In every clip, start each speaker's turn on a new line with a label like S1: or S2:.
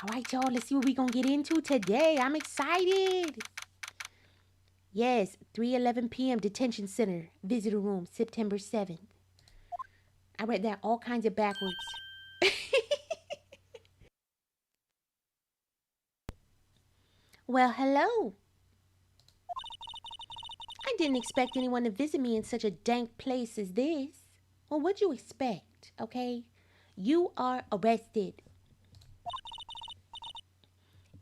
S1: All right, y'all, let's see what we're going to get into today. I'm excited. Yes, 3:11 p.m. Detention Center, Visitor Room, September 7th. I read that all kinds of backwards. Well, hello. I didn't expect anyone to visit me in such a dank place as this. Well, what'd you expect, okay? You are arrested.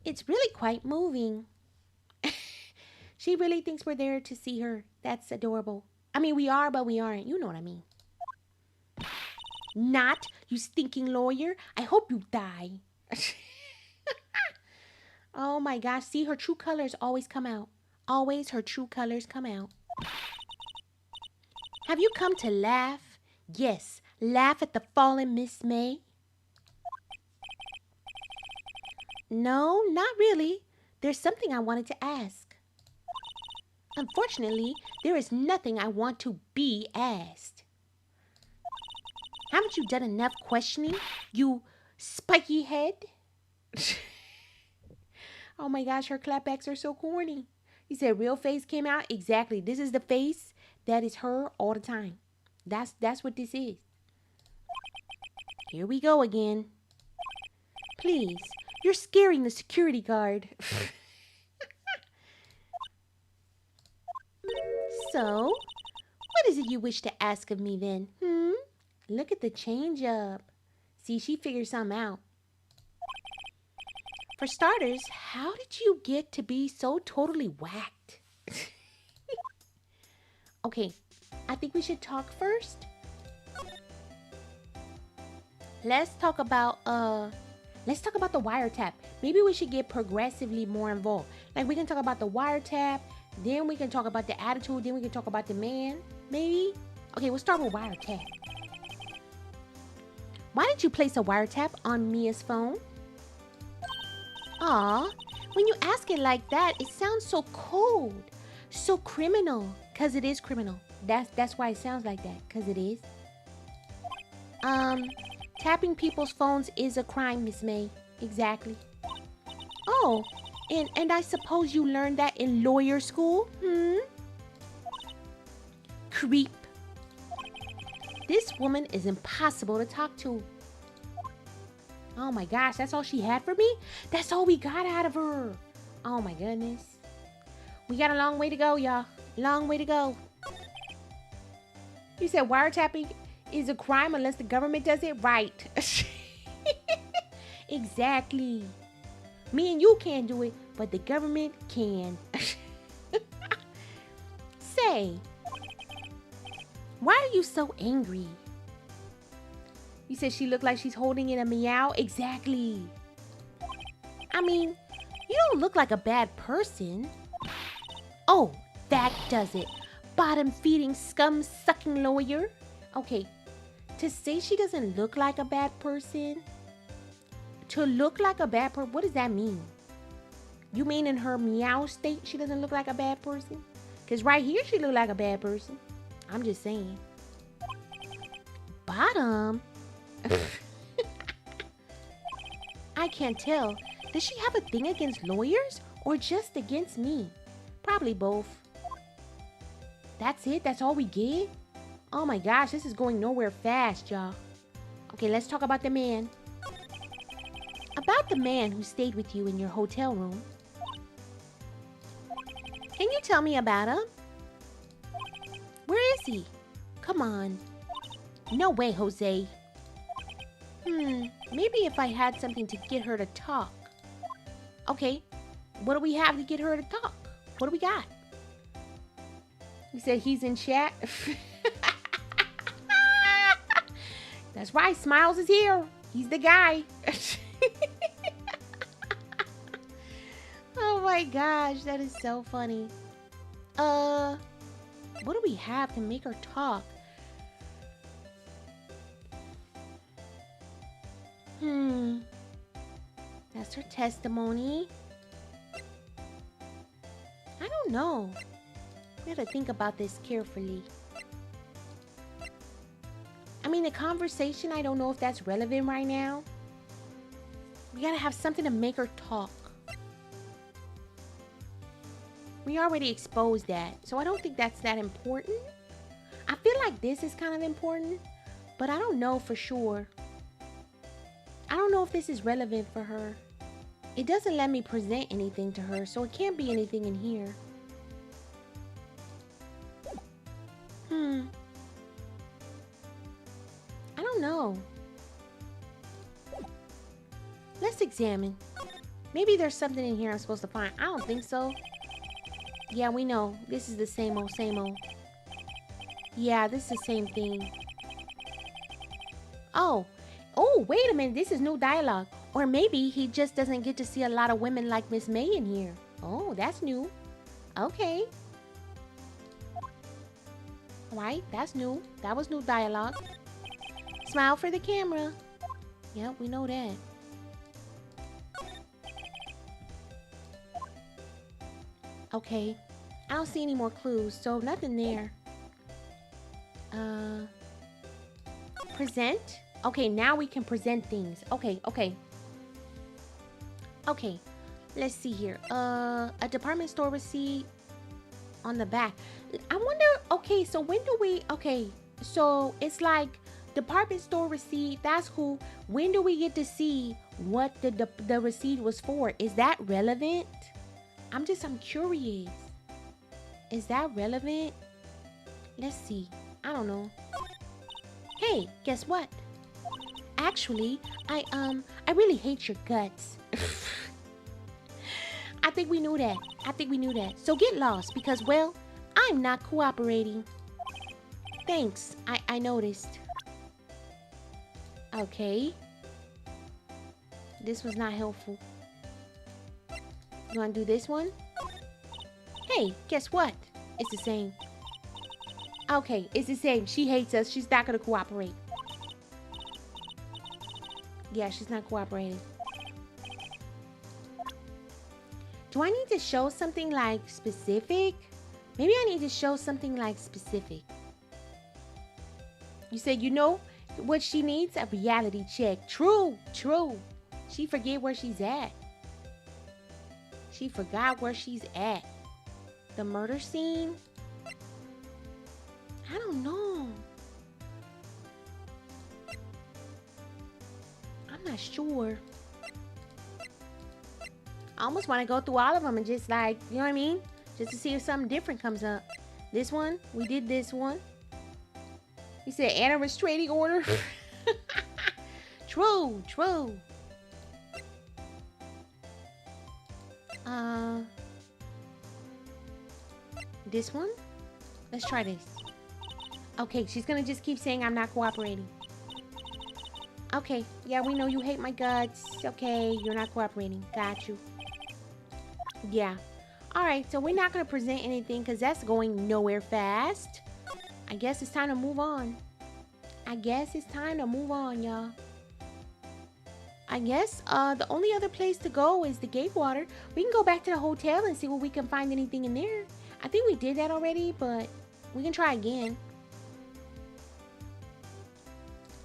S1: It's really quite moving. She really thinks we're there to see her. That's adorable. I mean, we are, but we aren't. You know what I mean. Not, you stinking lawyer. I hope you die. Oh my gosh. See, her true colors always come out. Always her true colors come out. Have you come to laugh? Yes, laugh at the fallen Miss May. No, not really. There's something I wanted to ask. Unfortunately, there is nothing I want to be asked. Haven't you done enough questioning, you spiky head? Oh my gosh, her clapbacks are so corny. He said real face came out. Exactly. This is the face that is her all the time. That's what this is. Here we go again. Please, you're scaring the security guard. So, what is it you wish to ask of me then? Look at the change up. See, she figured something out. For starters, how did you get to be so totally whacked? Okay, I think we should talk first. Let's talk about the wiretap. Maybe we should get progressively more involved. Like we can talk about the wiretap, then we can talk about the attitude, then we can talk about the man, maybe? Okay, we'll start with wiretap. Why did you place a wiretap on Mia's phone? Aw, when you ask it like that, it sounds so cold, so criminal. Cause it is criminal. That's why it sounds like that. Cause it is. Tapping people's phones is a crime, Miss May. Exactly. Oh, and I suppose you learned that in lawyer school? Creep. This woman is impossible to talk to. Oh my gosh, that's all she had for me? That's all we got out of her. Oh my goodness. We got a long way to go, y'all. Long way to go. You said wiretapping is a crime unless the government does it? Right. Exactly. Me and you can't do it, but the government can. Say, why are you so angry? You said she looked like she's holding in a meow? Exactly. I mean, you don't look like a bad person. Oh, that does it. Bottom-feeding, scum-sucking lawyer. Okay, to say she doesn't look like a bad person, to look like a bad person, what does that mean? You mean in her meow state she doesn't look like a bad person? Because right here she look like a bad person. I'm just saying. Bottom? I can't tell. Does she have a thing against lawyers or just against me? Probably both. That's it? That's all we get? Oh my gosh, this is going nowhere fast, y'all. Okay, let's talk about the man. About the man who stayed with you in your hotel room. Can you tell me about him? Where is he? Come on. No way, Jose. Maybe if I had something to get her to talk. Okay, what do we have to get her to talk? What do we got? You said he's in chat? That's right, Smiles is here. He's the guy. Oh my gosh, that is so funny. What do we have to make her talk? That's her testimony. I don't know. I gotta think about this carefully. I mean, the conversation, I don't know if that's relevant right now. We gotta have something to make her talk. We already exposed that, so I don't think that's that important. I feel like this is kind of important, but I don't know for sure. I don't know if this is relevant for her. It doesn't let me present anything to her, so it can't be anything in here. I don't know. Let's examine. Maybe there's something in here I'm supposed to find. I don't think so. Yeah, we know. This is the same old, same old. Yeah, this is the same thing. Oh. Oh, wait a minute. This is new dialogue. Or maybe he just doesn't get to see a lot of women like Miss May in here. Oh, that's new. Okay. Right, that's new. That was new dialogue. Smile for the camera. Yep, we know that. Okay. I don't see any more clues, so nothing there. Present? Okay, now we can present things. Okay. Okay, let's see here. A department store receipt on the back. I wonder, okay, so when do we, okay, so it's like department store receipt, that's cool. When do we get to see what the receipt was for? Is that relevant? I'm curious. Is that relevant? Let's see. I don't know. Hey, guess what? Actually, I really hate your guts. I think we knew that. So get lost because, well, I'm not cooperating. Thanks. I noticed. Okay. This was not helpful. You want to do this one? Hey, guess what? It's the same. Okay, it's the same. She hates us. She's not going to cooperate. Yeah, she's not cooperating. Do I need to show something like specific? Maybe I need to show something like specific. You said you know what she needs? A reality check. True. She forget where she's at. She forgot where she's at. The murder scene? I don't know. I'm not sure. I almost want to go through all of them and just like, you know what I mean? Just to see if something different comes up. This one, we did this one. You said and a restraining order. True. This one? Let's try this. Okay, she's gonna just keep saying I'm not cooperating. Okay, yeah, we know you hate my guts. Okay, you're not cooperating. Got you. Yeah. Alright, so we're not gonna present anything because that's going nowhere fast. I guess it's time to move on. Y'all. I guess the only other place to go is the Gatewater. We can go back to the hotel and see if we can find anything in there. I think we did that already, but we can try again.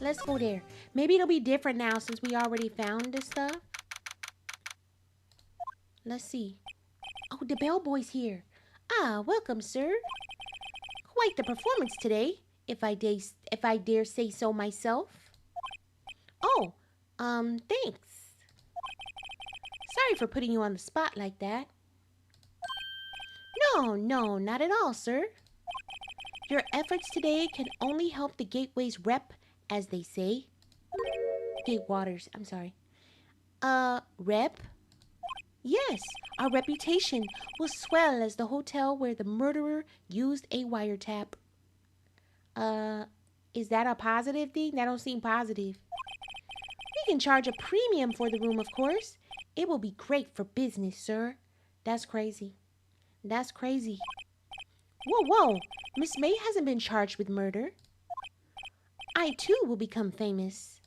S1: Let's go there. Maybe it'll be different now since we already found this stuff. Let's see. Oh, the bellboy's here. Ah, welcome, sir. Quite the performance today, if I dare say so myself. Oh, thanks. Sorry for putting you on the spot like that. No, not at all, sir. Your efforts today can only help the Gateway's rep, as they say. Gatewaters, I'm sorry. Rep? Yes, our reputation will swell as the hotel where the murderer used a wiretap. Is that a positive thing? That don't seem positive. We can charge a premium for the room, of course. It will be great for business, sir. That's crazy. Whoa. Miss May hasn't been charged with murder. I, too, will become famous.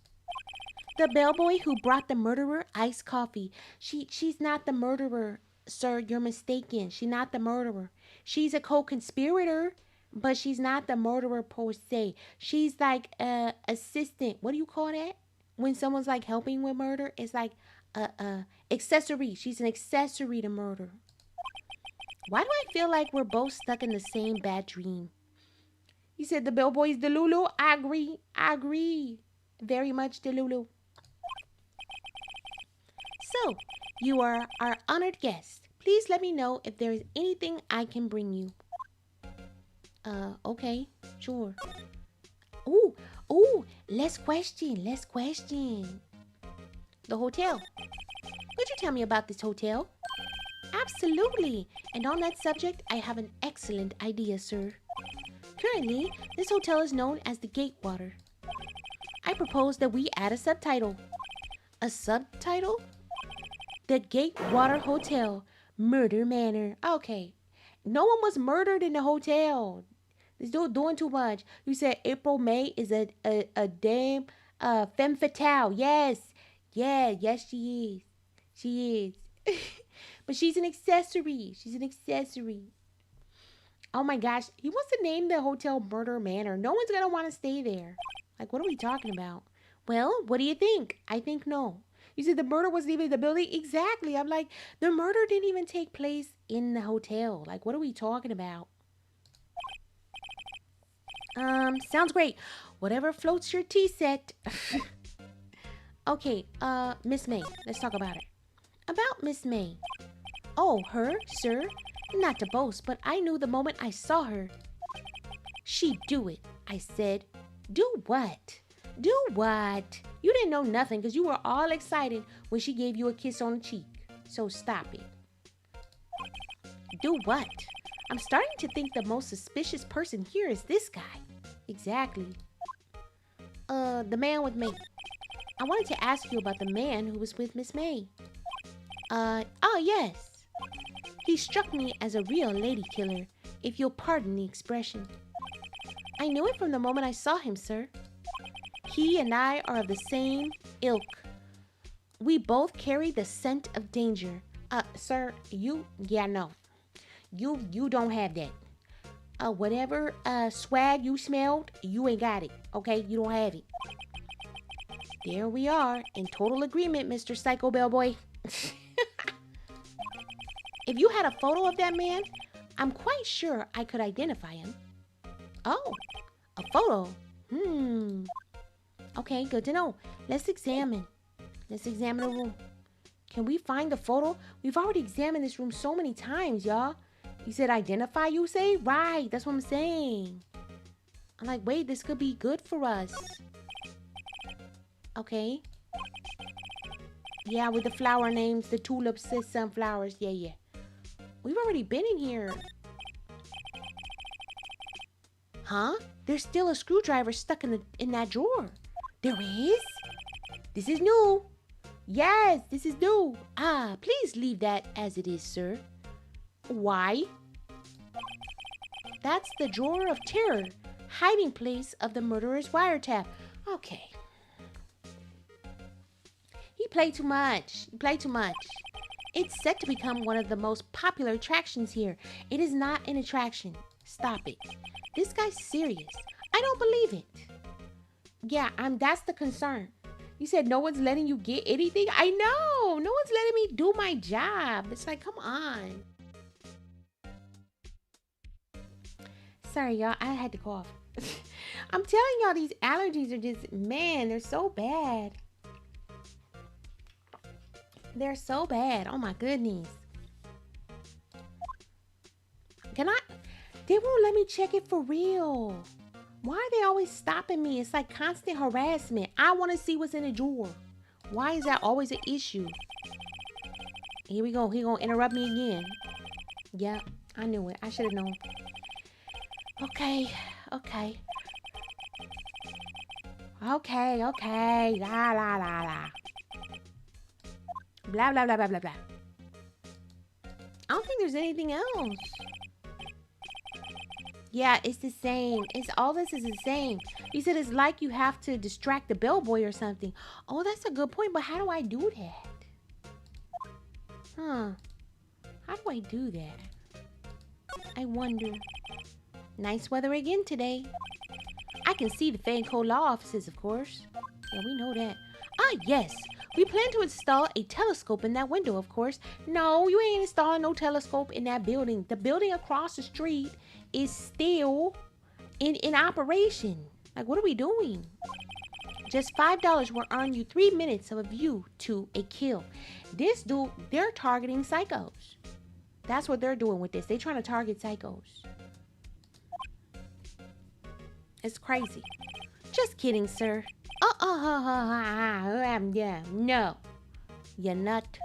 S1: The bellboy who brought the murderer iced coffee. She's not the murderer, sir. You're mistaken. She's not the murderer. She's a co-conspirator, but she's not the murderer per se. She's like a assistant. What do you call that? When someone's like helping with murder, it's like Accessory. She's an accessory to murder. Why do I feel like we're both stuck in the same bad dream? He said the bellboy's Delulu. I agree. I agree. Very much Delulu. So, you are our honored guest. Please let me know if there is anything I can bring you. Okay. Sure. Ooh, ooh, less question. The hotel. Could you tell me about this hotel? Absolutely. And on that subject, I have an excellent idea, sir. Currently, this hotel is known as the Gatewater. I propose that we add a subtitle. A subtitle? The Gatewater Hotel, Murder Manor. Okay. No one was murdered in the hotel. This dude doing too much. You said April May is a damn femme fatale. Yes. Yeah, yes she is. She is. But she's an accessory. Oh my gosh. He wants to name the hotel Murder Manor. No one's going to want to stay there. Like, what are we talking about? Well, what do you think? I think no. You said the murder wasn't even in the building? Exactly. I'm like, the murder didn't even take place in the hotel. Like, what are we talking about? Sounds great. Whatever floats your tea set. Okay, Miss May. Let's talk about it. About Miss May. Oh, her, sir? Not to boast, but I knew the moment I saw her. She'd do it, I said. Do what? Do what? You didn't know nothing because you were all excited when she gave you a kiss on the cheek. So stop it. Do what? I'm starting to think the most suspicious person here is this guy. Exactly. The man with May. I wanted to ask you about the man who was with Miss May. Oh yes. He struck me as a real lady killer, if you'll pardon the expression. I knew it from the moment I saw him, sir. He and I are of the same ilk. We both carry the scent of danger. Sir, no. You don't have that. Whatever swag you smelled, you ain't got it, okay? You don't have it. There we are, in total agreement, Mr. Psycho Bellboy. If you had a photo of that man, I'm quite sure I could identify him. Oh, a photo. Okay, good to know. Let's examine the room. Can we find the photo? We've already examined this room so many times, y'all. You said identify, you say? Right, that's what I'm saying. I'm like, wait, this could be good for us. Okay. Yeah, with the flower names, the tulips, the sunflowers. Yeah. We've already been in here. Huh? There's still a screwdriver stuck in that drawer. There is? This is new. Yes, this is new. Please leave that as it is, sir. Why? That's the drawer of terror, hiding place of the murderer's wiretap. Okay. He played too much. It's set to become one of the most popular attractions here. It is not an attraction. Stop it. This guy's serious. I don't believe it. Yeah, that's the concern. You said no one's letting you get anything? I know. No one's letting me do my job. It's like, come on. Sorry, y'all. I had to cough. I'm telling y'all, these allergies are just, man, they're so bad. They're so bad. Oh my goodness. They won't let me check it for real. Why are they always stopping me? It's like constant harassment. I want to see what's in the drawer. Why is that always an issue? Here we go. He gonna interrupt me again. Yeah, I knew it. I should have known. Okay. La. Blah, blah, blah, blah, blah, blah. I don't think there's anything else. Yeah, it's the same. All this is the same. You said it's like you have to distract the bellboy or something. Oh, that's a good point, but how do I do that? How do I do that? I wonder. Nice weather again today. I can see the Fanco law offices, of course. Yeah, we know that. Yes. We plan to install a telescope in that window, of course. No, you ain't installing no telescope in that building. The building across the street is still in operation. Like, what are we doing? Just $5 will earn you 3 minutes of a view to a kill. This dude, they're targeting psychos. That's what they're doing with this. They're trying to target psychos. It's crazy. Just kidding, sir. Yeah, no. You're nut.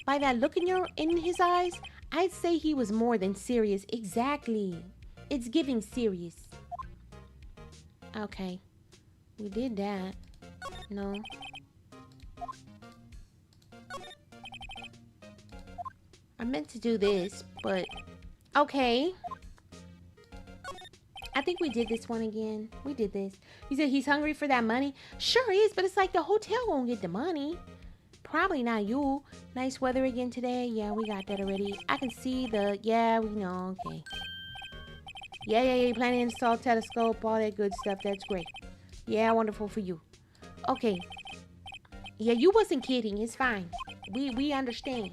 S1: By that look in his eyes, I'd say he was more than serious. Exactly. It's giving serious. Okay. We did that. No. I meant to do this, but... Okay. I think we did this one again. We did this. He said he's hungry for that money. Sure is, but it's like the hotel won't get the money. Probably not you. Nice weather again today. Yeah, we got that already. I can see the... Yeah, we know. Okay. Yeah. Planning to install telescope, all that good stuff. That's great. Yeah, wonderful for you. Okay. Yeah, you wasn't kidding. It's fine. We understand.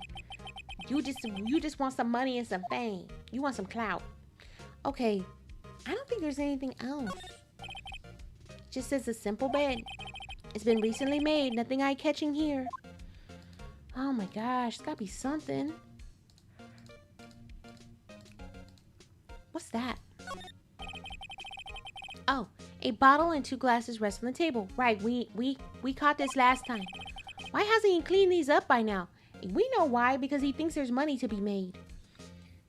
S1: You just want some money and some fame. You want some clout. Okay. I don't think there's anything else. Just says a simple bed. It's been recently made. Nothing eye-catching here. Oh my gosh. It's gotta be something. What's that? Oh, a bottle and 2 glasses rest on the table. Right, we caught this last time. Why hasn't he cleaned these up by now? We know why, because he thinks there's money to be made.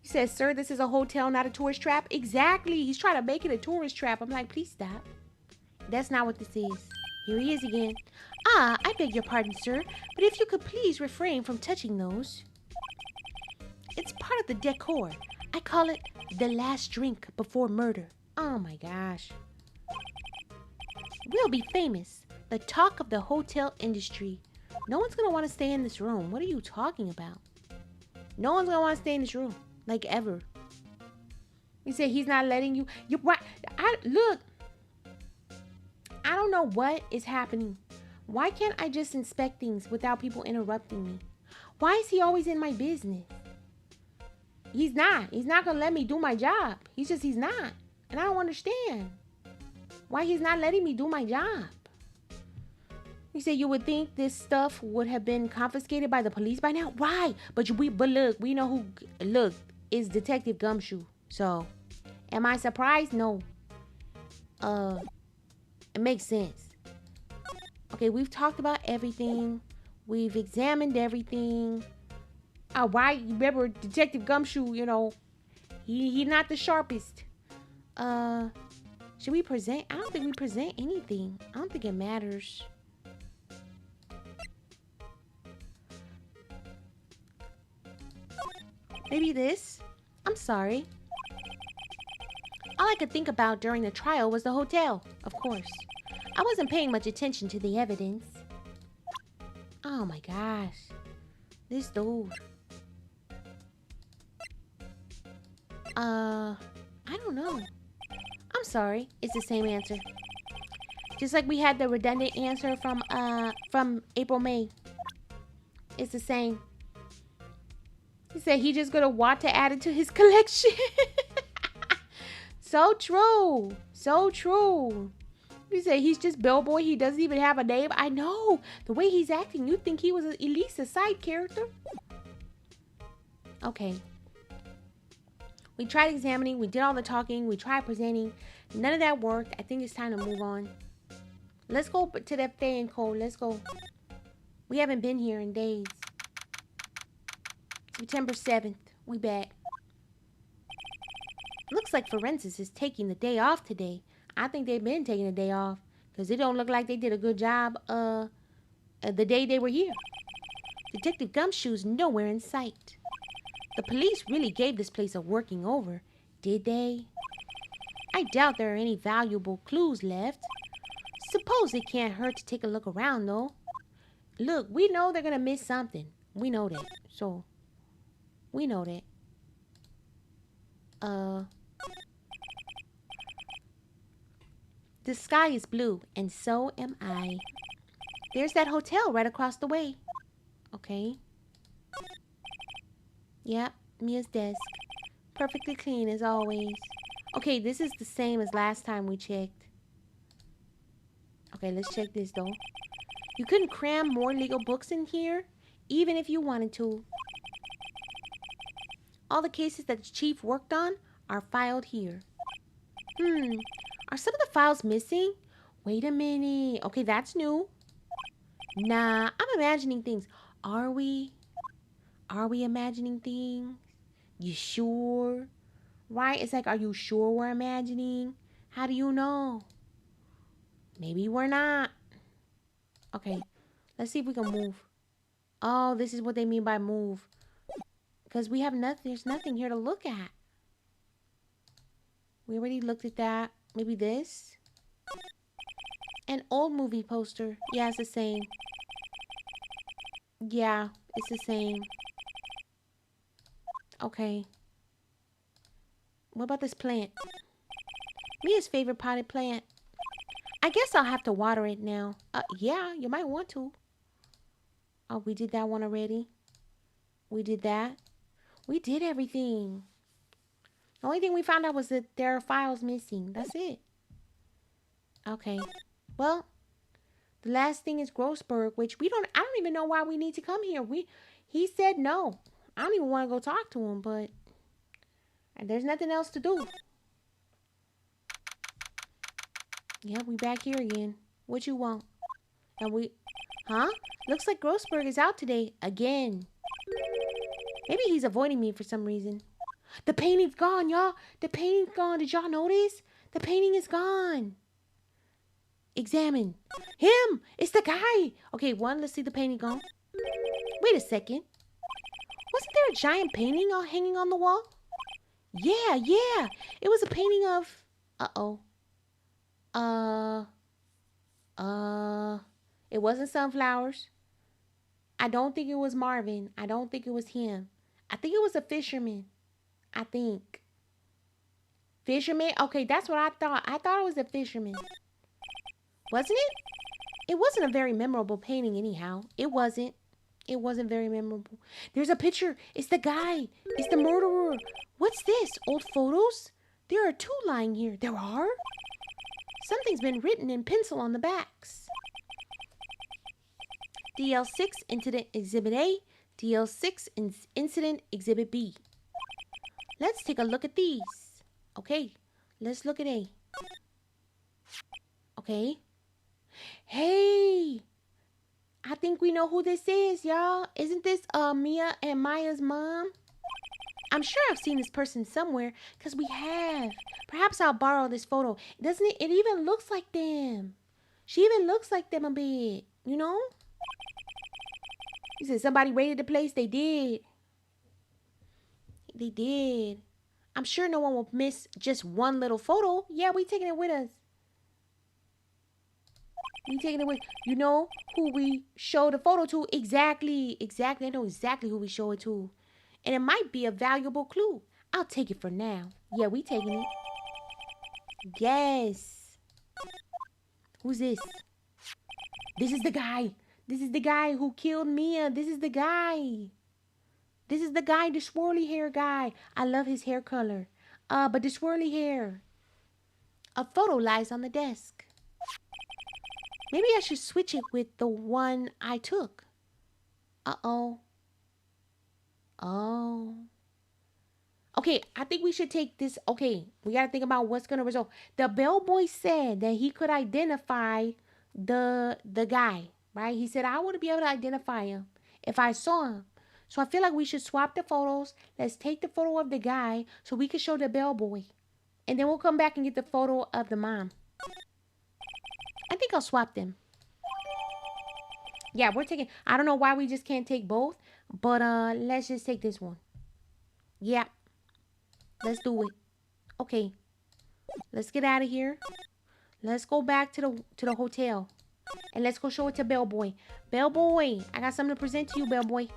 S1: He says, sir, this is a hotel, not a tourist trap. Exactly. He's trying to make it a tourist trap. I'm like, please stop. That's not what this is. Here he is again. Ah, I beg your pardon, sir, but if you could please refrain from touching those. It's part of the decor. I call it the last drink before murder. Oh my gosh. We'll be famous. The talk of the hotel industry. No one's going to want to stay in this room. What are you talking about? No one's going to want to stay in this room. Like ever. He said he's not letting you. You're right. Look. I don't know what is happening. Why can't I just inspect things without people interrupting me? Why is he always in my business? He's not. He's not going to let me do my job. He's not. And I don't understand why he's not letting me do my job. He said you would think this stuff would have been confiscated by the police by now. Right. But look, we know who, look, is Detective Gumshoe. So, am I surprised? No. It makes sense. Okay, we've talked about everything. We've examined everything. Right, remember Detective Gumshoe, you know, he's not the sharpest. Should we present? I don't think we present anything. I don't think it matters. Maybe this? I'm sorry. All I could think about during the trial was the hotel, of course. I wasn't paying much attention to the evidence. Oh my gosh. This dude. I don't know. I'm sorry. It's the same answer. Just like we had the redundant answer from April May. It's the same. He said he just gonna want to add it to his collection. So true. So true. He said he's just Bellboy. He doesn't even have a name. I know. The way he's acting, you'd think he was at least a side character. Okay. We tried examining. We did all the talking. We tried presenting. None of that worked. I think it's time to move on. Let's go to that fan code. Let's go. We haven't been here in days. September 7th. We back. Looks like Forensics is taking the day off today. I think they've been taking the day off. Because it don't look like they did a good job the day they were here. Detective Gumshoe's nowhere in sight. The police really gave this place a working over, did they? I doubt there are any valuable clues left. Suppose it can't hurt to take a look around, though. Look, we know they're gonna miss something. We know that. So, we know that. The sky is blue, and so am I. There's that hotel right across the way. Okay. Yep, Mia's desk. Perfectly clean as always. Okay, this is the same as last time we checked. Okay, let's check this though. You couldn't cram more legal books in here, even if you wanted to. All the cases that the chief worked on are filed here. Are some of the files missing? Wait a minute. Okay, that's new. Nah, I'm imagining things. Are we? Are we imagining things? You sure? Right? It's like, are you sure we're imagining? How do you know? Maybe we're not. Okay, let's see if we can move. Oh, this is what they mean by move. Because we have nothing, there's nothing here to look at. We already looked at that. Maybe this? An old movie poster. Yeah, it's the same. Yeah, it's the same. Okay. What about this plant? Mia's favorite potted plant. I guess I'll have to water it now. Yeah, you might want to. Oh, we did that one already. We did that. We did everything. The only thing we found out was that there are files missing. That's it. Okay. Well, the last thing is Grossberg, which I don't even know why we need to come here. He said no. I don't even want to go talk to him, but there's nothing else to do. Yeah, we back here again. What you want? And huh? Looks like Grossberg is out today again. Maybe he's avoiding me for some reason. The painting's gone, y'all. The painting's gone. Did y'all notice? The painting is gone. Examine. Him! It's the guy! Okay, let's see the painting gone. Wait a second. Wasn't there a giant painting hanging on the wall? Yeah. It was a painting of... It wasn't sunflowers. I don't think it was Marvin. I don't think it was him. I think it was a fisherman. I think. Fisherman? Okay, that's what I thought. I thought it was a fisherman. Wasn't it? It wasn't a very memorable painting anyhow. It wasn't. It wasn't very memorable. There's a picture. It's the guy. It's the murderer. What's this? Old photos? There are 2 lying here. There are? Something's been written in pencil on the backs. DL6 Incident Exhibit A. DL6 Incident Exhibit B. Let's take a look at these. Okay, let's look at A. Okay. Hey! I think we know who this is, y'all. Isn't this Mia and Maya's mom? I'm sure I've seen this person somewhere, because we have. Perhaps I'll borrow this photo. Doesn't it? It even looks like them. She even looks like them a bit, you know? You said somebody raided the place. They did. They did. I'm sure no one will miss just one little photo. Yeah, we taking it with us. We taking it with... You know who we show the photo to? Exactly. I know exactly who we show it to. And it might be a valuable clue. I'll take it for now. Yeah, we taking it. Yes. Who's this? This is the guy. This is the guy who killed Mia. This is the guy. This is the guy, the swirly hair guy. I love his hair color. But the swirly hair. A photo lies on the desk. Maybe I should switch it with the one I took. Uh-oh. Oh. Okay, I think we should take this. Okay, we got to think about what's going to result. The bellboy said that he could identify the guy, right? He said, I want to be able to identify him if I saw him. So I feel like we should swap the photos. Let's take the photo of the guy so we can show the bellboy. And then we'll come back and get the photo of the mom. I think I'll swap them. Yeah, we're taking... I don't know why we just can't take both. But let's just take this one. Yeah. Let's do it. Okay. Let's get out of here. Let's go back to the hotel. And let's go show it to Bellboy. Bellboy, I got something to present to you, Bellboy.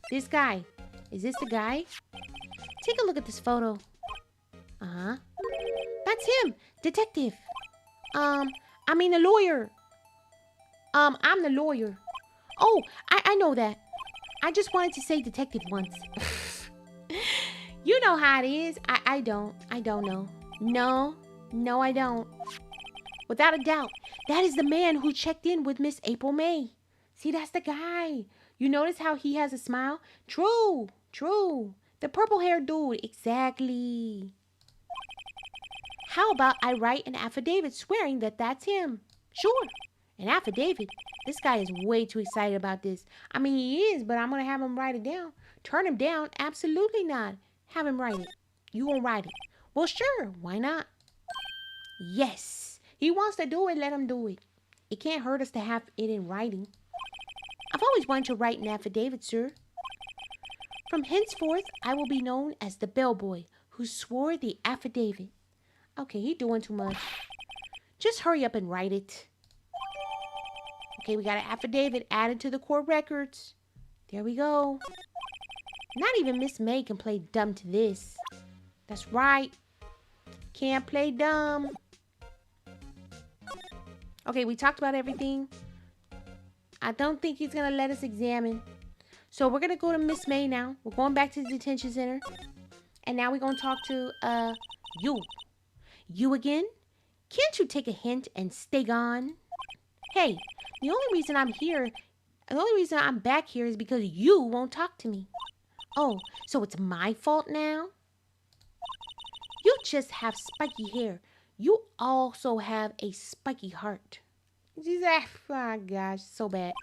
S1: This guy. Is this the guy? Take a look at this photo. Uh-huh. That's him. Detective. I mean a lawyer. I'm the lawyer. Oh, I know that. I just wanted to say detective once. You know how it is. I don't. I don't know. No, I don't. Without a doubt, that is the man who checked in with Miss April May. See, that's the guy. You notice how he has a smile? True. The purple-haired dude, exactly. How about I write an affidavit swearing that that's him? Sure, an affidavit. This guy is way too excited about this. I mean, he is, but I'm going to have him write it down. Turn him down? Absolutely not. Have him write it. You won't write it. Well, sure. Why not? Yes. He wants to do it. Let him do it. It can't hurt us to have it in writing. I've always wanted to write an affidavit, sir. From henceforth, I will be known as the bellboy who swore the affidavit. Okay, he doing too much. Just hurry up and write it. Okay, we got an affidavit added to the court records. There we go. Not even Miss May can play dumb to this. That's right. Can't play dumb. Okay, we talked about everything. I don't think he's going to let us examine. So we're going to go to Miss May now. We're going back to the detention center. And now we're going to talk to, you. You again? Can't you take a hint and stay gone? Hey, the only reason I'm back here is because you won't talk to me. Oh, so it's my fault now? You just have spiky hair. You also have a spiky heart. She's like, oh my gosh, so bad.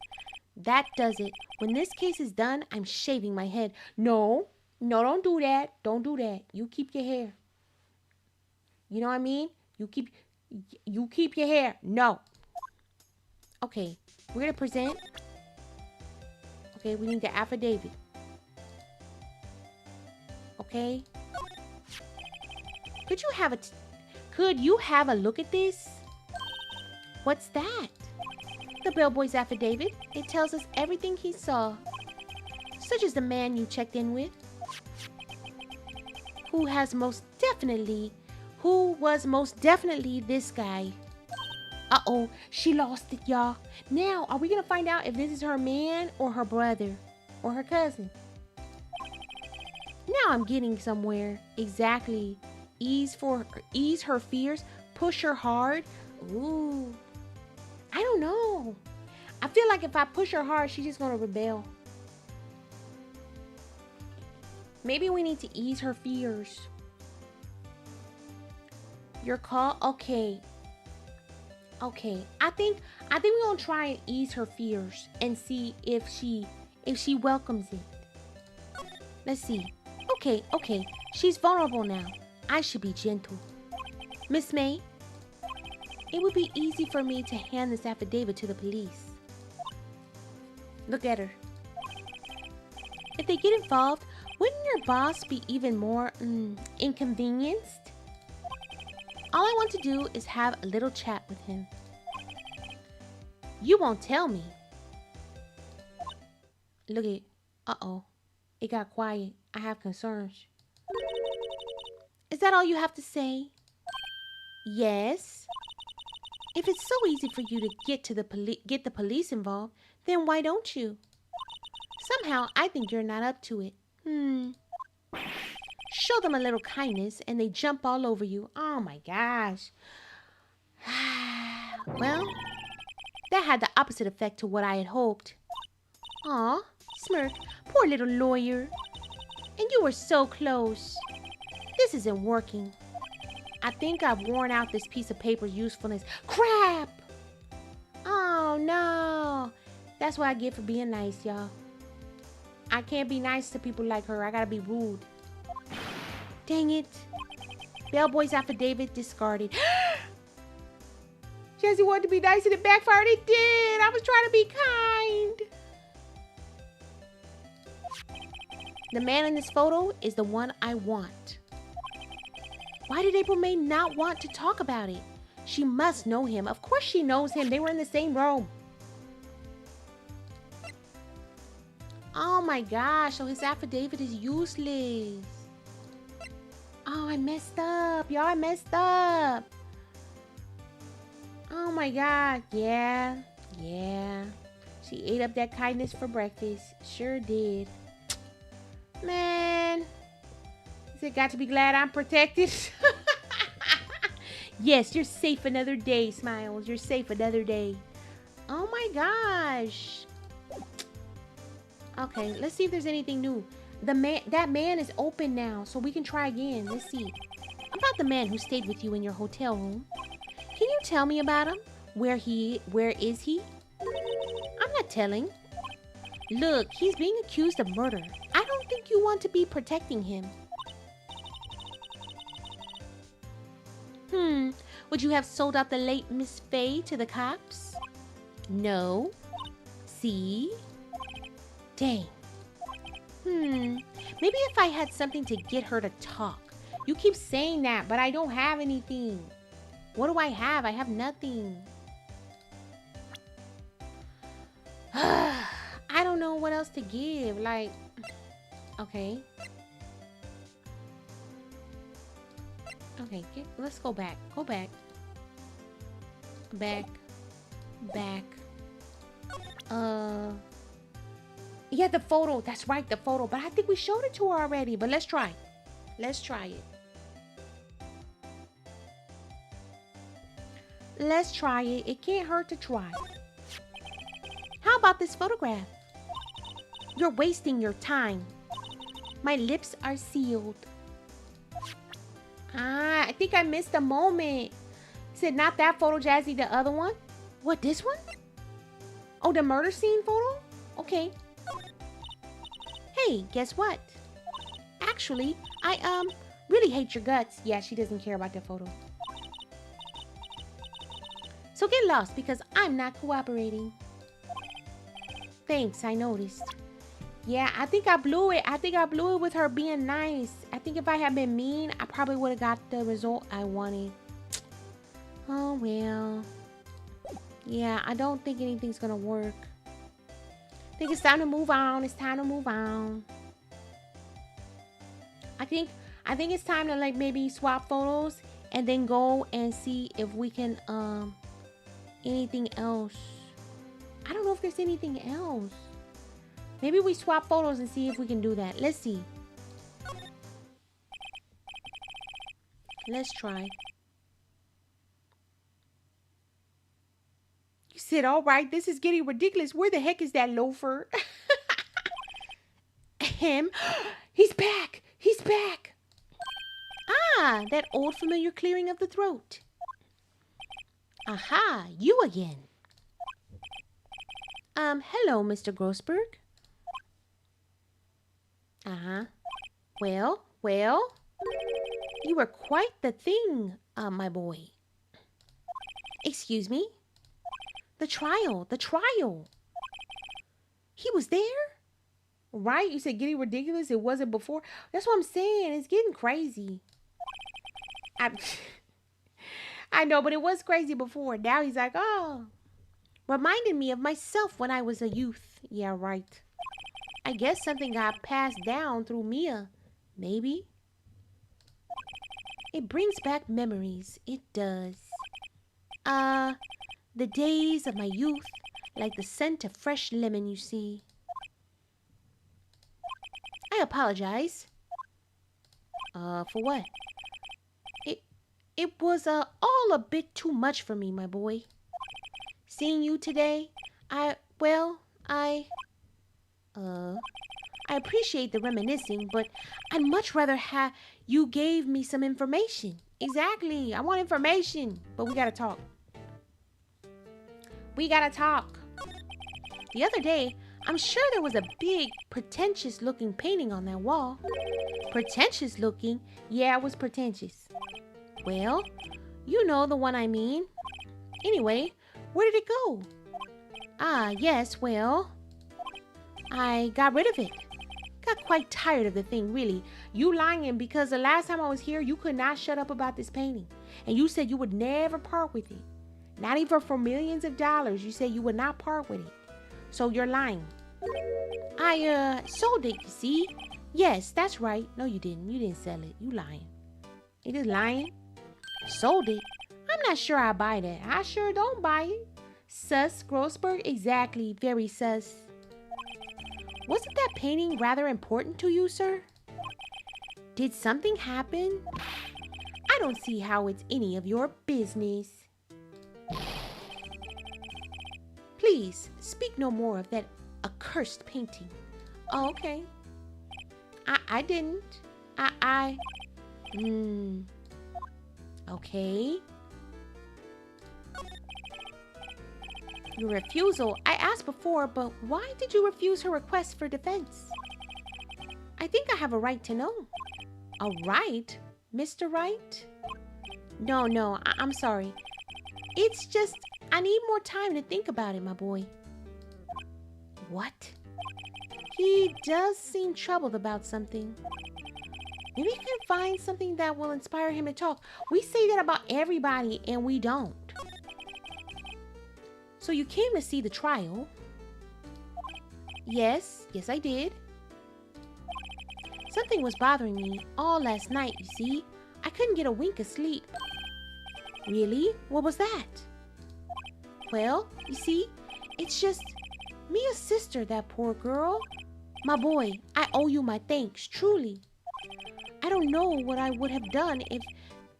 S1: That does it. When this case is done, I'm shaving my head. No, don't do that. Don't do that. You keep your hair. You know what I mean? You keep your hair. No. Okay, we're going to present. Okay, we need the affidavit. Okay. Could you have a look at this? What's that? The bellboy's affidavit. It tells us everything he saw. Such as the man you checked in with. Who was most definitely this guy. Uh-oh, she lost it, y'all. Now, are we gonna find out if this is her man or her brother or her cousin? Now I'm getting somewhere. Exactly. Ease her fears. Push her hard. Ooh. I don't know. I feel like if I push her hard, she's just gonna rebel. Maybe we need to ease her fears. Your call? Okay. I think we're gonna try and ease her fears and see if she welcomes it. Let's see. Okay. She's vulnerable now. I should be gentle. Miss May, it would be easy for me to hand this affidavit to the police. Look at her. If they get involved, wouldn't your boss be even more inconvenienced? All I want to do is have a little chat with him. You won't tell me. Look at, uh-oh. It got quiet. I have concerns. Is that all you have to say? Yes. If it's so easy for you to get the police involved, then why don't you? Somehow, I think you're not up to it. Show them a little kindness and they jump all over you. Oh my gosh. Well, that had the opposite effect to what I had hoped. Aw, smirk, poor little lawyer. And you were so close. This isn't working. I think I've worn out this piece of paper's usefulness. Crap! Oh no. That's what I get for being nice, y'all. I can't be nice to people like her. I gotta be rude. Dang it. Bellboy's affidavit discarded. Jesse wanted to be nice and it backfired. It did. I was trying to be kind. The man in this photo is the one I want. Why did April May not want to talk about it? She must know him. Of course she knows him. They were in the same room. Oh my gosh. So his affidavit is useless. Oh, I messed up. Y'all, I messed up. Oh my God. Yeah. Yeah. She ate up that kindness for breakfast. Sure did. Man. Is it got to be glad I'm protected? Yes, you're safe another day, Smiles. You're safe another day. Oh my gosh. Okay, let's see if there's anything new. That man is open now, so we can try again. Let's see. About the man who stayed with you in your hotel room. Can you tell me about him? Where is he? I'm not telling. Look, he's being accused of murder. I don't think you want to be protecting him. Would you have sold out the late Miss Faye to the cops? No. See? Dang. Maybe if I had something to get her to talk. You keep saying that, but I don't have anything. What do I have? I have nothing. I don't know what else to give. Like, okay. Okay, let's go back. Go back. Back. Yeah, the photo. That's right, the photo. But I think we showed it to her already. But let's try. Let's try it. Let's try it. It can't hurt to try. How about this photograph? You're wasting your time. My lips are sealed. I think I missed a moment. He said not that photo, Jazzy, the other one. What, this one? Oh, the murder scene photo? Okay. Hey, guess what? Actually, I really hate your guts. Yeah, she doesn't care about that photo. So get lost because I'm not cooperating. Thanks, I noticed. Yeah, I think I blew it. I think I blew it with her being nice. I think if I had been mean, I probably would have got the result I wanted. Oh, well. Yeah, I don't think anything's gonna work. I think it's time to move on. It's time to move on. I think it's time to like maybe swap photos and then go and see if we can anything else. I don't know if there's anything else. Maybe we swap photos and see if we can do that. Let's see. Let's try. You said, all right, this is getting ridiculous. Where the heck is that loafer? Him? He's back. He's back. Ah, that old familiar clearing of the throat. Aha, you again. Hello, Mr. Grossberg. Uh-huh. Well, you were quite the thing, my boy. Excuse me? The trial. He was there? Right? You said getting ridiculous. It wasn't before. That's what I'm saying. It's getting crazy. I know, but it was crazy before. Now he's like, oh. Reminded me of myself when I was a youth. Yeah, right. I guess something got passed down through Mia. Maybe. It brings back memories. It does. The days of my youth, like the scent of fresh lemon, you see. I apologize. For what? It was all a bit too much for me, my boy. Seeing you today, I appreciate the reminiscing, but I'd much rather have you gave me some information. Exactly. I want information, but we gotta talk. We gotta talk. The other day, I'm sure there was a big, pretentious-looking painting on that wall. Pretentious-looking? Yeah, it was pretentious. Well, you know the one I mean. Anyway, where did it go? Ah, yes, well, I got rid of it. Got quite tired of the thing, really. You lying because the last time I was here, you could not shut up about this painting. And you said you would never part with it. Not even for millions of dollars. You said you would not part with it. So you're lying. I, sold it, you see? Yes, that's right. No, you didn't. You didn't sell it. You lying. You just lying? Sold it? I'm not sure I buy that. I sure don't buy it. Sus, Grossberg? Exactly, very sus. Wasn't that painting rather important to you, sir? Did something happen? I don't see how it's any of your business. Please, speak no more of that accursed painting. Oh, okay. I didn't. Okay. Your refusal. I asked before, but why did you refuse her request for defense? I think I have a right to know. A right? Mr. Wright? No, I'm sorry. It's just, I need more time to think about it, my boy. What? He does seem troubled about something. Maybe he can find something that will inspire him to talk. We say that about everybody, and we don't. So you came to see the trial? Yes, I did. Something was bothering me all last night, you see. I couldn't get a wink of sleep. Really? What was that? Well, you see, it's just Mia's sister, that poor girl. My boy, I owe you my thanks, truly. I don't know what I would have done if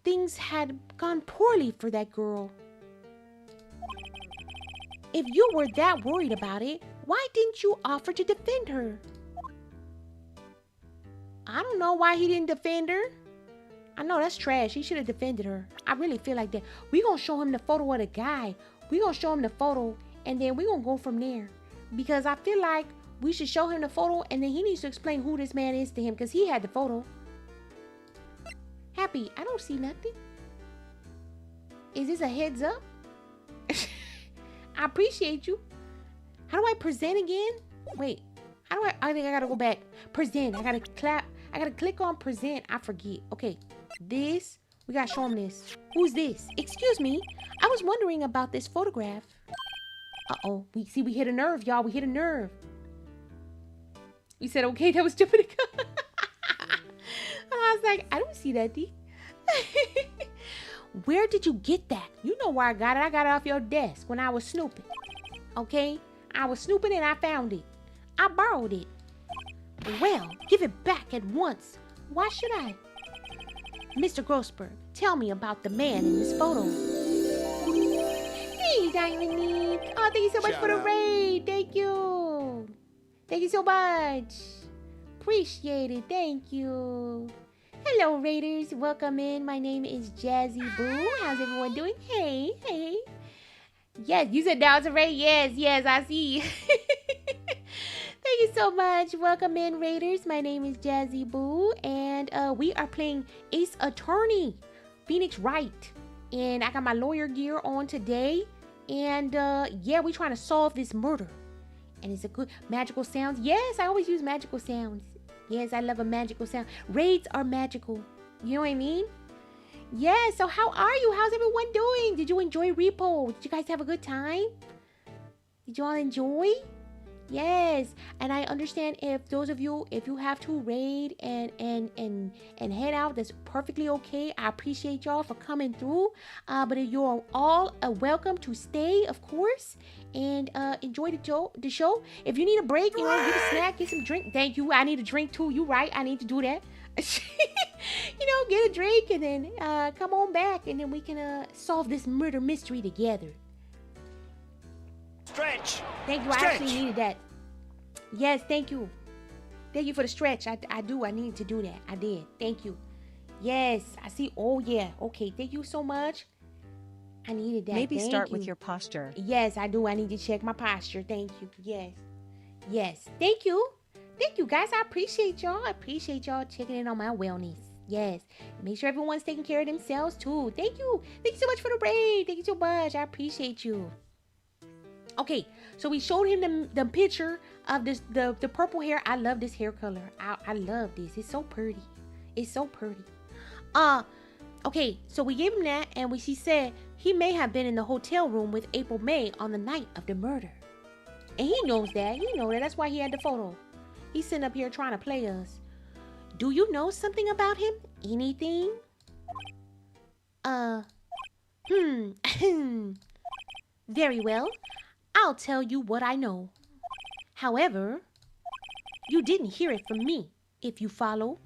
S1: things had gone poorly for that girl. If you were that worried about it, why didn't you offer to defend her? I don't know why he didn't defend her. I know that's trash. He should have defended her. I really feel like that. We gonna show him the photo of the guy. We gonna show him the photo, and then we gonna go from there. Because I feel like we should show him the photo, and then he needs to explain who this man is to him, because he had the photo. Happy, I don't see nothing. Is this a heads up? I appreciate you. How do I present again? Wait, how do I think I gotta go back. Present, I gotta clap. I gotta click on present. I forget. Okay, this, we gotta show him this. Who's this? Excuse me, I was wondering about this photograph. Uh-oh, we hit a nerve, y'all. We hit a nerve. We said, okay, that was stupid. I was like, I don't see that, D. Where did you get that? You know where I got it. I got it off your desk when I was snooping. Okay? I was snooping and I found it. I borrowed it. Well, give it back at once. Why should I? Mr. Grossberg, tell me about the man in this photo. Hey, Diamond. Oh, thank you so much for the raid. Thank you. Thank you so much. Appreciate it. Thank you. Hello, Raiders. Welcome in. My name is Jazzy Boo. How's everyone doing? Hey. Yes, you said that was a raid. Yes, I see. Thank you so much. Welcome in, Raiders. My name is Jazzy Boo, and we are playing Ace Attorney, Phoenix Wright. And I got my lawyer gear on today. And yeah, we're trying to solve this murder. And it's a good magical sounds. Yes, I always use magical sounds. Yes, I love a magical sound. Raids are magical. You know what I mean? Yeah, so how are you? How's everyone doing? Did you enjoy Repo? Did you guys have a good time? Did you all enjoy? Yes, and I understand if those of you, if you have to raid and head out, that's perfectly okay. I appreciate y'all for coming through. But you're all welcome to stay, of course, and enjoy the show. If you need a break, you know, get a snack, get some drink. Thank you. I need a drink too. You right? I need to do that. You know, get a drink and then come on back, and then we can solve this murder mystery together.
S2: Stretch.
S1: Thank you. I actually needed that. Yes, thank you. Thank you for the stretch. I do. I needed to do that. I did. Thank you. Yes, I see. Oh, yeah. Okay. Thank you so much. I needed that.
S3: Maybe start with your posture.
S1: Yes, I do. I need to check my posture. Thank you. Yes. Thank you. Thank you, guys. I appreciate y'all. I appreciate y'all checking in on my wellness. Yes. Make sure everyone's taking care of themselves, too. Thank you. Thank you so much for the raid. Thank you so much. I appreciate you. Okay, so we showed him the picture of this the purple hair. I love this hair color. I love this. It's so pretty. It's so pretty. Okay, so we gave him that, and she said he may have been in the hotel room with April May on the night of the murder. And he knows that. He knows that. That's why he had the photo. He's sitting up here trying to play us. Do you know something about him? Anything? Very well. I'll tell you what I know. However, you didn't hear it from me, if you follow.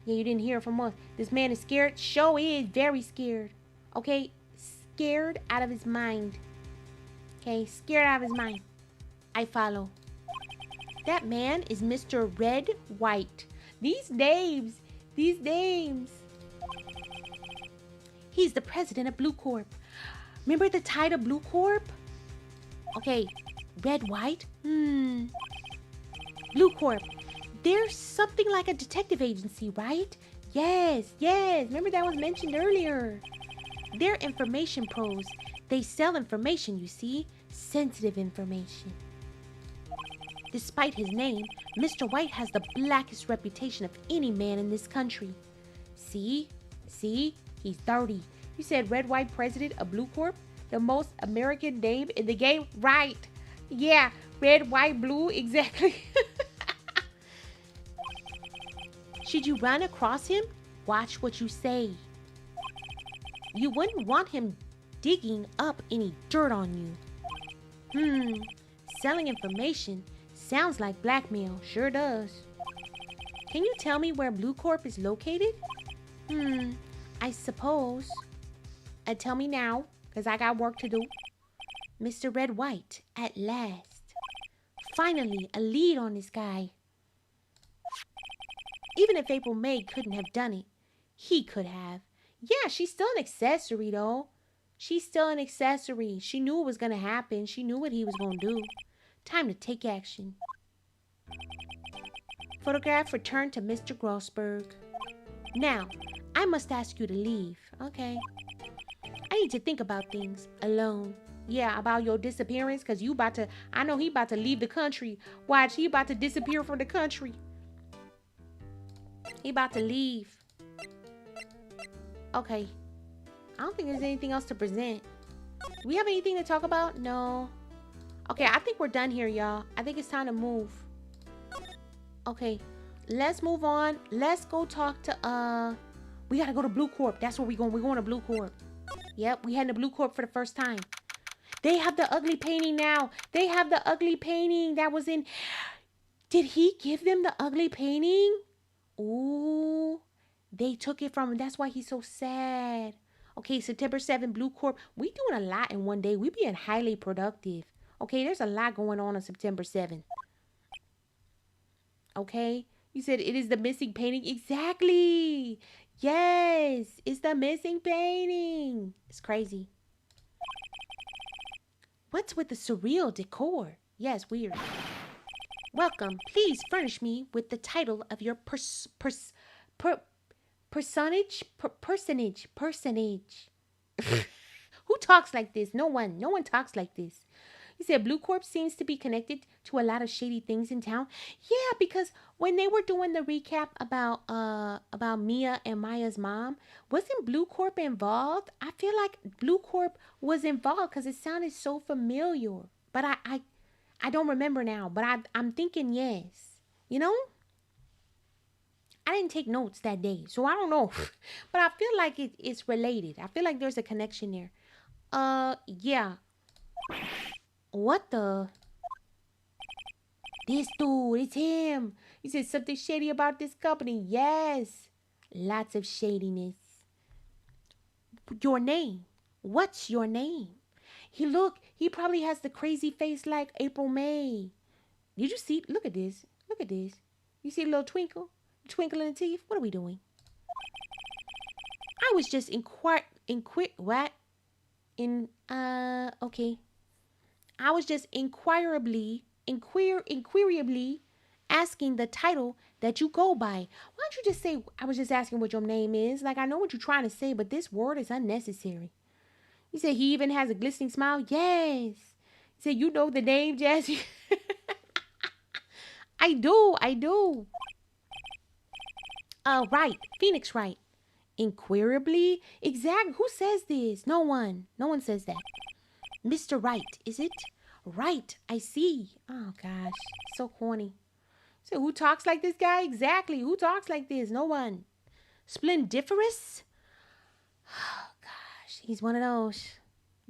S1: Yeah, you didn't hear it from us. This man is scared. Show is very scared. Okay? Scared out of his mind. Okay? Scared out of his mind. I follow. That man is Mr. Red White. These names. These names. He's the president of Blue Corp. Remember the title Blue Corp? Okay. Red White? Blue Corp. There's something like a detective agency, right? Yes, yes. Remember that was mentioned earlier. They're information pros. They sell information, you see. Sensitive information. Despite his name, Mr. White has the blackest reputation of any man in this country. See? See? He's 30. You said Red White President of Blue Corp? The most American name in the game? Right. Yeah. Red, white, blue. Exactly. Should you run across him? Watch what you say. You wouldn't want him digging up any dirt on you. Selling information sounds like blackmail. Sure does. Can you tell me where Blue Corp is located? I suppose. Tell me now, because I got work to do. Mr. Red White, at last. Finally, a lead on this guy. Even if April May couldn't have done it, he could have. Yeah, she's still an accessory, though. She's still an accessory. She knew it was going to happen. She knew what he was going to do. Time to take action. Photograph returned to Mr. Grossberg. Now, I must ask you to leave. Okay. I need to think about things alone. Yeah, about your disappearance, because you about to... I know he about to leave the country. Watch, he about to disappear from the country. He about to leave. Okay. I don't think there's anything else to present. Do we have anything to talk about? No. Okay, I think we're done here, y'all. I think it's time to move. Okay. Let's move on. Let's go talk to, we gotta go to Blue Corp. That's where we're going. We're going to Blue Corp. Yep, we heading to Blue Corp for the first time. They have the ugly painting now. They have the ugly painting that was in... Did he give them the ugly painting? Ooh, they took it from him. That's why he's so sad. Okay, September 7th, Blue Corp. We doing a lot in one day. We being highly productive. Okay, there's a lot going on September 7th. Okay, you said it is the missing painting. Exactly. Yes, it's the missing painting. It's crazy. What's with the surreal decor? Yes, weird. Welcome. Please furnish me with the title of your personage. Who talks like this? No one. No one talks like this. He said Blue Corp seems to be connected to a lot of shady things in town. Yeah, because when they were doing the recap about Mia and Maya's mom, wasn't Blue Corp involved? I feel like Blue Corp was involved because it sounded so familiar. But I don't remember now, but I'm thinking yes. You know? I didn't take notes that day, so I don't know. But I feel like it's related. I feel like there's a connection there. Yeah. What the? This dude, it's him. He said something shady about this company. Yes. Lots of shadiness. Your name. What's your name? He probably has the crazy face like April May. Did you see? Look at this. Look at this. You see a little twinkle? Twinkle in the teeth? What are we doing? I was just okay. I was just inquirably asking the title that you go by. Why don't you just say, I was just asking what your name is? Like, I know what you're trying to say, but this word is unnecessary. He said he even has a glistening smile. Yes. He said, you know the name, Jazzy. I do. Wright. Phoenix Wright. Inquirably? Exactly. Who says this? No one. No one says that. Mr. Wright, is it? Right, I see. Oh, gosh. So corny. So who talks like this guy? Exactly. Who talks like this? No one. Splendiferous? Oh, gosh. He's one of those.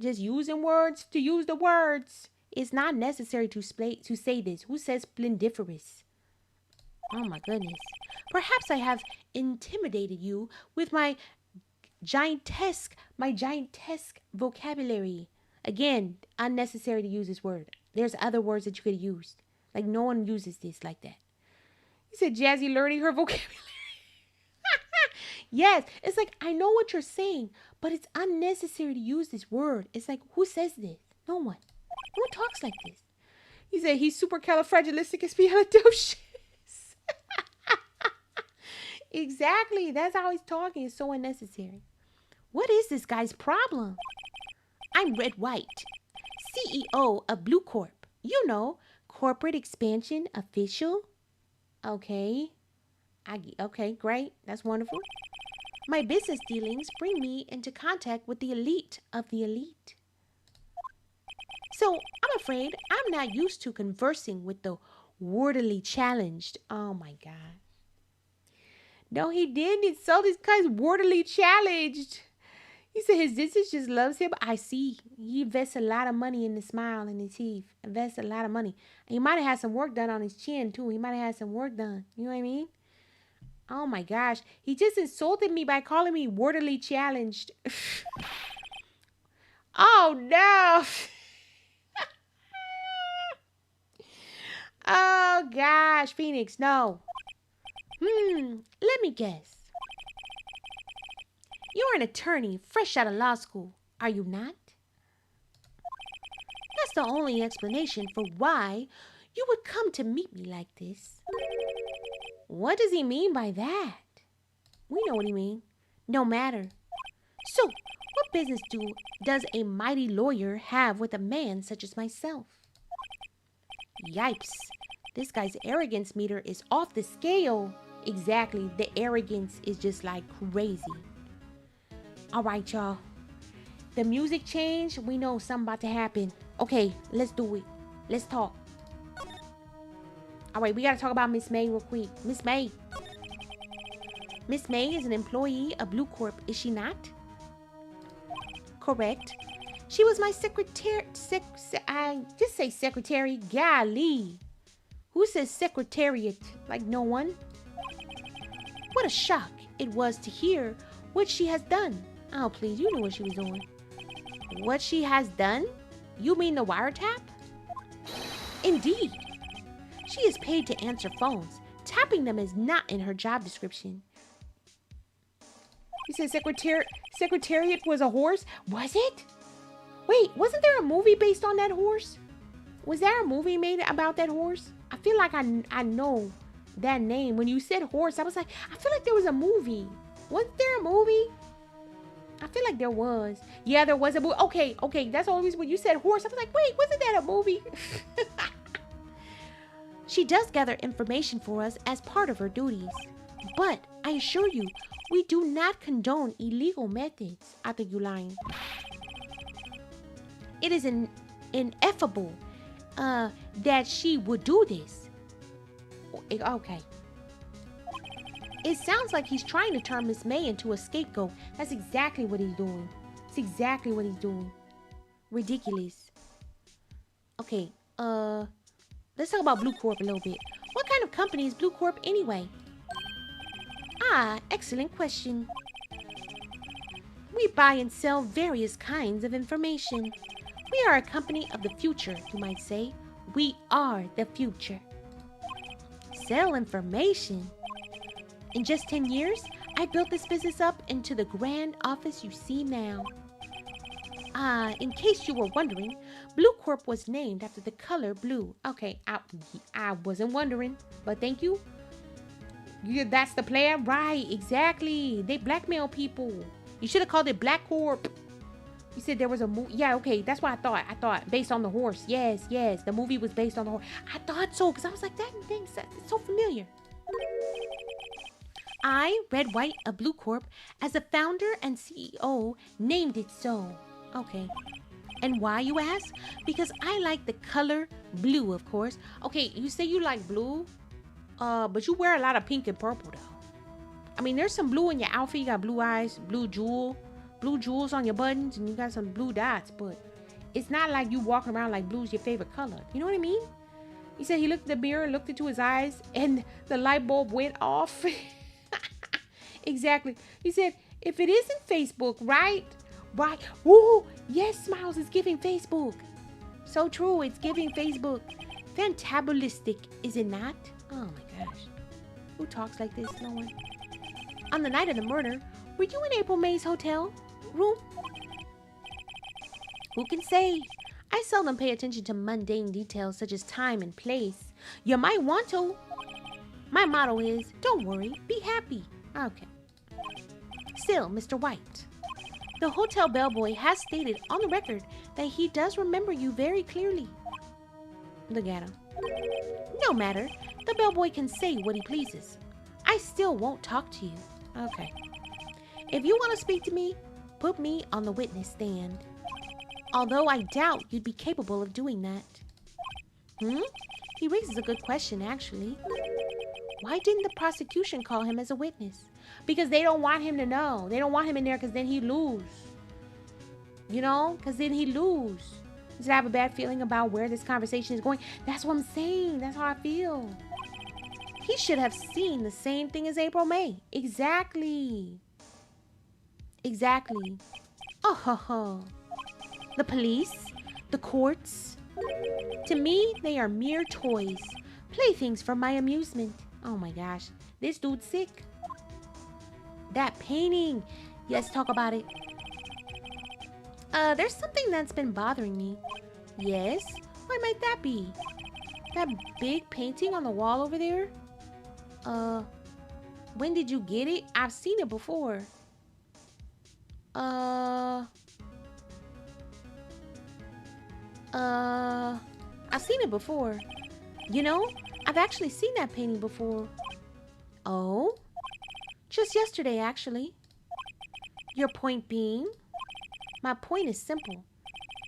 S1: Just using words to use the words. It's not necessary to say this. Who says splendiferous? Oh my goodness. Perhaps I have intimidated you with my giantesque vocabulary. Again, unnecessary to use this word. There's other words that you could use. Like no one uses this like that. He said Jazzy learning her vocabulary. Yes, it's like I know what you're saying, but it's unnecessary to use this word. It's like who says this? No one. No one talks like this. He said he's supercalifragilisticexpialidocious. Exactly. That's how he's talking. It's so unnecessary. What is this guy's problem? I'm Wright, CEO of Blue Corp. You know, corporate expansion official. Okay. Okay, great. That's wonderful. My business dealings bring me into contact with the elite of the elite. So I'm afraid I'm not used to conversing with the wordily challenged. Oh my God. No, he didn't insult this guy's wordily challenged. He said his business just loves him. I see. He invests a lot of money in the smile and his teeth. Invests a lot of money. And he might have had some work done on his chin too. He might have had some work done. You know what I mean? Oh my gosh. He just insulted me by calling me wordily challenged. Oh no. Oh gosh, Phoenix, no. Let me guess. You're an attorney fresh out of law school, are you not? That's the only explanation for why you would come to meet me like this. What does he mean by that? We know what he means. No matter. So, what business does a mighty lawyer have with a man such as myself? Yipes. This guy's arrogance meter is off the scale. Exactly. The arrogance is just like crazy. All right, y'all. The music changed. We know something about to happen. Okay, let's do it. Let's talk. All right, we got to talk about Miss May real quick. Miss May. Miss May is an employee of Blue Corp, is she not? Correct. She was my secretary. I just say secretary. Golly. Who says secretariat? Like no one? What a shock it was to hear what she has done. Oh, please, you knew what she was doing. What she has done? You mean the wiretap? Indeed. She is paid to answer phones. Tapping them is not in her job description. You said secretariat was a horse? Was it? Wait, wasn't there a movie based on that horse? Was there a movie made about that horse? I feel like I know that name. When you said horse, I was like, I feel like there was a movie. Wasn't there a movie? I feel like there was. Yeah, there was a movie. Okay. That's always when you said horse. I was like, wait, wasn't that a movie? She does gather information for us as part of her duties. But I assure you, we do not condone illegal methods. I think you're lying. It is ineffable that she would do this. Okay. It sounds like he's trying to turn Miss May into a scapegoat. That's exactly what he's doing. It's exactly what he's doing. Ridiculous. Okay, let's talk about Blue Corp a little bit. What kind of company is Blue Corp anyway? Ah, excellent question. We buy and sell various kinds of information. We are a company of the future, you might say. We are the future. Sell information? In just 10 years, I built this business up into the grand office you see now. In case you were wondering, Blue Corp was named after the color blue. Okay, I wasn't wondering, but thank you. That's the plan, right? Exactly. They blackmail people. You should have called it Black Corp. You said there was a movie. Yeah, okay, that's what I thought. I thought based on the horse. Yes, the movie was based on the horse. I thought so because I was like, that thing, it's so familiar. I, Red White of Blue Corp, as a founder and CEO, named it so. Okay. And why, you ask? Because I like the color blue, of course. Okay, you say you like blue, but you wear a lot of pink and purple, though. I mean, there's some blue in your outfit. You got blue eyes, blue jewel, blue jewels on your buttons and you got some blue dots, but it's not like you walking around like blue's your favorite color. You know what I mean? He said he looked in the mirror, looked into his eyes, and the light bulb went off. Exactly. He said, if it isn't Facebook, right? Right. Woo! Yes, Smiles is giving Facebook. So true, it's giving Facebook. Fantabulistic, is it not? Oh my gosh. Who talks like this? No one. On the night of the murder, were you in April May's hotel room? Who can say? I seldom pay attention to mundane details such as time and place. You might want to. My motto is, don't worry, be happy. Okay. Still, Mr. White, the hotel bellboy has stated on the record that he does remember you very clearly. Look at him. No matter, the bellboy can say what he pleases. I still won't talk to you. Okay. If you want to speak to me, put me on the witness stand. Although I doubt you'd be capable of doing that. He raises a good question, actually. Why didn't the prosecution call him as a witness? Because they don't want him to know. They don't want him in there because then he'd lose. You know? Because then he'd lose. Does I have a bad feeling about where this conversation is going? That's what I'm saying. That's how I feel. He should have seen the same thing as April May. Exactly. Exactly. Oh, ho, ho. The police, the courts. To me, they are mere toys. Playthings for my amusement. Oh my gosh. This dude's sick. That painting. Let's talk about it. There's something that's been bothering me. Yes? What might that be? That big painting on the wall over there? When did you get it? I've seen it before. I've seen it before. You know, I've actually seen that painting before. Oh? Just yesterday, actually. Your point being? My point is simple.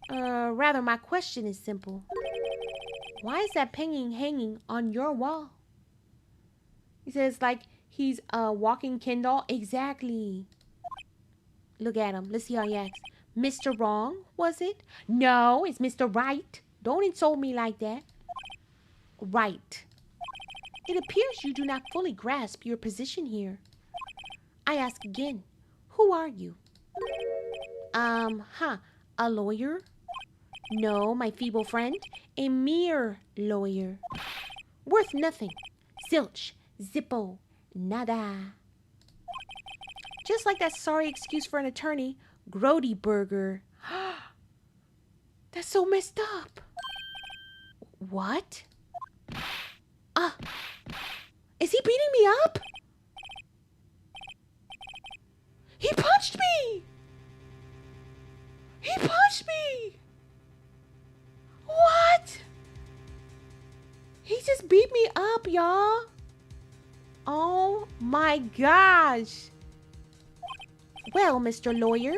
S1: Rather, my question is simple. Why is that painting hanging on your wall? He says like he's a walking Ken doll. Exactly. Look at him. Let's see how he acts. Mr. Wrong, was it? No, it's Mr. Right. Don't insult me like that. Right. It appears you do not fully grasp your position here. I ask again, who are you? A lawyer? No, my feeble friend, a mere lawyer. Worth nothing. Zilch, zippo, nada. Just like that sorry excuse for an attorney, Grody Burger. That's so messed up. What? Is he beating me up? He punched me! He punched me! What? He just beat me up, y'all. Oh my gosh. Well, Mr. Lawyer,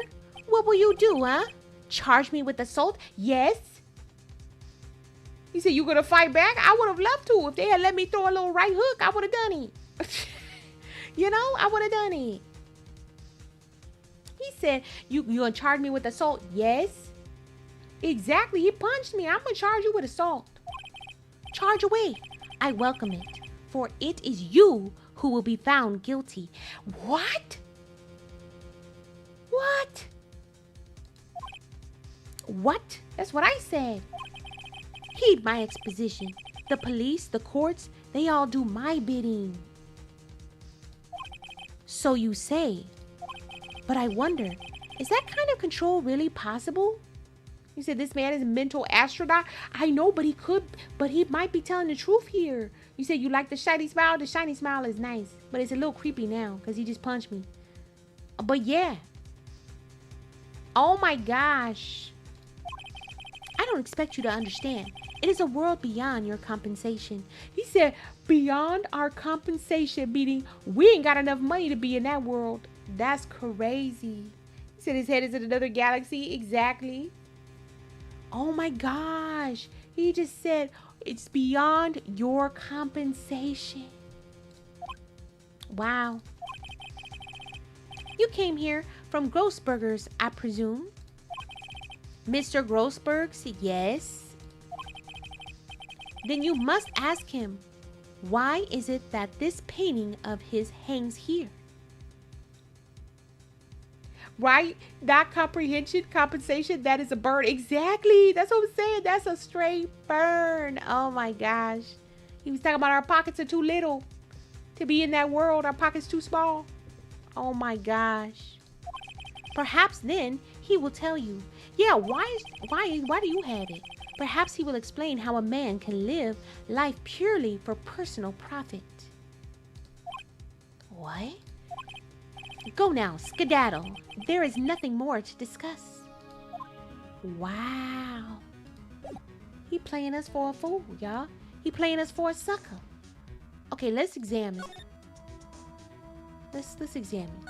S1: what will you do, huh? Charge me with assault? Yes. He said, you gonna fight back? I would have loved to. If they had let me throw a little right hook, I would have done it. You know, I would have done it. He said, you gonna charge me with assault? Yes. Exactly. He punched me. I'm gonna charge you with assault. Charge away. I welcome it, for it is you who will be found guilty. What? What? What? That's what I said. Heed my exposition. The police, the courts, they all do my bidding. So you say. But I wonder, is that kind of control really possible? You said this man is a mental astronaut. I know, but he might be telling the truth here. You said you like the shiny smile. The shiny smile is nice, but it's a little creepy now because he just punched me. But yeah. Oh my gosh. I don't expect you to understand. It is a world beyond your compensation. He said, beyond our compensation, meaning we ain't got enough money to be in that world. That's crazy. He said his head is in another galaxy. Exactly. Oh my gosh. He just said it's beyond your compensation. Wow. You came here From Grossberger's, I presume. Mr. Grossberg's, yes. Then you must ask him, why is it that this painting of his hangs here? Right? Not comprehension, compensation, that is a burn. Exactly. That's what I'm saying. That's a straight burn. Oh my gosh. He was talking about our pockets are too little to be in that world. Our pockets too small. Oh my gosh. Perhaps then he will tell you, yeah, why do you have it? Perhaps he will explain how a man can live life purely for personal profit. What? Go now, skedaddle. There is nothing more to discuss. Wow. He playing us for a fool, y'all. He playing us for a sucker. Okay, let's examine. Let's examine.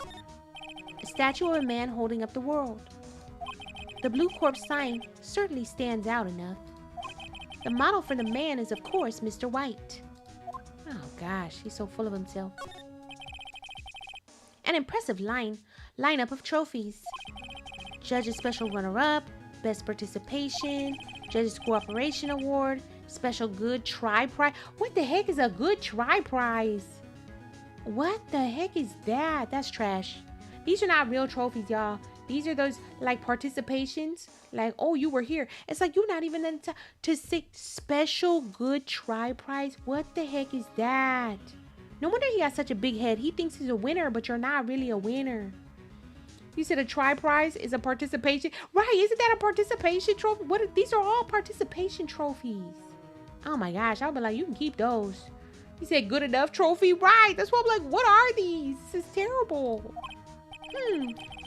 S1: A statue of a man holding up the world. The blue corpse sign certainly stands out enough. The model for the man is, of course, Mr. White. Oh gosh, he's so full of himself. An impressive lineup of trophies. Judge's Special Runner-Up, Best Participation, Judge's Cooperation Award, Special Good Try Prize. What the heck is a Good Try Prize? What the heck is that? That's trash. These are not real trophies, y'all. These are those, like, participations. Like, oh, you were here. It's like you're not even in to say Special Good Try Prize. What the heck is that? No wonder he has such a big head. He thinks he's a winner, but you're not really a winner. You said a try prize is a participation. Right, isn't that a participation trophy? These are all participation trophies. Oh my gosh, I'll be like, you can keep those. He said good enough trophy. Right, that's what I'm like, what are these? This is terrible.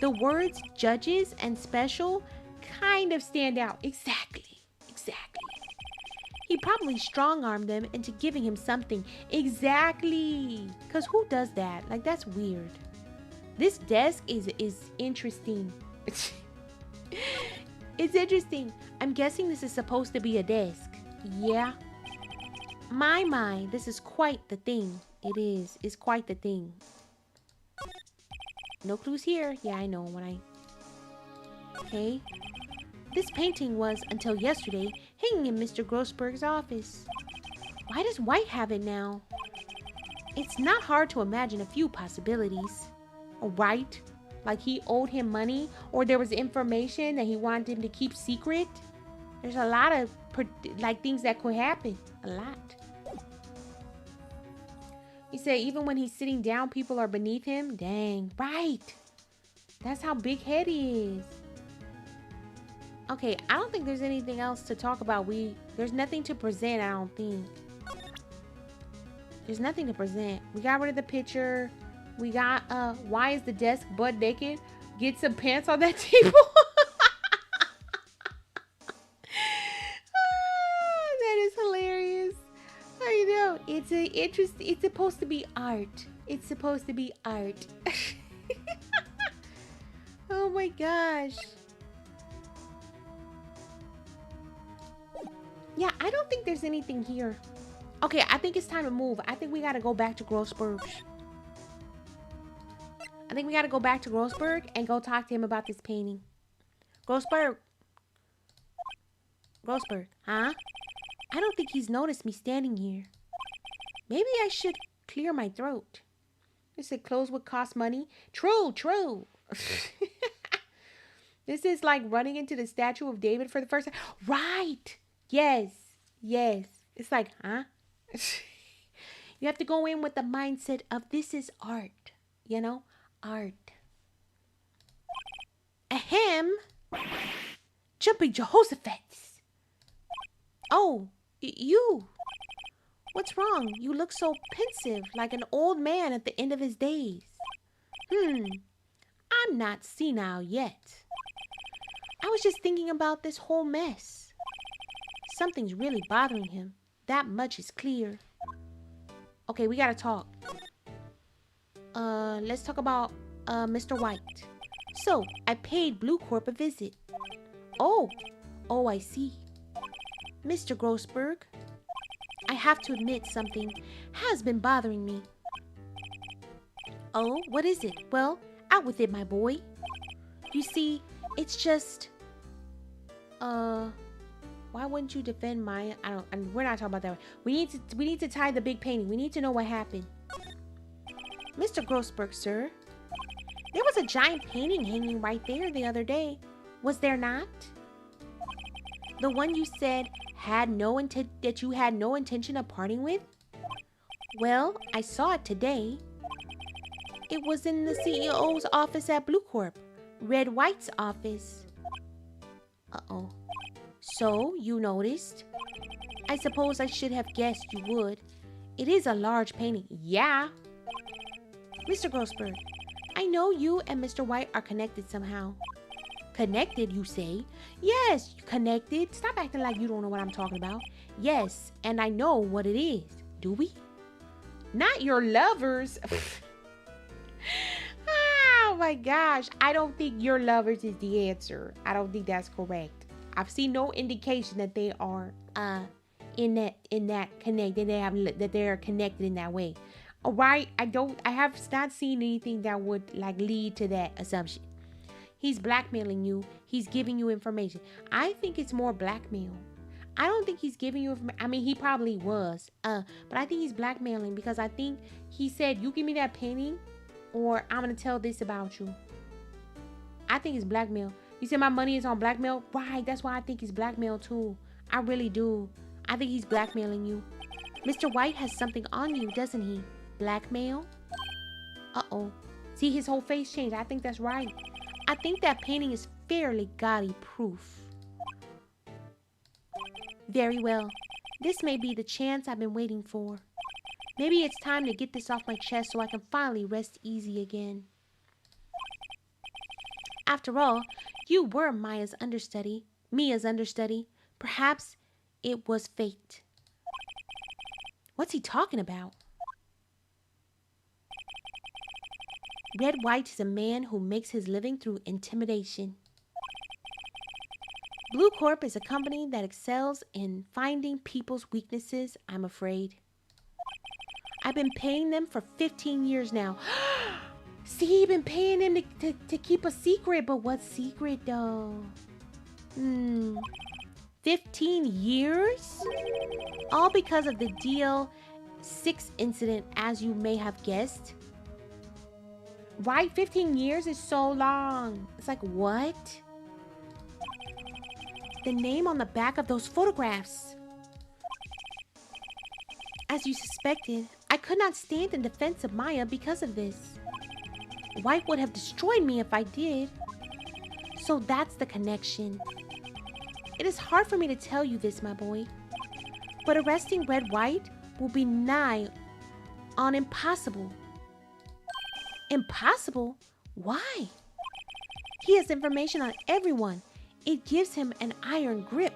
S1: The words judges and special kind of stand out. Exactly. He probably strong-armed them into giving him something. Exactly. Because who does that? Like, that's weird. This desk is interesting. It's interesting. I'm guessing this is supposed to be a desk. Yeah. My, this is quite the thing. It is. It's quite the thing. No clues here. Yeah, I know Okay. This painting was, until yesterday, hanging in Mr. Grossberg's office. Why does White have it now? It's not hard to imagine a few possibilities. Right? Like he owed him money, or there was information that he wanted him to keep secret. There's a lot of things that could happen. A lot. You say even when he's sitting down, people are beneath him? Dang, right. That's how big head he is. Okay, I don't think there's anything else to talk about. There's nothing to present, I don't think. There's nothing to present. We got rid of the picture. We got, why is the desk butt naked? Get some pants on that table. That is hilarious. I know. It's supposed to be art. It's supposed to be art. Oh my gosh. Yeah, I don't think there's anything here. Okay, I think it's time to move. I think we gotta go back to Grossberg. I think we gotta go back to Grossberg and go talk to him about this painting. Grossberg, huh? I don't think he's noticed me standing here. Maybe I should clear my throat. They said clothes would cost money. True. This is like running into the statue of David for the first time. Right. Yes. It's like, huh? You have to go in with the mindset of this is art. You know? Art. Ahem. Jumping Jehoshaphat's. Oh, you. What's wrong? You look so pensive, like an old man at the end of his days. I'm not senile yet. I was just thinking about this whole mess. Something's really bothering him. That much is clear. Okay, we gotta talk. Let's talk about, Mr. White. So, I paid Blue Corp a visit. Oh, I see. Mr. Grossberg, I have to admit something has been bothering me. Oh, what is it? Well, out with it, my boy. You see, it's just, why wouldn't you defend Maya? We're not talking about that. We need to tie the big painting. We need to know what happened. Mr. Grossberg, sir, there was a giant painting hanging right there the other day. Was there not? The one you said that you had no intention of parting with? Well, I saw it today. It was in the CEO's office at Blue Corp, Red White's office. Uh-oh. So, you noticed? I suppose I should have guessed you would. It is a large painting. Yeah. Mr. Grossberg, I know you and Mr. White are connected somehow. Connected, you say? Yes, connected. Stop acting like you don't know what I'm talking about. Yes, and I know what it is. Do we? Not your lovers. Oh my gosh. I don't think your lovers is the answer. I don't think that's correct. I've seen no indication that they are that they're connected in that way. All right, I have not seen anything that would like lead to that assumption. He's blackmailing you. He's giving you information. I think it's more blackmail. I don't think he's giving you information. I mean, he probably was. But I think he's blackmailing because I think he said, you give me that painting or I'm going to tell this about you. I think it's blackmail. You said my money is on blackmail? Right, that's why I think it's blackmail too. I really do. I think he's blackmailing you. Mr. White has something on you, doesn't he? Blackmail? Uh-oh. See, his whole face changed. I think that's right. I think that painting is fairly gaudy proof. Very well. This may be the chance I've been waiting for. Maybe it's time to get this off my chest so I can finally rest easy again. After all, you were Mia's understudy. Perhaps it was fate. What's he talking about? Red White is a man who makes his living through intimidation. Blue Corp is a company that excels in finding people's weaknesses, I'm afraid. I've been paying them for 15 years now. See, you've been paying them to keep a secret, but what secret though? 15 years? All because of the DL6 incident, as you may have guessed. Right? 15 years is so long. It's like, what? The name on the back of those photographs. As you suspected, I could not stand in defense of Maya because of this. White would have destroyed me if I did. So that's the connection. It is hard for me to tell you this, my boy. But arresting Red White will be nigh on impossible. Impossible? Why? He has information on everyone. It gives him an iron grip.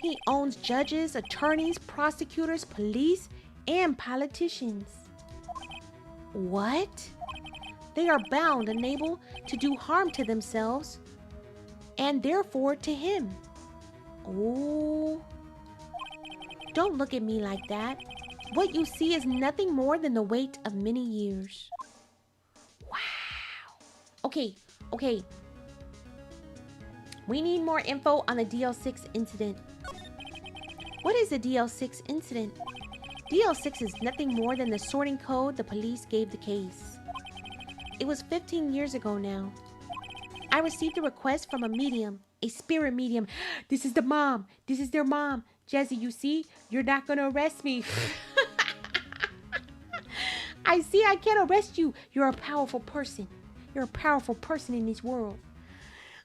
S1: He owns judges, attorneys, prosecutors, police, and politicians. What? They are bound and able to do harm to themselves and therefore to him. Oh. Don't look at me like that. What you see is nothing more than the weight of many years. Wow. Okay. We need more info on the DL6 incident. What is the DL6 incident? DL6 is nothing more than the sorting code the police gave the case. It was 15 years ago now. I received a request from a medium, a spirit medium. This is the mom. This is their mom. Jesse, you see? You're not going to arrest me. I see I can't arrest you. You're a powerful person. You're a powerful person in this world.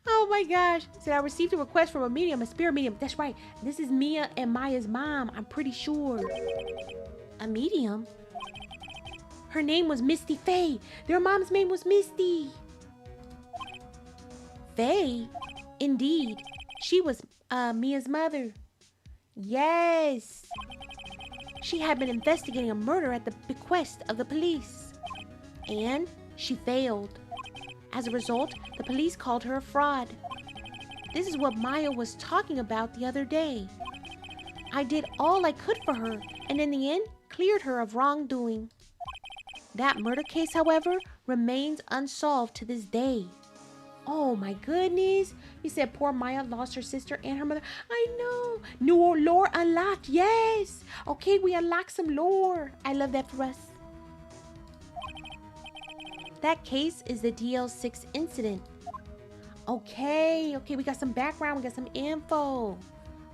S1: Oh my gosh. Said I received a request from a medium, a spirit medium. That's right. This is Mia and Maya's mom. I'm pretty sure. A medium? Her name was Misty Faye. Their mom's name was Misty. Faye? Indeed. She was Mia's mother. Yes. She had been investigating a murder at the bequest of the police. And she failed. As a result, the police called her a fraud. This is what Maya was talking about the other day. I did all I could for her, and in the end, cleared her of wrongdoing. That murder case, however, remains unsolved to this day. Oh my goodness. He said poor Maya lost her sister and her mother. I know. New lore unlocked. Yes. Okay, we unlocked some lore. I love that for us. That case is the DL6 incident. Okay, we got some background. We got some info.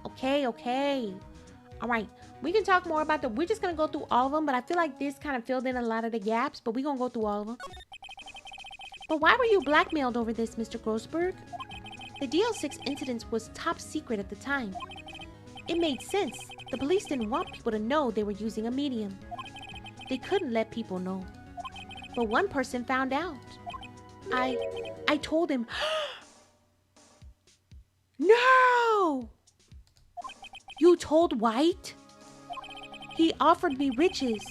S1: Okay. All right. We can talk more about we're just going to go through all of them, but I feel like this kind of filled in a lot of the gaps, but we're going to go through all of them. But why were you blackmailed over this, Mr. Grossberg? The DL6 incident was top secret at the time. It made sense. The police didn't want people to know they were using a medium. They couldn't let people know. But one person found out. I told him. No! You told Wright? He offered me riches.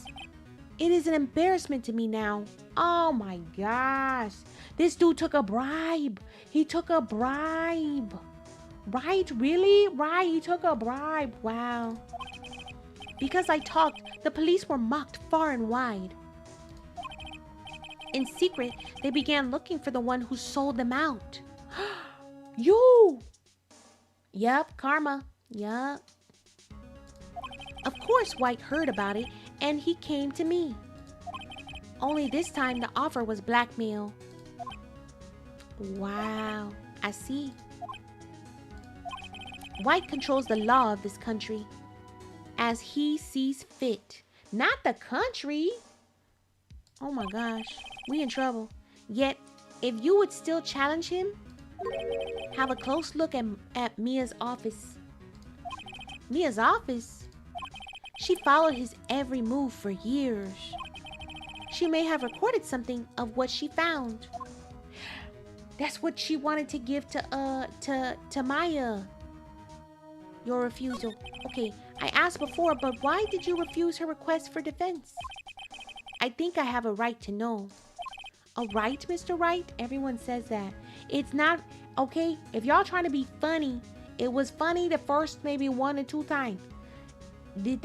S1: It is an embarrassment to me now. Oh my gosh. This dude took a bribe. He took a bribe. Right? Really? Right? He took a bribe. Wow. Because I talked, the police were mocked far and wide. In secret, they began looking for the one who sold them out. You! Yup, karma. Yup. Of course, White heard about it, and he came to me. Only this time the offer was blackmail. Wow, I see. White controls the law of this country as he sees fit. Not the country. Oh my gosh, we in trouble. Yet, if you would still challenge him, have a close look at Mia's office. Mia's office? She followed his every move for years. She may have recorded something of what she found. That's what she wanted to give to Maya. Your refusal. Okay, I asked before, but why did you refuse her request for defense? I think I have a right to know. A right, Mr. Wright? Everyone says that. It's not, okay, if y'all trying to be funny, it was funny the first maybe 1 or 2 times.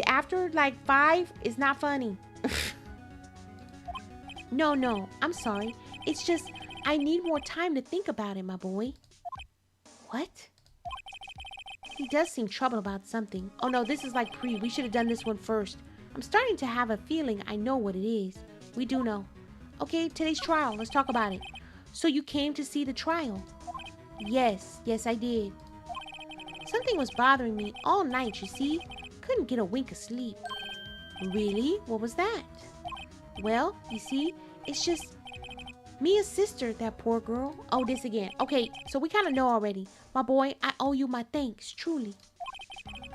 S1: After like 5, it's not funny. No, I'm sorry. It's just, I need more time to think about it, my boy. What? He does seem troubled about something. Oh no, this is like pre. We should have done this one first. I'm starting to have a feeling I know what it is. We do know. Okay, today's trial. Let's talk about it. So you came to see the trial? Yes, I did. Something was bothering me all night, you see. Couldn't get a wink of sleep. Really? What was that? Well, you see, it's just Mia's sister, that poor girl. Oh, this again. Okay, so we kind of know already. My boy, I owe you my thanks, truly.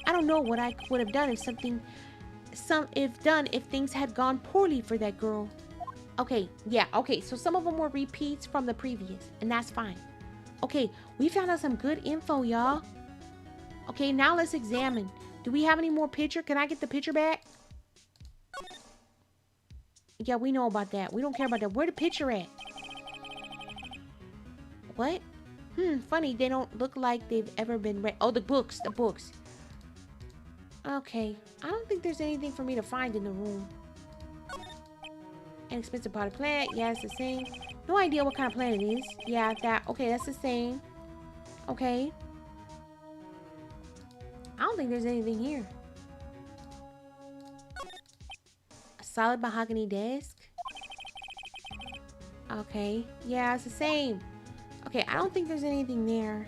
S1: I don't know what I would have done if things had gone poorly for that girl. Okay, yeah, okay, so some of them were repeats from the previous, and that's fine. Okay, we found out some good info, y'all. Okay, now let's examine. Do we have any more picture? Can I get the picture back? Yeah, we know about that. We don't care about that. Where the picture at? What? Funny, they don't look like they've ever been read. Oh, the books. Okay, I don't think there's anything for me to find in the room. An expensive potted plant. Yeah, it's the same. No idea what kind of plant it is. Yeah, okay, that's the same. Okay. I don't think there's anything here. A solid mahogany desk. Okay. Yeah, it's the same. Okay, I don't think there's anything there.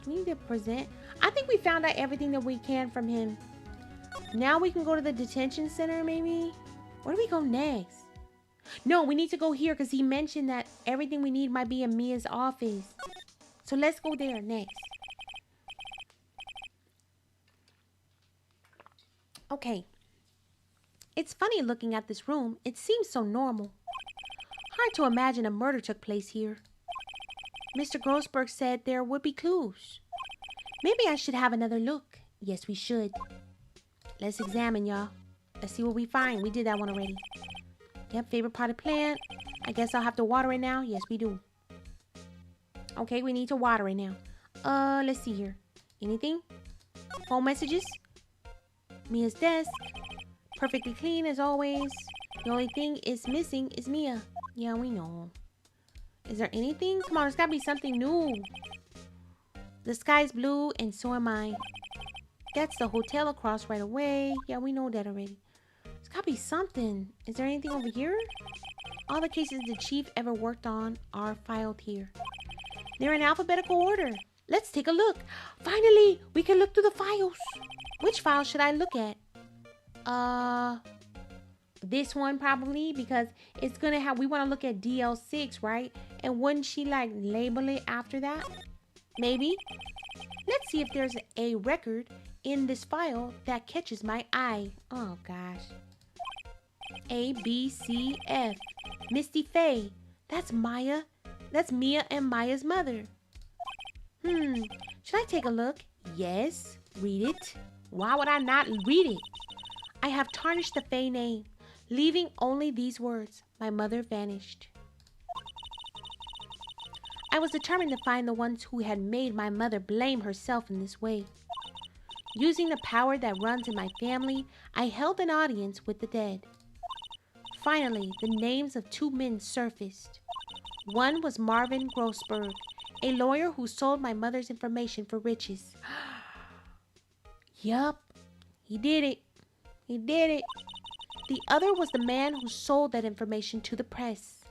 S1: We need to present. I think we found out everything that we can from him. Now we can go to the detention center, maybe? Where do we go next? No, we need to go here because he mentioned that everything we need might be in Mia's office. So let's go there next. Okay. It's funny looking at this room. It seems so normal. Hard to imagine a murder took place here. Mr. Grossberg said there would be clues. Maybe I should have another look. Yes, we should. Let's examine, y'all. Let's see what we find. We did that one already. Yep, favorite potted plant. I guess I'll have to water it now. Yes, we do. Okay, we need to water it now. Let's see here. Anything? Phone messages? Mia's desk. Perfectly clean as always. The only thing is missing is Mia. Yeah, we know. Is there anything? Come on, there's gotta be something new. The sky's blue and so am I. That's the hotel across right away. Yeah, we know that already. There's gotta be something. Is there anything over here? All the cases the chief ever worked on are filed here. They're in alphabetical order. Let's take a look. Finally, we can look through the files. Which file should I look at? This one probably, because it's gonna have, we want to look at DL6, right? And wouldn't she like label it after that? Maybe. Let's see if there's a record in this file that catches my eye. Oh gosh. A, B, C, F. Misty Faye. That's Maya. That's Mia and Maya's mother. Should I take a look? Yes. Read it. Why would I not read it? I have tarnished the Faye name, leaving only these words. My mother vanished. I was determined to find the ones who had made my mother blame herself in this way. Using the power that runs in my family, I held an audience with the dead. Finally, the names of two men surfaced. One was Marvin Grossberg, a lawyer who sold my mother's information for riches. Yup, he did it. He did it. The other was the man who sold that information to the press.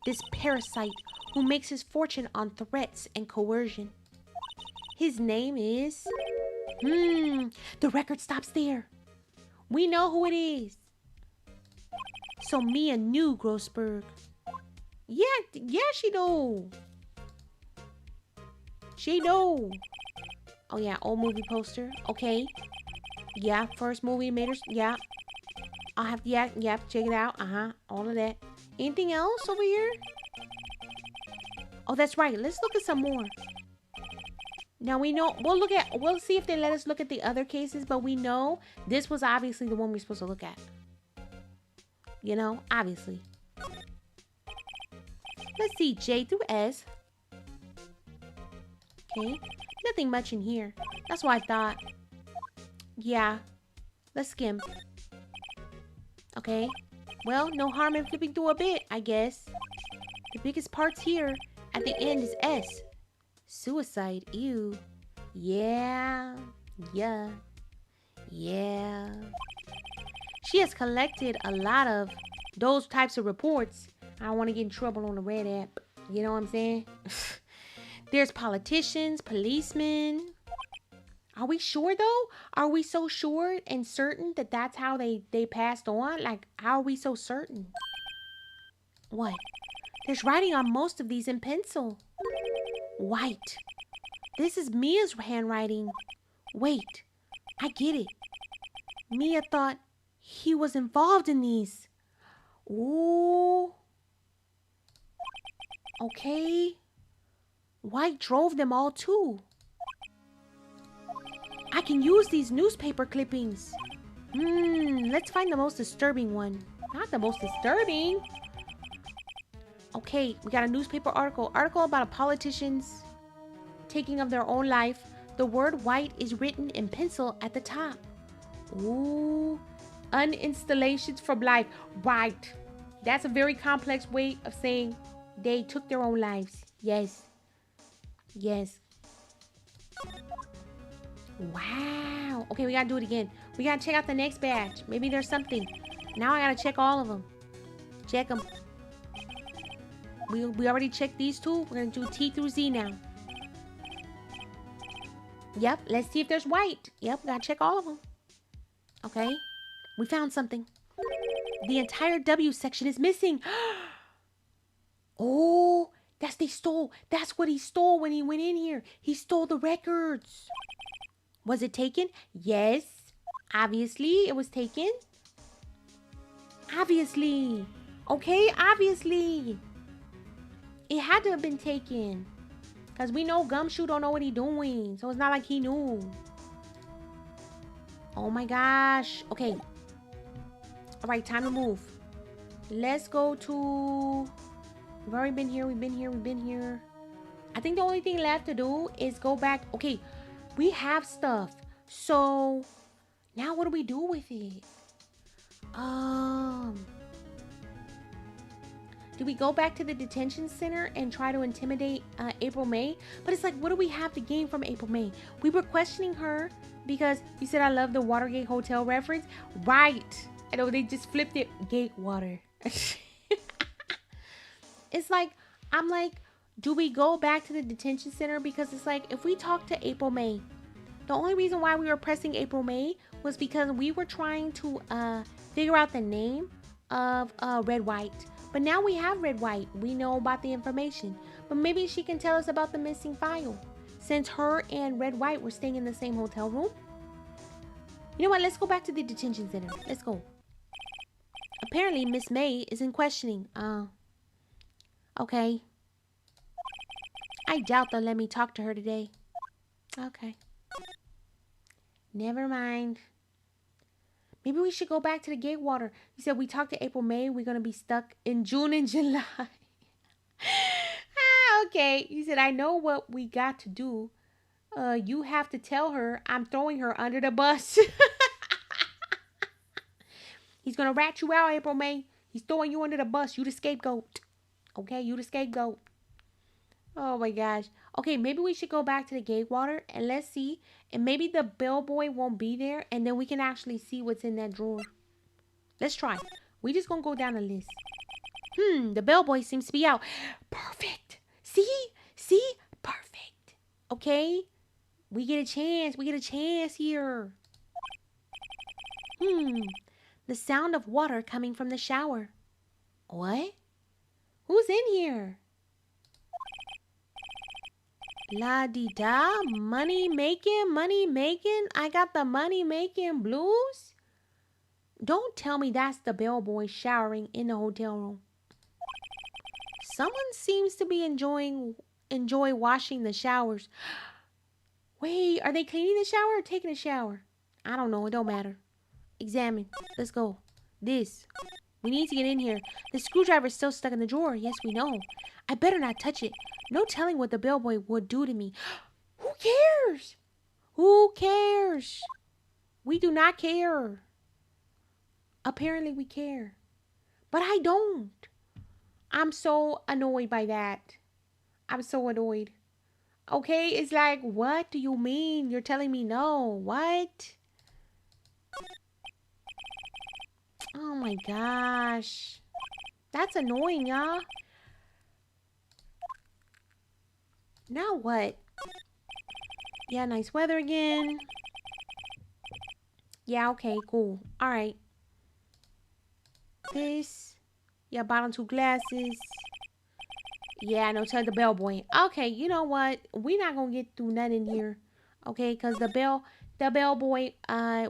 S1: This parasite who makes his fortune on threats and coercion. His name is... the record stops there. We know who it is. So Mia knew Grossberg. Yeah, she know. She know. Oh yeah, old movie poster. Okay. Yeah, first movie made her. Yeah. I'll have to, yeah, check it out. All of that. Anything else over here? Oh, that's right. Let's look at some more. Now we know, we'll see if they let us look at the other cases, but we know this was obviously the one we're supposed to look at. You know, obviously. Let's see, J through S. Okay, nothing much in here. That's what I thought. Yeah, let's skim. Okay, well, no harm in flipping through a bit, I guess. The biggest parts here at the end is S. Suicide, ew. Yeah. She has collected a lot of those types of reports. I don't want to get in trouble on the Red app. You know what I'm saying? There's politicians, policemen. Are we sure though? Are we so sure and certain that that's how they passed on? Like, how are we so certain? What? There's writing on most of these in pencil. White. This is Mia's handwriting. Wait, I get it. Mia thought he was involved in these. Ooh. Okay. White drove them all too. I can use these newspaper clippings. Let's find the most disturbing one. Not the most disturbing. Okay, we got a newspaper article. Article about a politician's taking of their own life. The word white is written in pencil at the top. Ooh. Uninstallations from life. Right. That's a very complex way of saying they took their own lives. Yes. Wow. Okay, we gotta do it again. We gotta check out the next batch. Maybe there's something. Now I gotta check all of them. Check them. We already checked these two. We're gonna do T through Z now. Yep, let's see if there's white. Yep, we gotta check all of them. Okay, we found something. The entire W section is missing. Oh, that's what he stole when he went in here. He stole the records. Was it taken? Yes. Obviously, it was taken. Obviously. Okay, obviously. It had to have been taken. Because we know Gumshoe don't know what he's doing. So it's not like he knew. Oh my gosh. Okay. Alright, time to move. Let's go to... We've already been here. We've been here. I think the only thing left to do is go back. Okay. We have stuff. So now what do we do with it? Um, do we go back to the detention center and try to intimidate April May? But it's like, what do we have to gain from April May? We were questioning her because you said I love the Watergate Hotel reference. Right. I know they just flipped it. Gate water. It's like, I'm like, do we go back to the detention center? Because it's like, if we talk to April May, the only reason why we were pressing April May was because we were trying to figure out the name of Red White. But now we have Red White. We know about the information. But maybe she can tell us about the missing file. Since her and Red White were staying in the same hotel room. You know what? Let's go back to the detention center. Let's go. Apparently, Miss May is in questioning. Okay. I doubt they'll let me talk to her today. Okay. Never mind. Maybe we should go back to the Gatewater. You said we talked to April May. We're going to be stuck in June and July. Okay. You said, I know what we got to do. You have to tell her I'm throwing her under the bus. He's going to rat you out, April May. He's throwing you under the bus. You the scapegoat. Okay, you the scapegoat. Oh my gosh. Okay, maybe we should go back to the Gatewater and let's see. And maybe the bellboy won't be there and then we can actually see what's in that drawer. Let's try. We just gonna go down the list. The bellboy seems to be out. Perfect. See? Perfect. Okay. We get a chance. We get a chance here. The sound of water coming from the shower. What? Who's in here? La-di-da, money making. I got the money making blues. Don't tell me that's the bellboy showering in the hotel room. Someone seems to be enjoy washing the showers. Wait, are they cleaning the shower or taking a shower? I don't know. It don't matter. Examine. Let's go. We need to get in here. The screwdriver's still stuck in the drawer. Yes, we know. I better not touch it. No telling what the bellboy would do to me. Who cares? Who cares? We do not care. Apparently we care. But I don't. I'm so annoyed by that. I'm so annoyed. Okay, it's like, what do you mean? You're telling me no. What? Oh my gosh. That's annoying, y'all. Now what? Yeah, nice weather again. Yeah, okay, cool. Alright. This. Yeah, bottom 2 glasses. Yeah, no, tell the bellboy. Okay, you know what? We're not gonna get through nothing here. Okay, because the bellboy,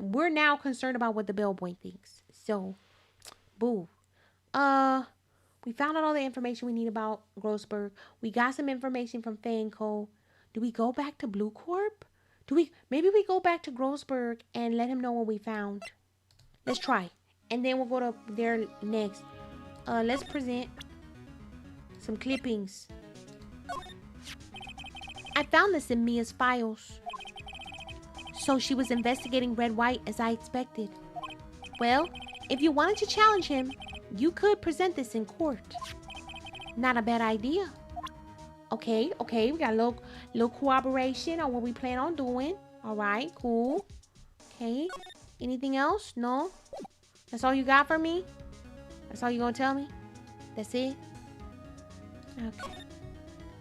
S1: we're now concerned about what the bellboy thinks. So, boo. We found out all the information we need about Grossberg. We got some information from Faye & Co. Do we go back to Blue Corp? Maybe we go back to Grossberg and let him know what we found. Let's try. And then we'll go to there next. Let's present some clippings. I found this in Mia's files. So she was investigating Red White as I expected. Well, if you wanted to challenge him, you could present this in court. Not a bad idea. Okay, we got a little cooperation on what we plan on doing. All right, cool. Okay, anything else? No? That's all you got for me? That's all you gonna tell me? That's it? Okay.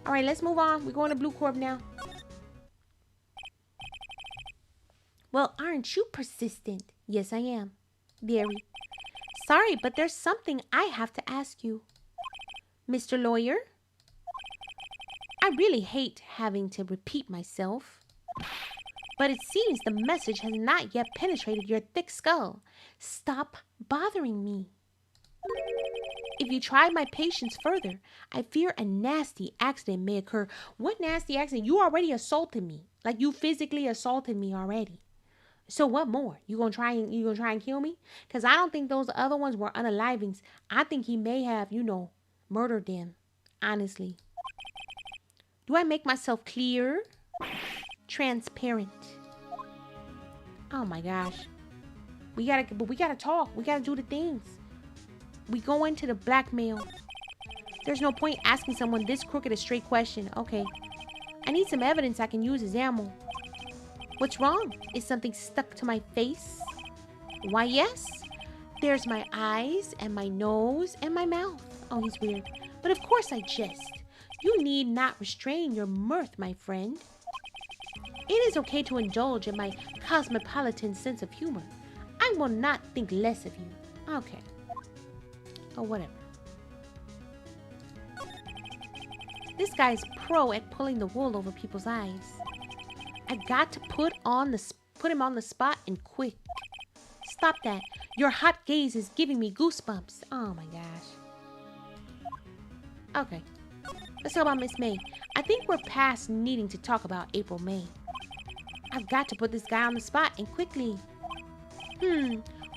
S1: All right, let's move on. We're going to Blue Corp now. Well, aren't you persistent? Yes, I am. Very. Sorry, but there's something I have to ask you. Mr. Lawyer? I really hate having to repeat myself. But it seems the message has not yet penetrated your thick skull. Stop bothering me. If you try my patience further, I fear a nasty accident may occur. What nasty accident? You already assaulted me. Like, you physically assaulted me already. So what more? You gonna try and kill me? Because I don't think those other ones were unalivings. I think he may have, murdered them. Honestly. Do I make myself clear? Transparent. Oh my gosh. We gotta talk. We gotta do the things. We go into the blackmail. There's no point asking someone this crooked a straight question. Okay. I need some evidence I can use as ammo. What's wrong? Is something stuck to my face? Why, yes. There's my eyes and my nose and my mouth. Oh, he's weird. But of course I jest. You need not restrain your mirth, my friend. It is okay to indulge in my cosmopolitan sense of humor. I will not think less of you. Okay. Oh, whatever. This guy's pro at pulling the wool over people's eyes. I got to put him on the spot and quick. Stop that. Your hot gaze is giving me goosebumps. Oh my gosh. Okay. Let's talk about Miss May. I think we're past needing to talk about April May. I've got to put this guy on the spot and quickly.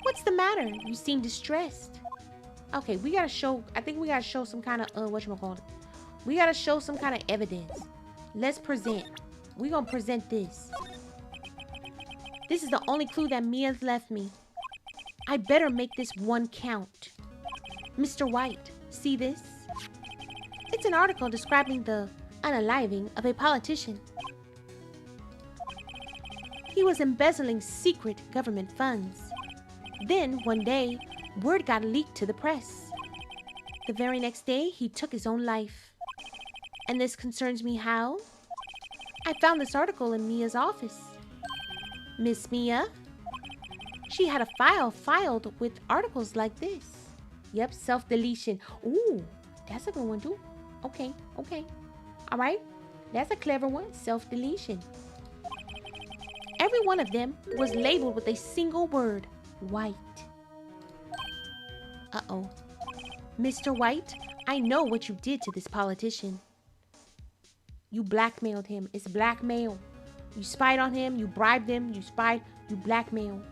S1: What's the matter? You seem distressed. Okay, we gotta show, I think we gotta show some kind of, whatchamacallit. We gotta show some kind of evidence. Let's present. We're gonna present this. This is the only clue that Mia's left me. I better make this one count. Mr. White, see this? It's an article describing the unaliving of a politician. He was embezzling secret government funds. Then, one day, word got leaked to the press. The very next day, he took his own life. And this concerns me how? I found this article in Mia's office. Miss Mia? She had a file filed with articles like this. Yep, self-deletion. Ooh, that's a good one too. Okay. All right, that's a clever one, self-deletion. Every one of them was labeled with a single word, White. Uh-oh. Mr. White, I know what you did to this politician. You blackmailed him. It's blackmail. You spied on him. You bribed him. You spied. You blackmailed.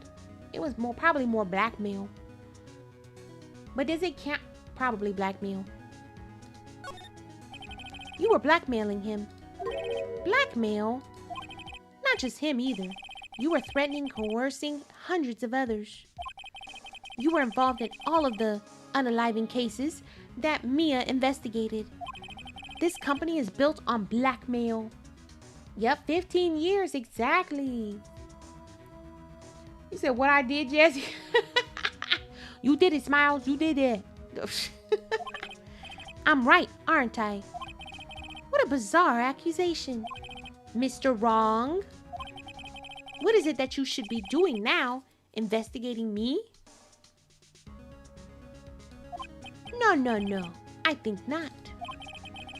S1: It was probably more blackmail. But does it count? Probably blackmail. You were blackmailing him. Blackmail? Not just him either. You were threatening, coercing hundreds of others. You were involved in all of the unaliving cases that Mia investigated. This company is built on blackmail. Yep, 15 years exactly. You said what I did, Jesse? You did it, Smiles. You did it. I'm right, aren't I? What a bizarre accusation. Mr. Wrong? What is it that you should be doing now? Investigating me? No. I think not.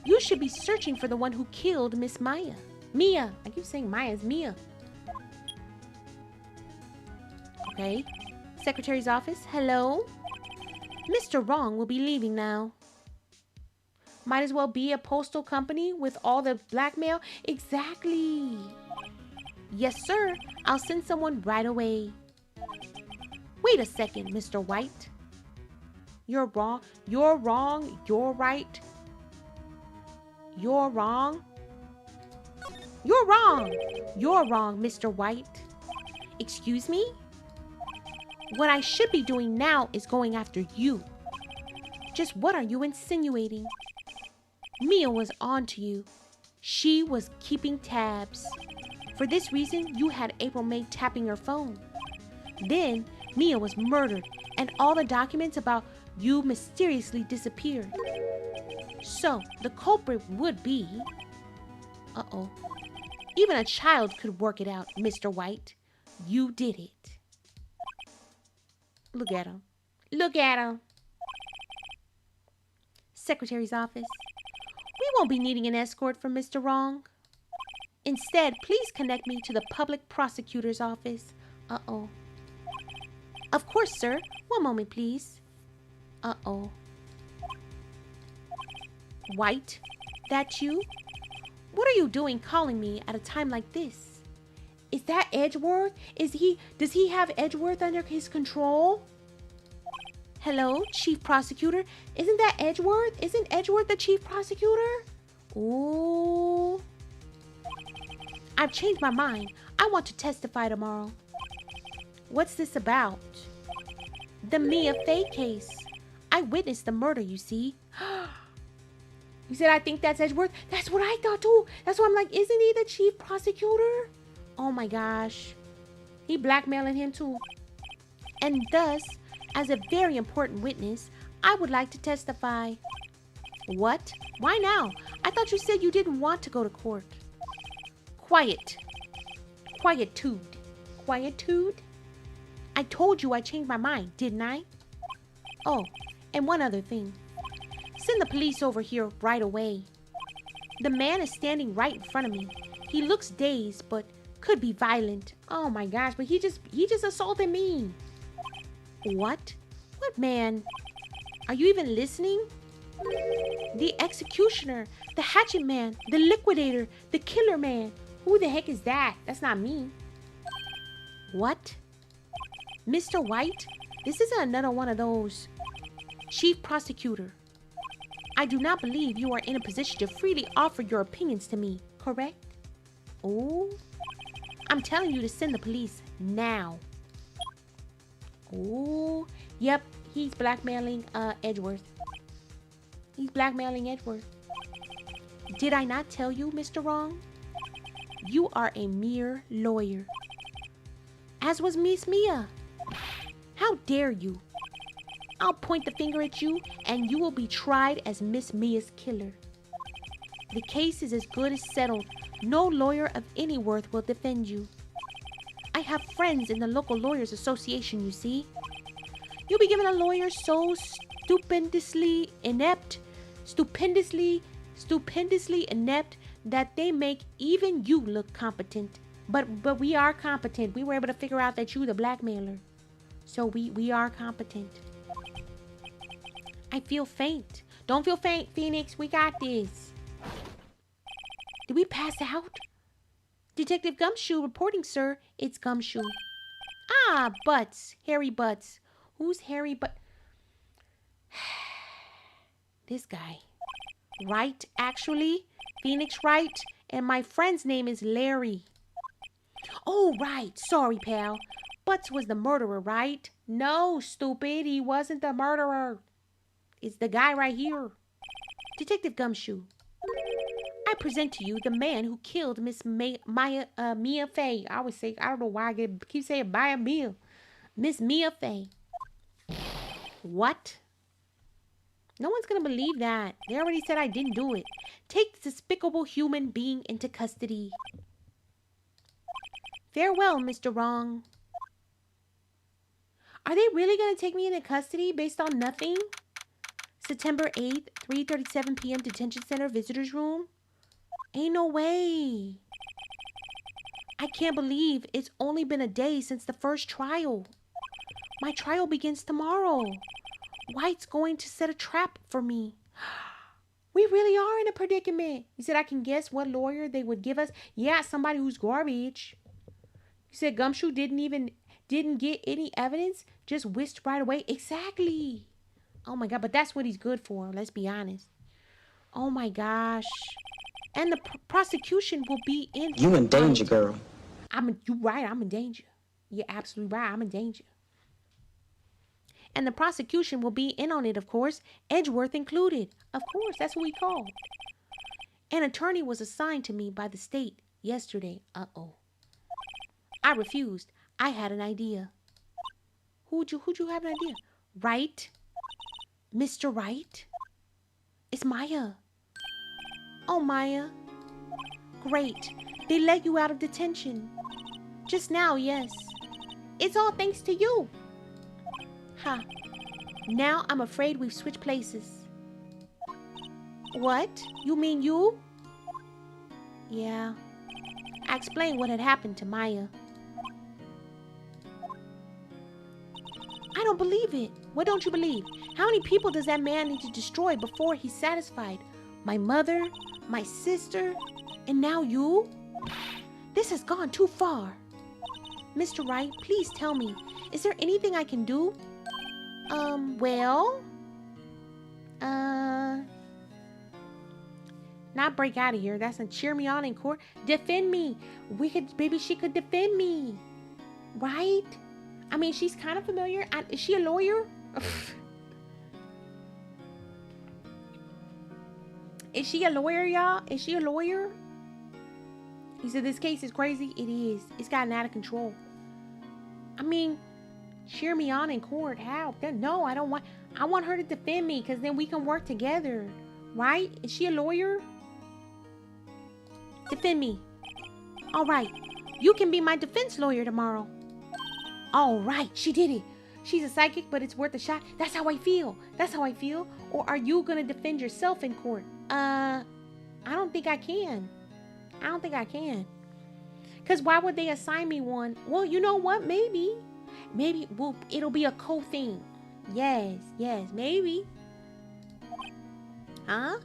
S1: You should be searching for the one who killed Miss Maya. Mia. I keep saying Maya's Mia. Okay. Secretary's office. Hello? Mr. Wrong will be leaving now. Might as well be a postal company with all the blackmail. Exactly. Yes, sir. I'll send someone right away. Wait a second, Mr. White. You're wrong. You're wrong. You're right. You're wrong. You're wrong. You're wrong, Mr. White. Excuse me? What I should be doing now is going after you. Just what are you insinuating? Mia was on to you. She was keeping tabs. For this reason, you had April May tapping your phone. Then, Mia was murdered, and all the documents about you mysteriously disappeared. So, the culprit would be... Uh-oh. Even a child could work it out, Mr. White. You did it. Look at him. Look at him. Secretary's office. We won't be needing an escort from Mr. Wrong. Instead, please connect me to the public prosecutor's office. Uh-oh. Of course, sir. One moment, please. Uh-oh. White, that you? What are you doing calling me at a time like this? Is that Edgeworth? Does he have Edgeworth under his control? Hello, Chief Prosecutor? Isn't that Edgeworth? Isn't Edgeworth the Chief Prosecutor? Ooh. I've changed my mind. I want to testify tomorrow. What's this about? The Mia Fey case. I witnessed the murder, you see. You said, I think that's Edgeworth? That's what I thought too. That's why I'm like, isn't he the chief prosecutor? Oh my gosh. He blackmailing him too. And thus, as a very important witness, I would like to testify. What? Why now? I thought you said you didn't want to go to court. Quiet. Quietude. Quietude? I told you I changed my mind, didn't I? Oh, and one other thing. Send the police over here right away. The man is standing right in front of me. He looks dazed, but could be violent. Oh my gosh, but he just assaulted me. What? What man? Are you even listening? The executioner, the hatchet man, the liquidator, the killer man. Who the heck is that? That's not me. What? Mr. White, this isn't another one of those. Chief prosecutor, I do not believe you are in a position to freely offer your opinions to me, correct? Oh, I'm telling you to send the police now. Oh, yep, he's blackmailing Edgeworth. He's blackmailing Edgeworth. Did I not tell you, Mr. Wrong? You are a mere lawyer. As was Miss Mia. How dare you? I'll point the finger at you and you will be tried as Miss Mia's killer. The case is as good as settled. No lawyer of any worth will defend you. I have friends in the local lawyers association, you see. You'll be given a lawyer so stupendously inept that they make even you look competent. But we are competent. We were able to figure out that you're the blackmailer. So we are competent. I feel faint. Don't feel faint, Phoenix. We got this. Did we pass out? Detective Gumshoe reporting, sir. It's Gumshoe. Ah, Butts. Harry Butts. Who's Harry Butts? This guy. Wright, actually. Phoenix Wright. And my friend's name is Larry. Oh, right. Sorry, pal. Butts was the murderer, right? No, stupid. He wasn't the murderer. It's the guy right here. Detective Gumshoe. I present to you the man who killed Miss Mia Fey. I always say, I don't know why I keep saying Mia. Miss Mia Fey. What? No one's going to believe that. They already said I didn't do it. Take this despicable human being into custody. Farewell, Mr. Wrong. Are they really going to take me into custody based on nothing? September 8th, 3:37 p.m. Detention Center Visitors Room? Ain't no way. I can't believe it's only been a day since the first trial. My trial begins tomorrow. White's going to set a trap for me. We really are in a predicament. You said I can guess what lawyer they would give us? Yeah, somebody who's garbage. You said Gumshoe didn't get any evidence? Just whisked right away? Exactly. Oh my God, but that's what he's good for. Let's be honest. Oh my gosh. And the prosecution will be in.
S2: You in danger, girl.
S1: You're right, I'm in danger. You're absolutely right, I'm in danger. And the prosecution will be in on it, of course. Edgeworth included. Of course, that's what we call. An attorney was assigned to me by the state yesterday. Uh-oh. I refused. I had an idea. Who'd you have an idea? Wright? Mr. Wright? It's Maya. Oh, Maya. Great. They let you out of detention. Just now, yes. It's all thanks to you. Ha. Now I'm afraid we've switched places. What? You mean you? Yeah. I explained what had happened to Maya. I don't believe it. What don't you believe? How many people does that man need to destroy before he's satisfied? My mother, my sister, and now you? This has gone too far. Mr. Wright, please tell me, is there anything I can do? Not break out of here. That's a cheer me on in court. Defend me. Maybe she could defend me. Right? I mean, she's kind of familiar. Is she a lawyer? Is she a lawyer, y'all? Is she a lawyer? He said, this case is crazy. It is. It's gotten out of control. I mean, cheer me on in court. How? No, I don't want... I want her to defend me because then we can work together. Right? Is she a lawyer? Defend me. All right. You can be my defense lawyer tomorrow. All right. She did it. She's a psychic, but it's worth a shot. That's how I feel. That's how I feel. Or are you going to defend yourself in court? I don't think I can. I don't think I can. Because why would they assign me one? Well, you know what? Maybe. Maybe it'll be a co-thing. Yes, maybe. Huh?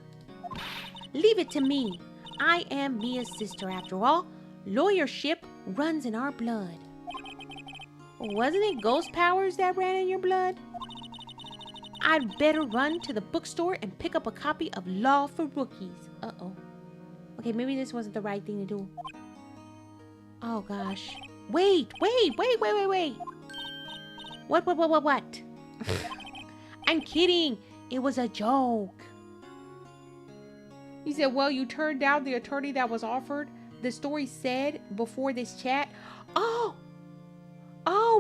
S1: Leave it to me. I am Mia's sister after all. Lawyership runs in our blood. Wasn't it ghost powers that ran in your blood? I'd better run to the bookstore and pick up a copy of Law for Rookies. Uh-oh. Okay, maybe this wasn't the right thing to do. Oh, gosh. Wait. What? I'm kidding. It was a joke. He said, well, you turned down the attorney that was offered. The story said before this chat. Oh,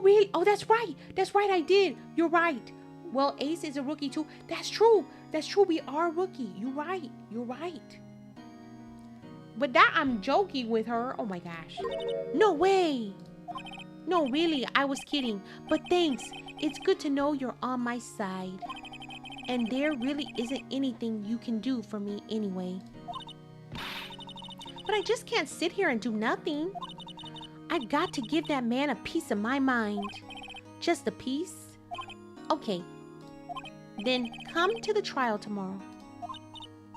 S1: really? Oh, that's right. That's right, I did. You're right. Well, Ace is a rookie too. That's true. We are a rookie. You're right. But that I'm joking with her. Oh my gosh. No way. No, really, I was kidding. But thanks. It's good to know you're on my side. And there really isn't anything you can do for me anyway. But I just can't sit here and do nothing. I've got to give that man a piece of my mind. Just a piece? Okay. Then come to the trial tomorrow.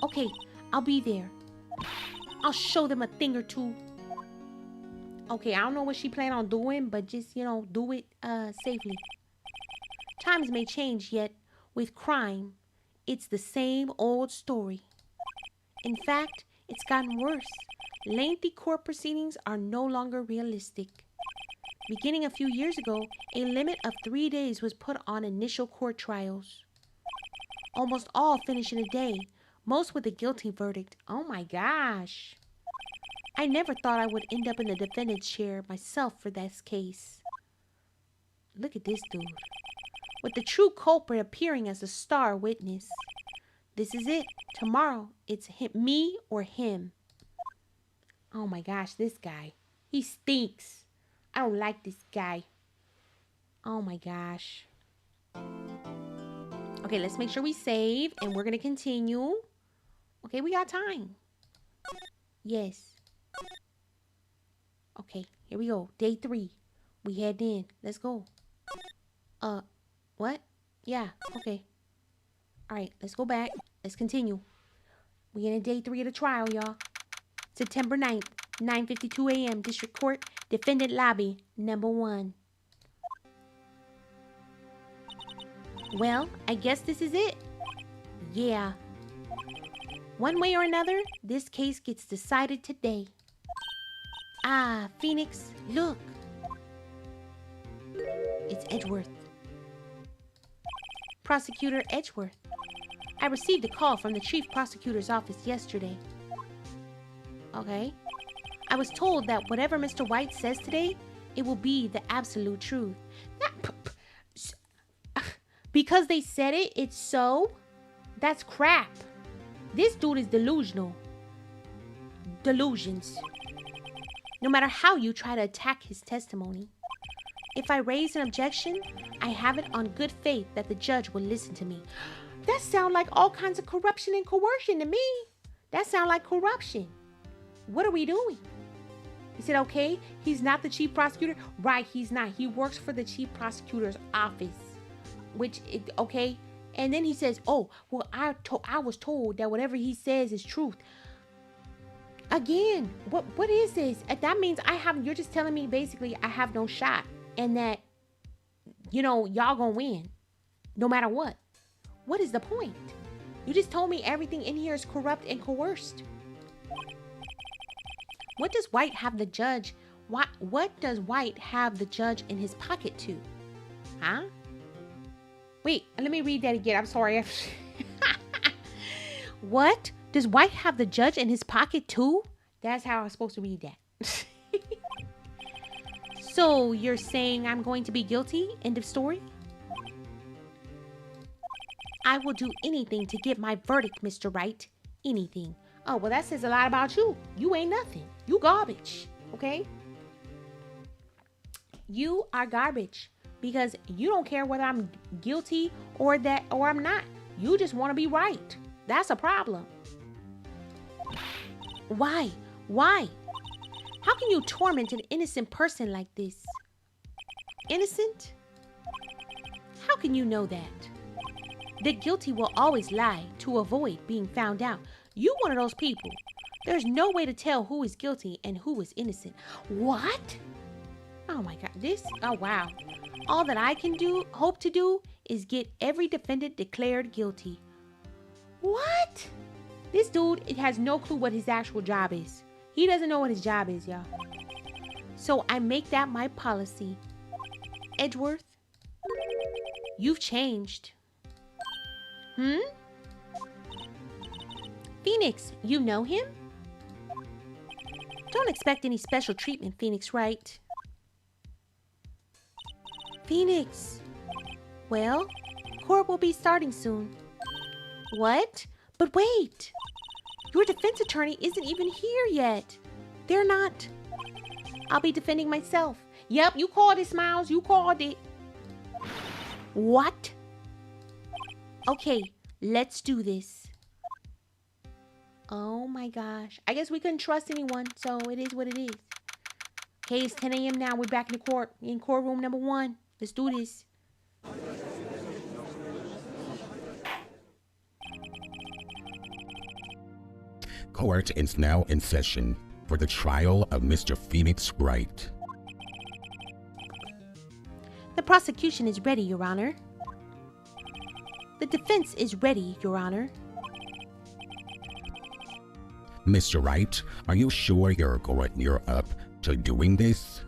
S1: Okay, I'll be there. I'll show them a thing or two. Okay, I don't know what she planned on doing, but just, do it safely. Times may change, yet with crime, it's the same old story. In fact, it's gotten worse. Lengthy court proceedings are no longer realistic. Beginning a few years ago, a limit of 3 days was put on initial court trials. Almost all finish in a day, most with a guilty verdict. Oh my gosh. I never thought I would end up in the defendant's chair myself for this case. Look at this dude. With the true culprit appearing as a star witness. This is it. Tomorrow, it's me or him. Oh my gosh, this guy. He stinks. I don't like this guy. Oh my gosh. Okay, let's make sure we save, and we're going to continue. Okay, we got time. Yes. Okay, here we go. Day 3. We head in. Let's go. What? Yeah, okay. Alright, let's go back. Let's continue. We in day 3 of the trial, y'all. September 9th, 9:52 a.m. District Court, Defendant Lobby, number 1. Well, I guess this is it. Yeah. One way or another, this case gets decided today. Ah, Phoenix, look. It's Edgeworth. Prosecutor Edgeworth. I received a call from the Chief Prosecutor's office yesterday. Okay. I was told that whatever Mr. White says today, it will be the absolute truth. Because they said it, it's so? That's crap. This dude is delusional. Delusions. No matter how you try to attack his testimony. If I raise an objection, I have it on good faith that the judge will listen to me. That sounds like all kinds of corruption and coercion to me. That sounds like corruption. What are we doing? He said, okay, he's not the chief prosecutor. Right, he's not. He works for the chief prosecutor's office. Okay. And then he says, oh, well, I was told that whatever he says is truth. Again, what is this? That means you're just telling me basically I have no shot. And that, y'all gonna win. No matter what. What is the point? You just told me everything in here is corrupt and coerced. What does White have the judge? What does White have the judge in his pocket to? Huh? Wait, let me read that again. I'm sorry. What? Does White have the judge in his pocket too? That's how I'm supposed to read that. So you're saying I'm going to be guilty? End of story? I will do anything to get my verdict, Mr. Wright. Anything. Oh, well, that says a lot about you. You ain't nothing. You garbage. Okay? You are garbage because you don't care whether I'm guilty or I'm not. You just want to be right. That's a problem. Why? Why? How can you torment an innocent person like this? Innocent? How can you know that? The guilty will always lie to avoid being found out. You one of those people. There's no way to tell who is guilty and who is innocent. What? Oh my God, oh wow. All that I can hope to do is get every defendant declared guilty. What? This dude has no clue what his actual job is. He doesn't know what his job is, y'all. So I make that my policy. Edgeworth, you've changed. Phoenix, you know him? Don't expect any special treatment, Phoenix, right? Phoenix. Well, court will be starting soon. What? But wait. Your defense attorney isn't even here yet. They're not. I'll be defending myself. Yep, you called it, Smiles. You called it. What? Okay, let's do this. Oh my gosh. I guess we couldn't trust anyone, so it is what it is. Okay, it's 10 a.m. now. We're back in the court. In courtroom number 1. Let's do this.
S2: Court is now in session for the trial of Mr. Phoenix Wright.
S1: The prosecution is ready, Your Honor. The defense is ready, Your Honor.
S2: Mr. Wright, are you sure you're up to doing this?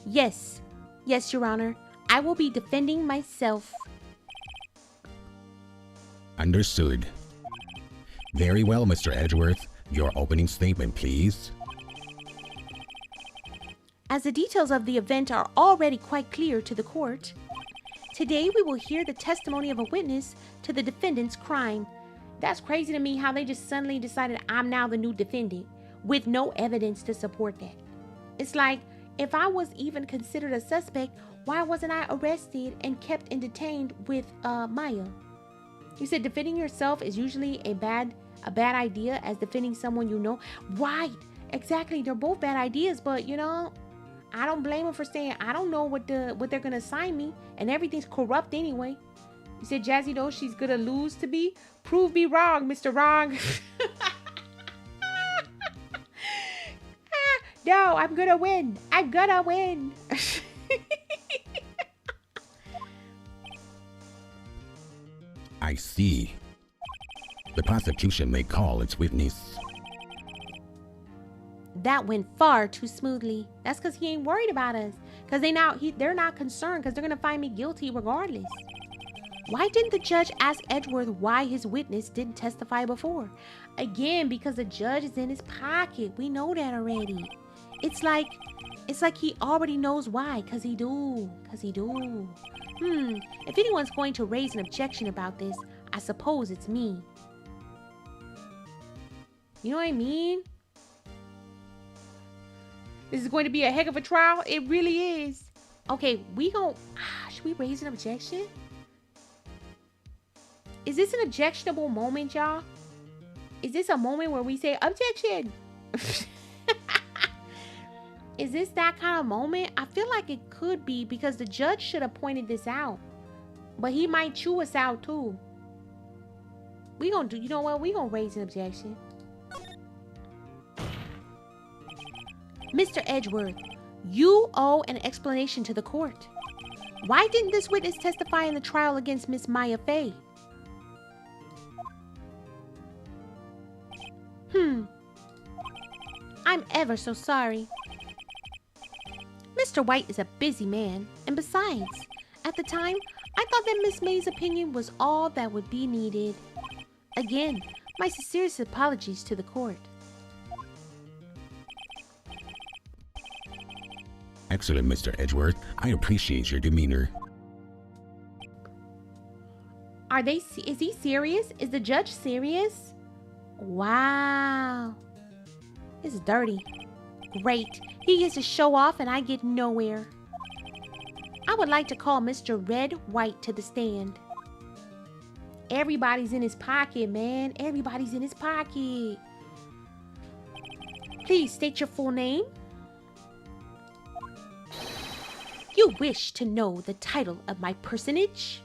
S1: Yes. Yes, Your Honor. I will be defending myself.
S2: Understood. Very well, Mr. Edgeworth. Your opening statement, please.
S1: As the details of the event are already quite clear to the court, today we will hear the testimony of a witness to the defendant's crime. That's crazy to me how they just suddenly decided I'm now the new defendant with no evidence to support that. It's like, if I was even considered a suspect, why wasn't I arrested and kept and detained with Maya? You said defending yourself is usually a bad idea as defending someone you know. Right, exactly. They're both bad ideas, but you know, I don't blame them for saying I don't know what they're gonna assign me, and everything's corrupt anyway. You said Jazzy knows she's gonna lose to me. Prove me wrong, Mr. Wrong. No, I'm gonna win. I'm gonna win.
S2: I see. The prosecution may call its witness.
S1: That went far too smoothly. That's because he ain't worried about us. Because they're not concerned because they're going to find me guilty regardless. Why didn't the judge ask Edgeworth why his witness didn't testify before? Again, because the judge is in his pocket. We know that already. It's like he already knows why. Because he do. If anyone's going to raise an objection about this, I suppose it's me. You know what I mean? This is going to be a heck of a trial. It really is. Okay, should we raise an objection? Is this an objectionable moment, y'all? Is this a moment where we say, objection? Is this that kind of moment? I feel like it could be because the judge should have pointed this out. But he might chew us out too. You know what? We gonna raise an objection. Mr. Edgeworth, you owe an explanation to the court. Why didn't this witness testify in the trial against Miss Maya Fey? I'm ever so sorry. Mr. White is a busy man, and besides, at the time, I thought that Miss May's opinion was all that would be needed. Again, my sincerest apologies to the court.
S2: Excellent, Mr. Edgeworth. I appreciate your demeanor.
S1: Is he serious? Is the judge serious? Wow. This is dirty. Great. He gets to show off and I get nowhere. I would like to call Mr. Red White to the stand. Everybody's in his pocket, man. Everybody's in his pocket. Please state your full name. You wish to know the title of my personage?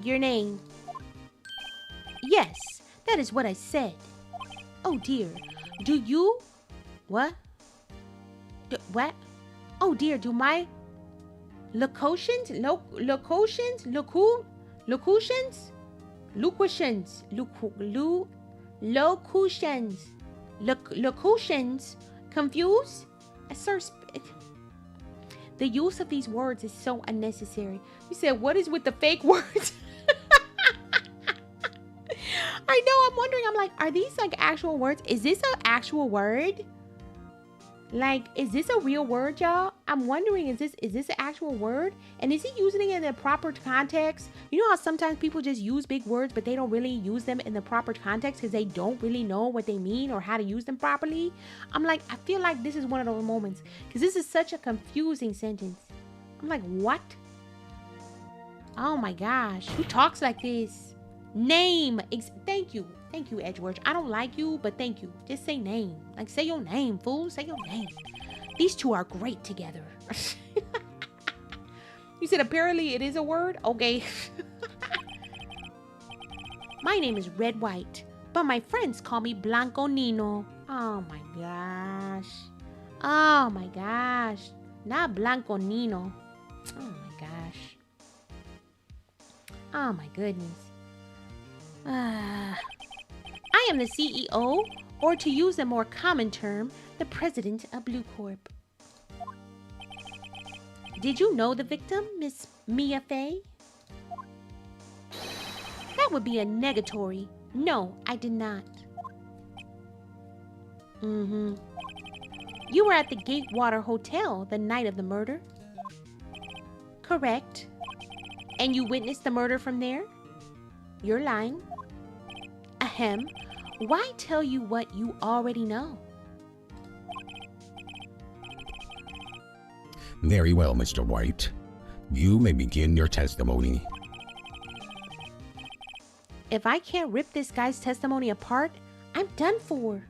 S1: Your name. Yes, that is what I said. Oh dear, do you... What? What? Oh dear, do my... Locutions? Locutions? Confused? Sir, the use of these words is so unnecessary. You said, what is with the fake words? I know, I'm wondering, I'm like, are these like actual words? Is this an actual word? Like, is this a real word, y'all? I'm wondering, is this an actual word? And is he using it in the proper context? You know how sometimes people just use big words, but they don't really use them in the proper context because they don't really know what they mean or how to use them properly? I'm like, I feel like this is one of those moments because this is such a confusing sentence. I'm like, what? Oh my gosh, who talks like this? Name. Thank you. Thank you, Edgeworth. I don't like you, but thank you. Just say name. Like, say your name, fool. Say your name. These two are great together. You said apparently it is a word? Okay. My name is Red White, but my friends call me Blanco Nino. Oh my gosh. Oh my gosh. Not Blanco Nino. Oh my gosh. Oh my goodness. I am the CEO, or to use a more common term, the president of Blue Corp. Did you know the victim, Miss Mia Fey? That would be a negatory. No, I did not. You were at the Gatewater Hotel the night of the murder? Correct. And you witnessed the murder from there? You're lying. Ahem. Why tell you what you already know?
S2: Very well, Mr. White. You may begin your testimony.
S1: If I can't rip this guy's testimony apart, I'm done for.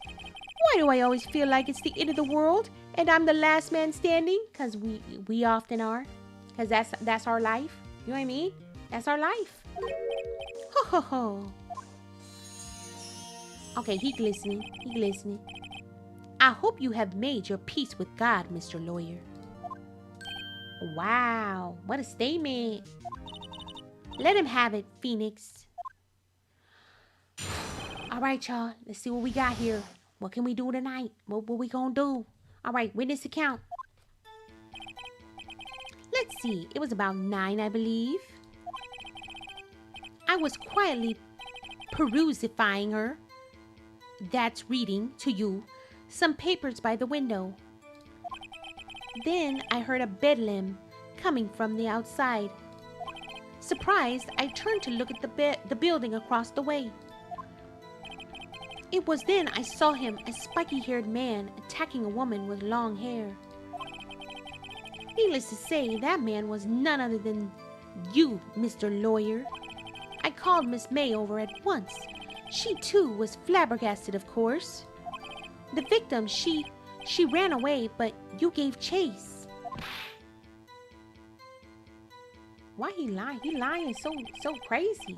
S1: Why do I always feel like it's the end of the world and I'm the last man standing? Because we often are. Because that's our life. You know what I mean? That's our life. Ho ho ho. Okay, he glistening. He glistening. I hope you have made your peace with God, Mr. Lawyer. Wow, what a statement. Let him have it, Phoenix. All right, y'all. Let's see what we got here. What can we do tonight? What we gonna do? All right, witness account. Let's see. It was about 9, I believe. I was quietly perusifying her. That's reading to you some papers by the window. Then I heard a bedlam coming from the outside. Surprised, I turned to look at the building across the way. It was then I saw him, a spiky-haired man, attacking a woman with long hair. Needless to say, that man was none other than you, Mr. Lawyer. I called Miss May over at once. She, too, was flabbergasted, of course. The victim, she ran away, but you gave chase. Why he lying? He lying so crazy.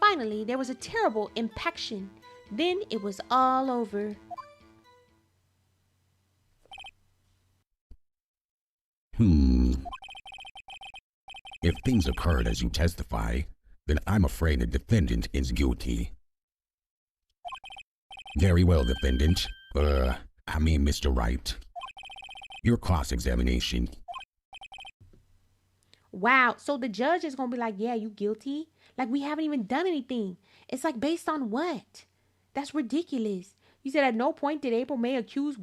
S1: Finally, there was a terrible impaction. Then it was all over.
S2: If things occurred as you testify, then I'm afraid the defendant is guilty. Very well, defendant. Mr. Wright. Your cross-examination.
S1: Wow. So the judge is going to be like, yeah, you guilty? Like, we haven't even done anything. It's like, based on what? That's ridiculous. You said at no point did April May accuse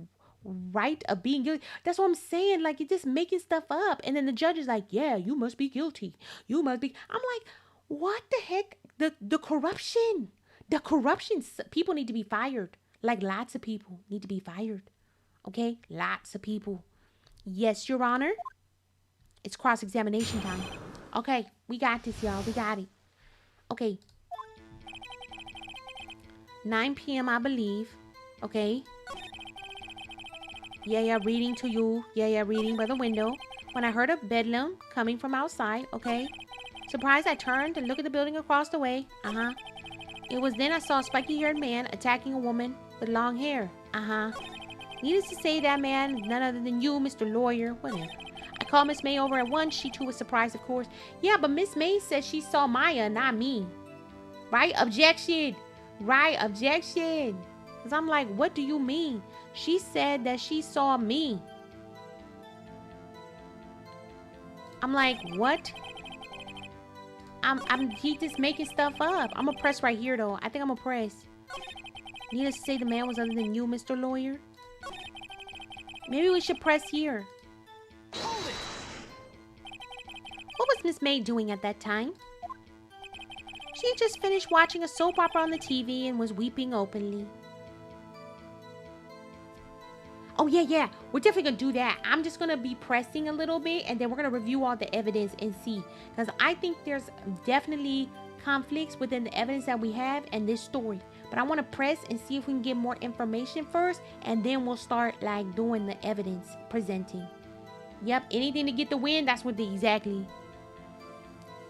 S1: Wright of being guilty. That's what I'm saying. Like, you're just making stuff up. And then the judge is like, yeah, you must be guilty. You must be. I'm like, what the heck? The corruption. The corruption. People need to be fired. Like, lots of people need to be fired. Okay? Lots of people. Yes, Your Honor. It's cross-examination time. Okay, we got this, y'all. We got it. Okay. 9 p.m., I believe. Okay. Yeah, reading to you. Yeah, reading by the window. When I heard a bedlam coming from outside, okay. Surprised, I turned to look at the building across the way. It was then I saw a spiky-haired man attacking a woman with long hair. Needless to say, that man, none other than you, Mr. Lawyer. Whatever. I called Miss May over at once. She too was surprised, of course. Yeah, but Miss May said she saw Maya, not me. Right? Objection. Right? Objection. Because I'm like, what do you mean? She said that she saw me. I'm like, what? He just making stuff up. I'm gonna press right here, though. I think I'm gonna press. Needless to say, the man was other than you, Mr. Lawyer. Maybe we should press here. What was Miss May doing at that time? She had just finished watching a soap opera on the TV and was weeping openly. Oh, yeah. We're definitely going to do that. I'm just going to be pressing a little bit, and then we're going to review all the evidence and see. Because I think there's definitely conflicts within the evidence that we have and this story. But I want to press and see if we can get more information first, and then we'll start, like, doing the evidence, presenting. Yep, anything to get the win, that's what exactly.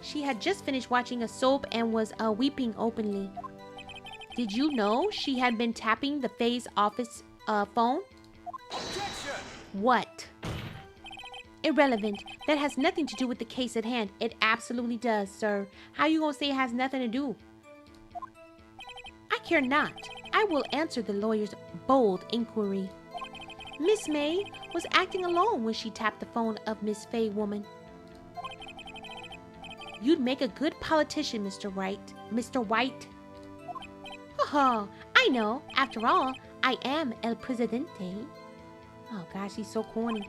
S1: She had just finished watching a soap and was weeping openly. Did you know she had been tapping the Faye's office phone?
S3: Objection!
S1: What? Irrelevant. That has nothing to do with the case at hand. It absolutely does, sir. How you gonna say it has nothing to do? I care not. I will answer the lawyer's bold inquiry. Miss May was acting alone when she tapped the phone of Miss Faye woman. You'd make a good politician, Mr. Wright. Mr. White. Oh, I know. After all, I am El Presidente. Oh gosh, he's so corny.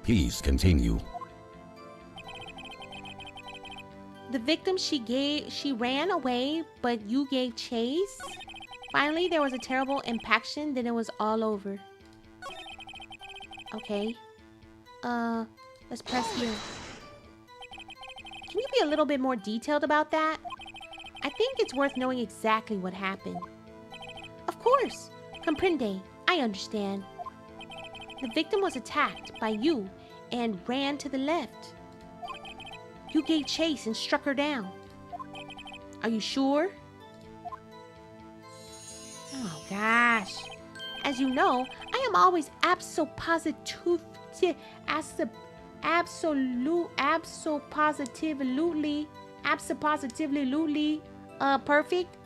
S2: Please continue.
S1: The victim she ran away, but you gave chase? Finally, there was a terrible impaction, then it was all over. Okay. Let's press here. Can you be a little bit more detailed about that? I think it's worth knowing exactly what happened. Of course. Comprende. I understand. The victim was attacked by you and ran to the left. You gave chase and struck her down. Are you sure? Oh gosh. As you know, I am always absolutely perfect.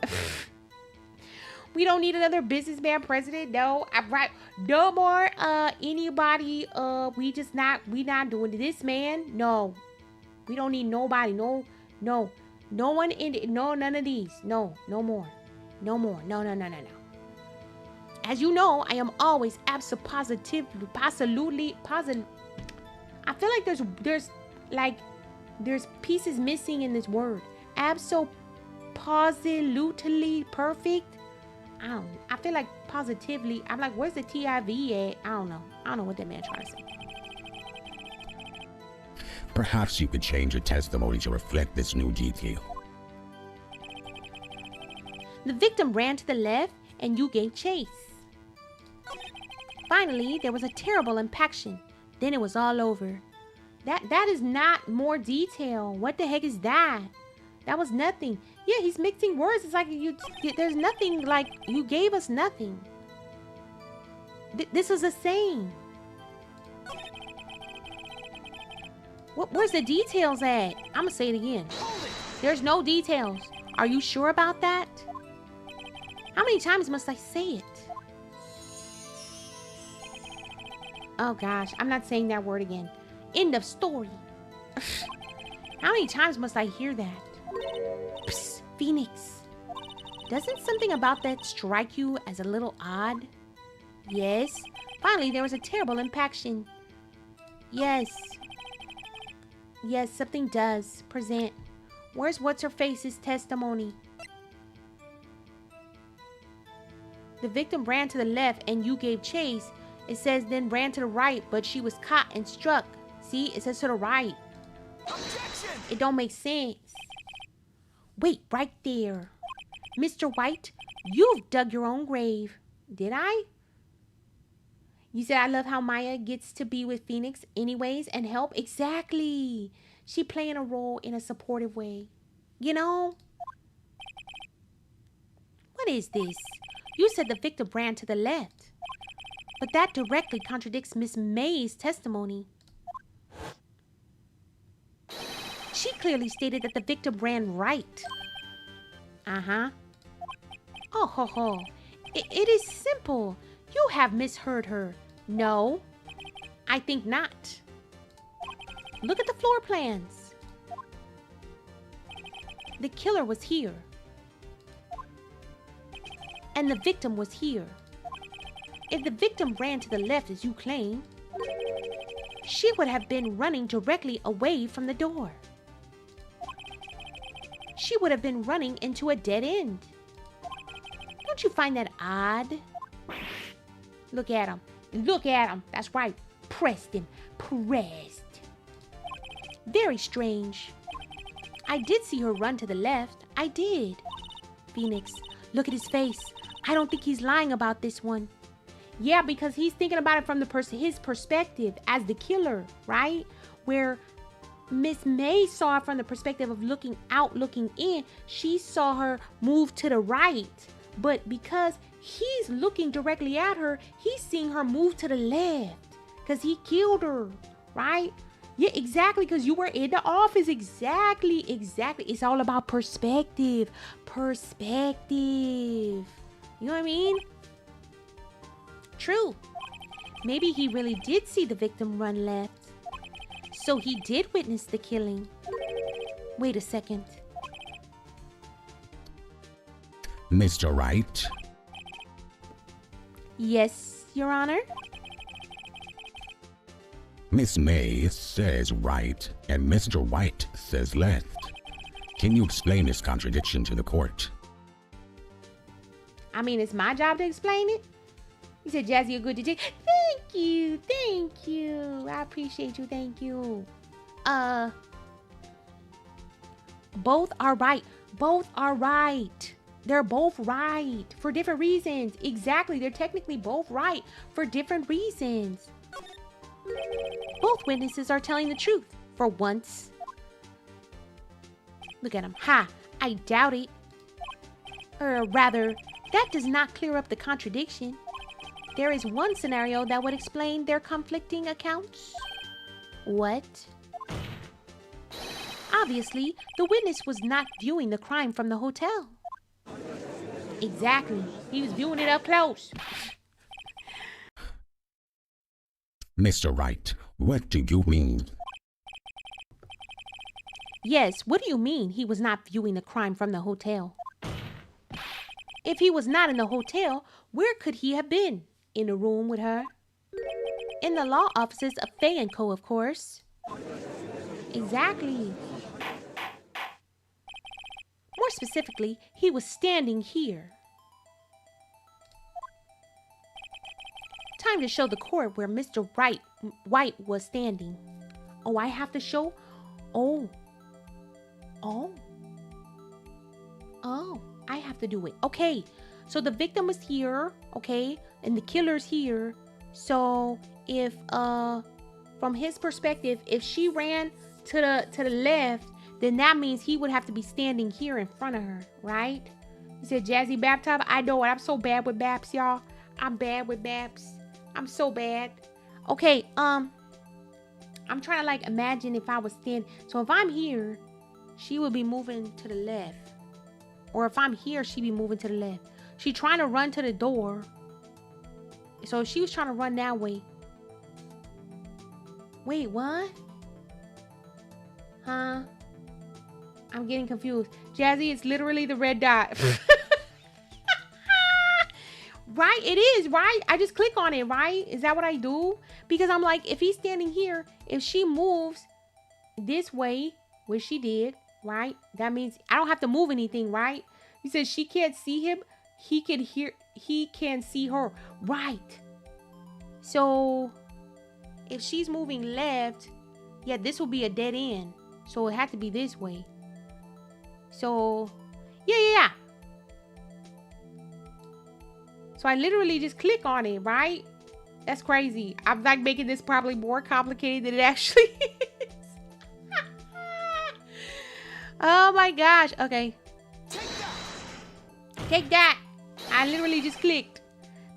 S1: We don't need another businessman president. No, I'm right. No more anybody. We not doing this, man. No. We don't need nobody. No one in it. No, none of these. No more. No. As you know, I am always absolutely positive. I feel like there's pieces missing in this word. Absolutely perfect. I feel like positively. I'm like, where's the TIV at? I don't know what that man trying to say.
S2: Perhaps you could change your testimony to reflect this new detail.
S1: The victim ran to the left and you gave chase. Finally, there was a terrible impaction. Then it was all over. That is not more detail. What the heck is that? That was nothing. Yeah, he's mixing words. It's like there's nothing, like you gave us nothing. This is a saying. Where's the details at? I'm gonna say it again. There's no details. Are you sure about that? How many times must I say it? Oh gosh, I'm not saying that word again. End of story. How many times must I hear that? Psst, Phoenix. Doesn't something about that strike you as a little odd? Yes. Finally, there was a terrible impaction. Yes. Yes, something does. Present. Where's What's-Her-Face's testimony? The victim ran to the left and you gave chase. It says then ran to the right, but she was caught and struck. See, it says to the right.
S3: Objection!
S1: It don't make sense. Wait, right there. Mr. White, you've dug your own grave. Did I? You said I love how Maya gets to be with Phoenix anyways and help. Exactly. She playing a role in a supportive way. You know? What is this? You said the victim ran to the left. But that directly contradicts Miss May's testimony. She clearly stated that the victim ran right. Uh-huh. Oh, ho, ho. It is simple. You have misheard her. No, I think not. Look at the floor plans. The killer was here. And the victim was here. If the victim ran to the left as you claim, she would have been running directly away from the door. She would have been running into a dead end. Don't you find that odd? Look at him. Look at him. That's right. Pressed him. Pressed. Very strange. I did see her run to the left. I did. Phoenix, look at his face. I don't think he's lying about this one. Yeah, because he's thinking about it from his perspective as the killer, right? Where Miss May saw it from the perspective of looking out, looking in. She saw her move to the right. But because he's looking directly at her, he's seeing her move to the left. Because he killed her, right? Yeah, exactly. Because you were in the office. Exactly. It's all about perspective. Perspective. You know what I mean? True. Maybe he really did see the victim run left. So he did witness the killing. Wait a second.
S2: Mr. Wright?
S1: Yes, Your Honor?
S2: Miss May says right and Mr. White says left. Can you explain this contradiction to the court?
S1: I mean, it's my job to explain it. You said, Jazzy, you're good detective. Thank you. Thank you. I appreciate you. Thank you. Both are right. Both are right. They're both right for different reasons. Exactly. They're technically both right for different reasons. Both witnesses are telling the truth for once. Look at them. Ha! I doubt it. Or rather, that does not clear up the contradiction. There is one scenario that would explain their conflicting accounts. What? Obviously, the witness was not viewing the crime from the hotel. Exactly. He was viewing it up close.
S2: Mr. Wright, what do you mean?
S1: Yes, what do you mean he was not viewing the crime from the hotel? If he was not in the hotel, where could he have been? In a room with her? In the law offices of Fay & Co., of course. Exactly. More specifically, he was standing here. Time to show the court where Mr. White was standing. Oh, I have to show? Oh, I have to do it. Okay, so the victim is here, okay, and the killer's here. So if from his perspective, if she ran to the left, then that means he would have to be standing here in front of her, right? You said Jazzy Baptop. I know it. I'm so bad with Baps, y'all. I'm bad with Baps. I'm so bad. Okay, I'm trying to like imagine if I was standing. So if I'm here, she would be moving to the left. Or if I'm here, she'd be moving to the left. She trying to run to the door. So she was trying to run that way. Wait, what? Huh? I'm getting confused. Jazzy, it's literally the red dot. Right? It is, right? I just click on it, right? Is that what I do? Because I'm like, if he's standing here, if she moves this way, which she did, right? That means I don't have to move anything, right? He says she can't see him. He can see her. Right. So if she's moving left, yeah, this will be a dead end. So it had to be this way. So, yeah. So I literally just click on it, right? That's crazy. I'm like making this probably more complicated than it actually is. Oh my gosh. Okay. Take that. I literally just clicked.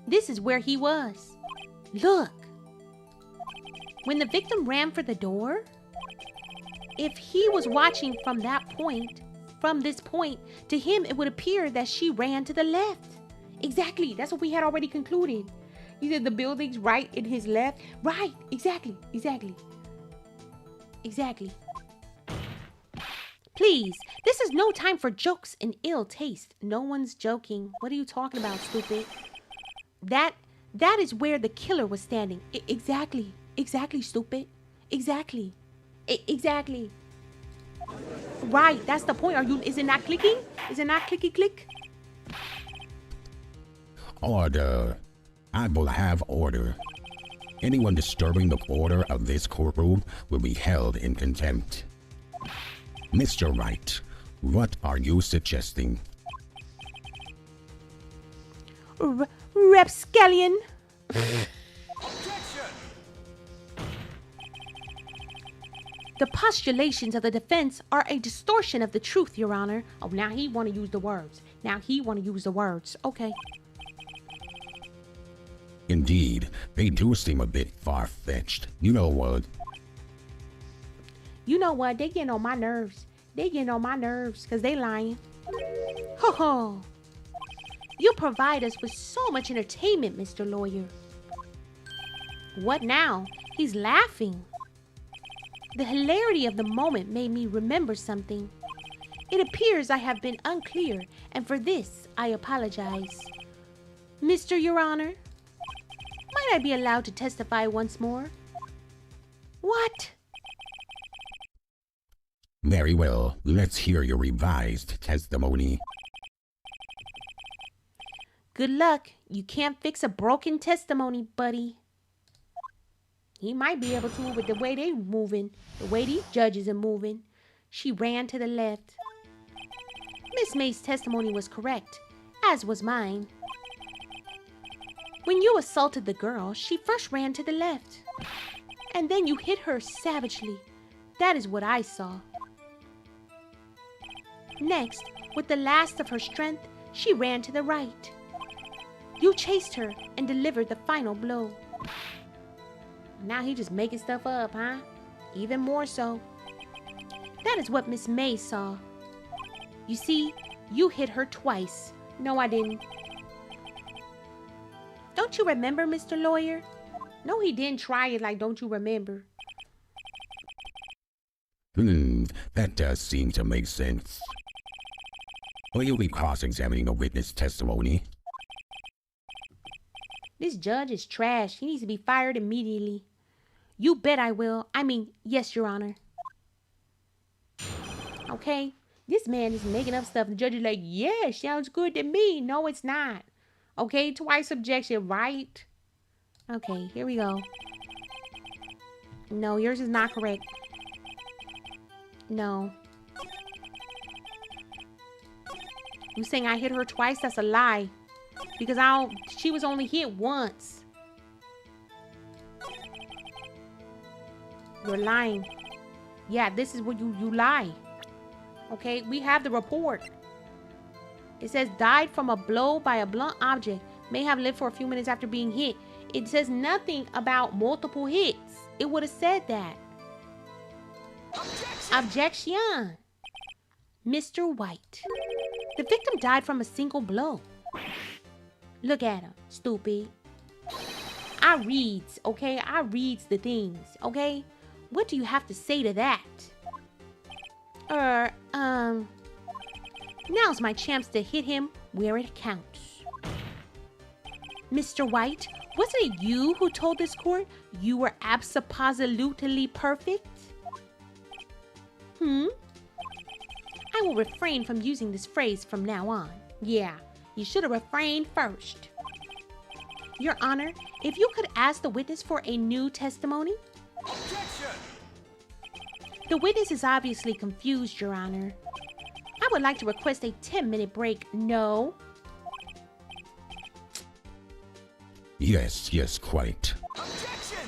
S1: This is where he was. Look. When the victim ran for the door, if he was watching from that point, from this point, to him it would appear that she ran to the left. Exactly. That's what we had already concluded. You said the building's right in his left. Right. Exactly. Please, this is no time for jokes and ill taste. No one's joking. What are you talking about, stupid? That is where the killer was standing. Exactly, stupid. Exactly. Right, that's the point. Is it not clicking? Is it not clicky click?
S2: Order. I will have order. Anyone disturbing the order of this courtroom will be held in contempt. Mr. Wright, what are you suggesting?
S1: Rapscallion. The postulations of the defense are a distortion of the truth, Your Honor. Oh, now he want to use the words. Okay.
S2: Indeed, they do seem a bit far-fetched. You know what?
S1: They getting on my nerves. Because they lying. Ho ho. You provide us with so much entertainment, Mr. Lawyer. What now? He's laughing. The hilarity of the moment made me remember something. It appears I have been unclear, and for this I apologize. Mr. Your Honor, might I be allowed to testify once more? What?
S2: Very well, let's hear your revised testimony.
S1: Good luck. You can't fix a broken testimony, buddy. He might be able to with the way they moving, the way these judges are moving. She ran to the left. Miss May's testimony was correct, as was mine. When you assaulted the girl, she first ran to the left. And then you hit her savagely. That is what I saw. Next, with the last of her strength, she ran to the right. You chased her and delivered the final blow. Now he just making stuff up, huh? Even more so. That is what Miss May saw. You see, you hit her twice. No, I didn't. Don't you remember, Mr. Lawyer? No, he didn't try it like, don't you remember?
S2: That does seem to make sense. Will you be cross-examining the witness testimony?
S1: This judge is trash. He needs to be fired immediately. You bet I will. Yes, Your Honor. Okay? This man is making up stuff. The judge is like, yeah, sounds good to me. No, it's not. Okay, twice objection, right? Okay, here we go. No, yours is not correct. No. You saying I hit her twice? That's a lie. Because she was only hit once. You're lying. Yeah, this is what you lie. Okay, we have the report. It says died from a blow by a blunt object. May have lived for a few minutes after being hit. It says nothing about multiple hits. It would have said that. Objection. Mr. White. The victim died from a single blow. Look at him, stupid. I reads, okay? I reads the things, okay? What do you have to say to that? Now's my chance to hit him where it counts. Mr. White, wasn't it you who told this court you were abso-positively perfect? I will refrain from using this phrase from now on. Yeah, you should have refrained first. Your Honor, if you could ask the witness for a new testimony?
S3: Objection!
S1: The witness is obviously confused, Your Honor. I would like to request a 10-minute break. No.
S2: Yes, quite.
S3: Objection!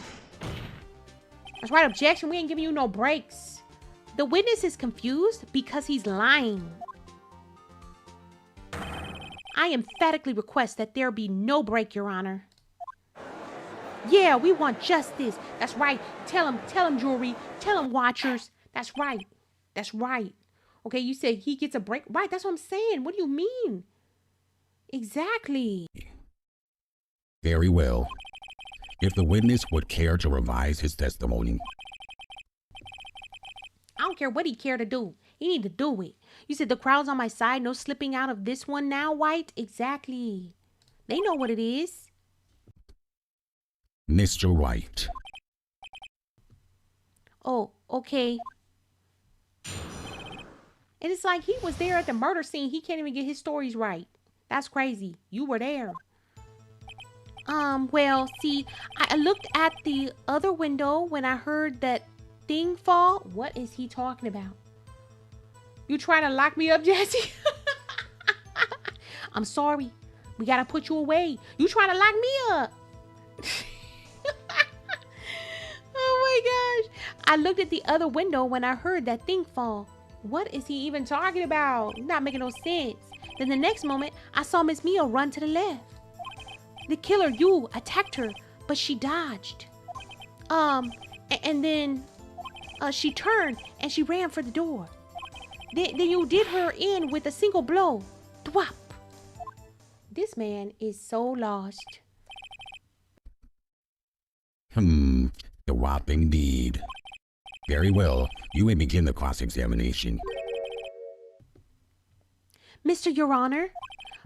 S1: That's right, objection. We ain't giving you no breaks. The witness is confused because he's lying. I emphatically request that there be no break, Your Honor. Yeah, we want justice. That's right. Tell him, jury. Tell him, watchers. That's right. Okay, you said he gets a break. Right, that's what I'm saying. What do you mean? Exactly.
S2: Very well. If the witness would care to revise his testimony.
S1: I don't care what he care to do. He need to do it. You said the crowd's on my side. No slipping out of this one now, White? Exactly. They know what it is.
S2: Mr. Wright.
S1: Oh, okay. And it's like he was there at the murder scene. He can't even get his stories right. That's crazy. You were there. Well, see, I looked at the other window when I heard that thing fall. What is he talking about? You trying to lock me up, Jesse? I'm sorry. We gotta put you away. You trying to lock me up? Oh my gosh. I looked at the other window when I heard that thing fall. What is he even talking about? Not making no sense. Then the next moment, I saw Miss Mia run to the left. The killer, you, attacked her, but she dodged. And then she turned and she ran for the door. Then you did her in with a single blow. Thwap. This man is so lost.
S2: The whopping deed. Very well, you may begin the cross-examination.
S1: Mr. Your Honor,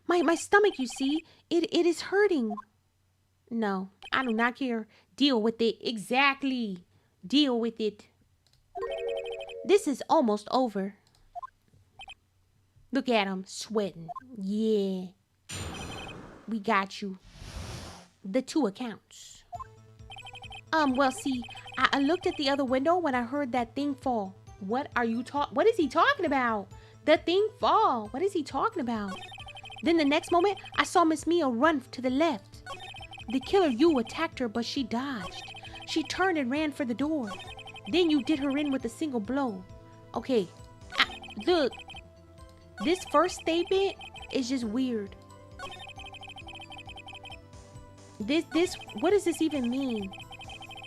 S1: my stomach, you see, it is hurting. No, I do not care. Deal with it. Exactly. Deal with it. This is almost over. Look at him, sweating. Yeah. We got you. The 2 accounts. Well, see, I looked at the other window when I heard that thing fall. What is he talking about? The thing fall. What is he talking about? Then the next moment, I saw Miss Mia run to the left. The killer, you, attacked her, but she dodged. She turned and ran for the door. Then you did her in with a single blow. Okay, look. This first statement is just weird. What does this even mean?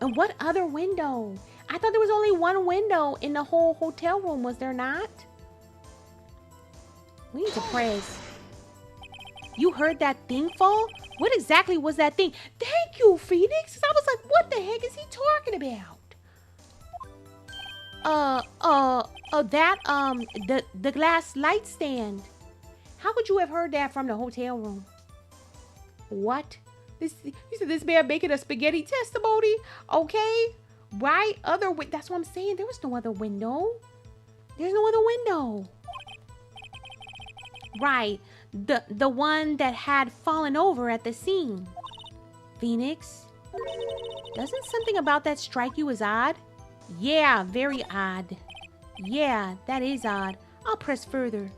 S1: And what other window? I thought there was only one window in the whole hotel room, was there not? We need to press. You heard that thing fall? What exactly was that thing? Thank you, Phoenix. I was like, what the heck is he talking about? The glass light stand. How could you have heard that from the hotel room? What? You said this man making a spaghetti testimony? Okay. Right? That's what I'm saying. There was no other window. There's no other window. Right. The one that had fallen over at the scene. Phoenix, doesn't something about that strike you as odd? Yeah, very odd. Yeah, that is odd. I'll press further.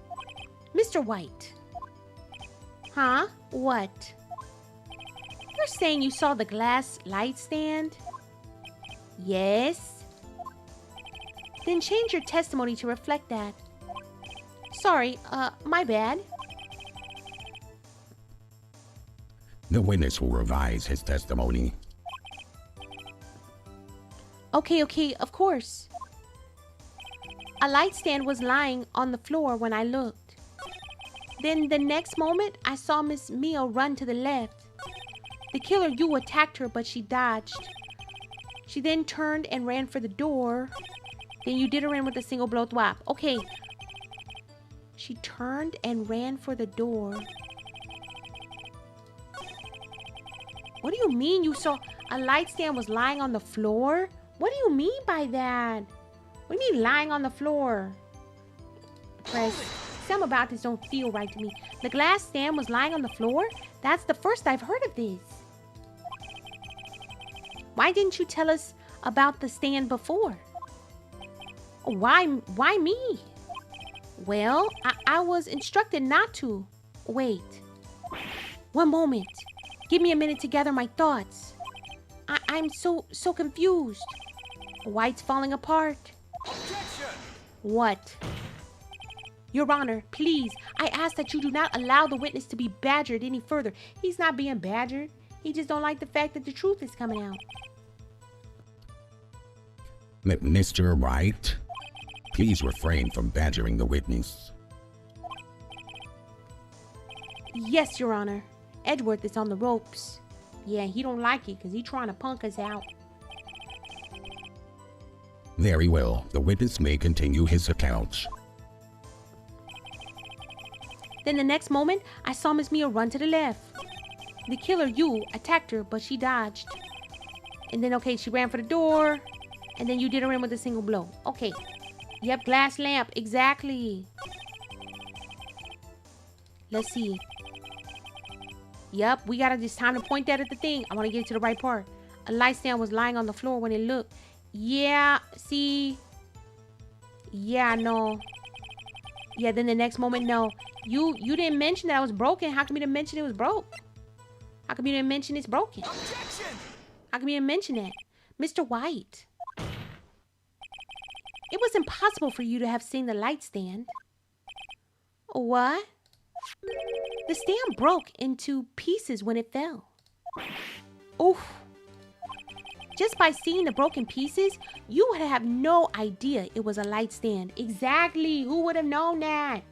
S1: Mr. White. Huh? What? You're saying you saw the glass light stand? Yes. Then change your testimony to reflect that. Sorry, my bad.
S2: The witness will revise his testimony.
S1: Okay, of course. A light stand was lying on the floor when I looked. Then the next moment, I saw Miss Mia run to the left. The killer you attacked her, but she dodged. She then turned and ran for the door. Then you did her in with a single blow thwap. Okay. She turned and ran for the door. What do you mean you saw a light stand was lying on the floor? What do you mean by that? What do you mean lying on the floor? Press. Something about this don't feel right to me. The glass stand was lying on the floor? That's the first I've heard of this. Why didn't you tell us about the stand before? Why me? Well, I was instructed not to. Wait. One moment. Give me a minute to gather my thoughts. I'm so confused. White's falling apart.
S3: Objection!
S1: What? Your Honor, please, I ask that you do not allow the witness to be badgered any further. He's not being badgered. He just don't like the fact that the truth is coming out.
S2: Mr. Wright, please refrain from badgering the witness.
S1: Yes, Your Honor. Edgeworth is on the ropes. Yeah, he don't like it because he's trying to punk us out.
S2: Very well. The witness may continue his account.
S1: Then the next moment, I saw Miss Mia run to the left. The killer, you, attacked her, but she dodged. And then, okay, she ran for the door. And then you did her in with a single blow. Okay. Yep, glass lamp. Exactly. Let's see. Yep, we gotta just time to point that at the thing. I want to get to the right part. A light stand was lying on the floor when it looked. Yeah, see. Yeah, no. Yeah, then the next moment, no. You didn't mention that I was broken. How come you didn't mention it was broke? How come you didn't mention it's broken?
S3: Objection!
S1: How come you didn't mention that? Mr. White. It was impossible for you to have seen the light stand. What? The stand broke into pieces when it fell. Oof. Just by seeing the broken pieces, you would have no idea it was a light stand. Exactly. Who would have known that?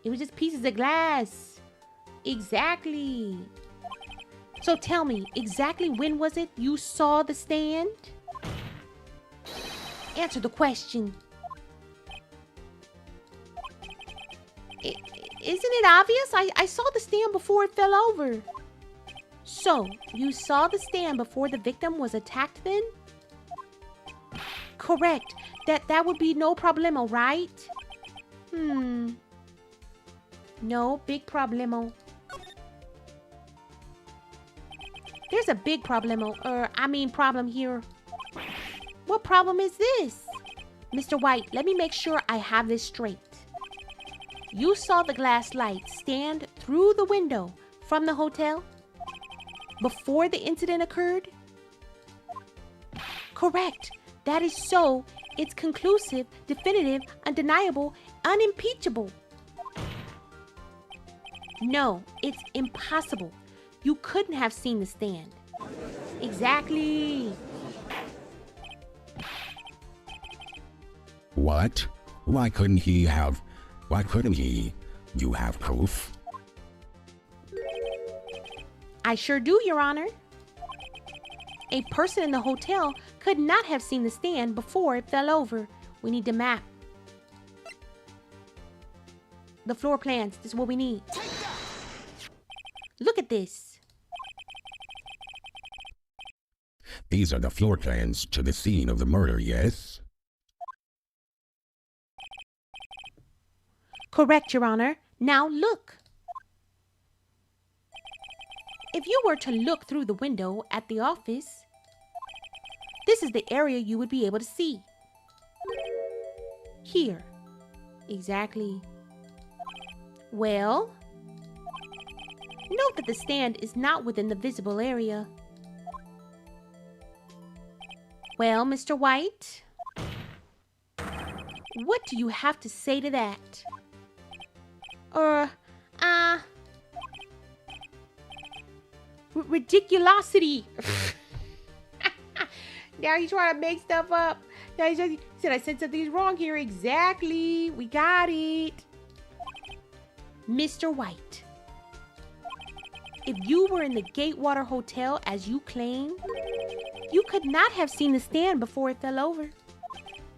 S1: It was just pieces of glass. Exactly. So tell me, exactly when was it you saw the stand? Answer the question. Isn't it obvious? I saw the stand before it fell over. So, you saw the stand before the victim was attacked then? Correct. That would be no problemo, right? No, big problemo. There's a big problemo, problem here. What problem is this? Mr. White, let me make sure I have this straight. You saw the glass light stand through the window from the hotel before the incident occurred? Correct. That is so. It's conclusive, definitive, undeniable, unimpeachable. No, it's impossible. You couldn't have seen the stand. Exactly.
S2: What? Why couldn't he? You have proof?
S1: I sure do, Your Honor. A person in the hotel could not have seen the stand before it fell over. We need the map. The floor plans. This is what we need. Look at this.
S2: These are the floor plans to the scene of the murder, yes?
S1: Correct, Your Honor. Now look. If you were to look through the window at the office, this is the area you would be able to see. Here. Exactly. Well, note that the stand is not within the visible area. Well, Mr. White, what do you have to say to that? Ridiculosity. Now you trying to make stuff up. Now he said I said something's wrong here. Exactly. We got it. Mr. White, if you were in the Gatewater Hotel as you claim, you could not have seen the stand before it fell over.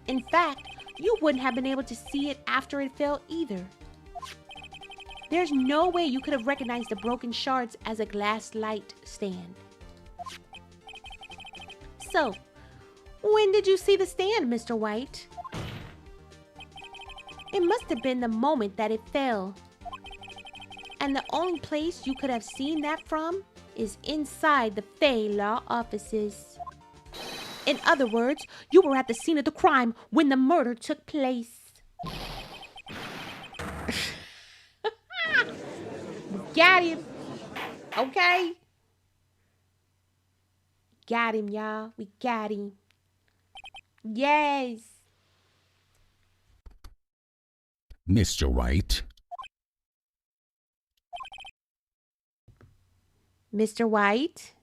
S1: In fact, you wouldn't have been able to see it after it fell either. There's no way you could have recognized the broken shards as a glass light stand. So, when did you see the stand, Mr. White? It must have been the moment that it fell. And the only place you could have seen that from is inside the Fey Law offices. In other words, you were at the scene of the crime when the murder took place. Got him. Okay. Got him, y'all. We got him. Yes.
S2: Mr. Wright.
S1: Mr. White?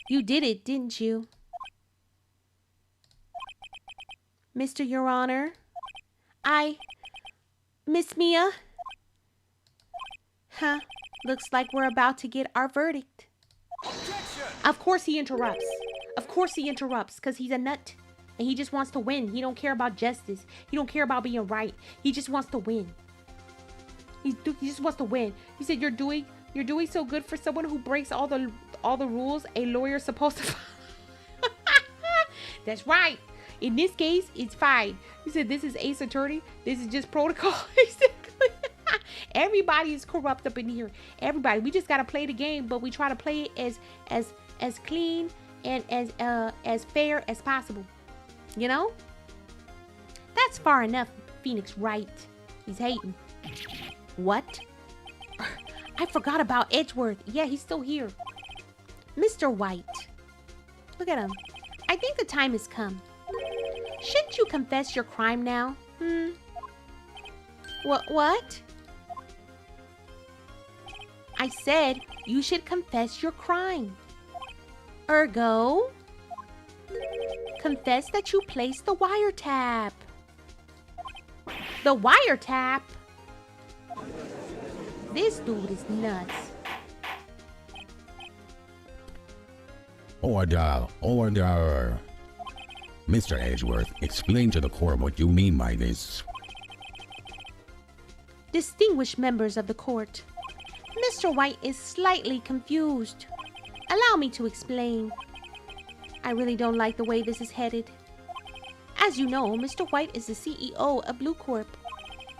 S1: You did it, didn't you? Mr. Your Honor? Miss Mia? Huh. Looks like we're about to get our verdict.
S3: Objection!
S1: Of course he interrupts. Of course he interrupts, because he's a nut. And he just wants to win. He don't care about justice. He don't care about being right. He just wants to win. He just wants to win. He said, you're doing so good for someone who breaks all the rules a lawyer's supposed to follow. That's right. In this case, it's fine. He said, this is Ace Attorney. This is just protocol. Everybody is corrupt up in here. Everybody. We just got to play the game, but we try to play it as clean and as fair as possible. You know? That's far enough, Phoenix Wright. He's hating. What? I forgot about Edgeworth. Yeah, he's still here. Mr. White. Look at him. I think the time has come. Shouldn't you confess your crime now? What? I said you should confess your crime. Ergo, confess that you placed the wiretap. The wiretap? This dude is nuts.
S2: Order. Mr. Edgeworth, explain to the court what you mean by this.
S1: Distinguished members of the court, Mr. White is slightly confused. Allow me to explain. I really don't like the way this is headed. As you know, Mr. White is the CEO of Blue Corp.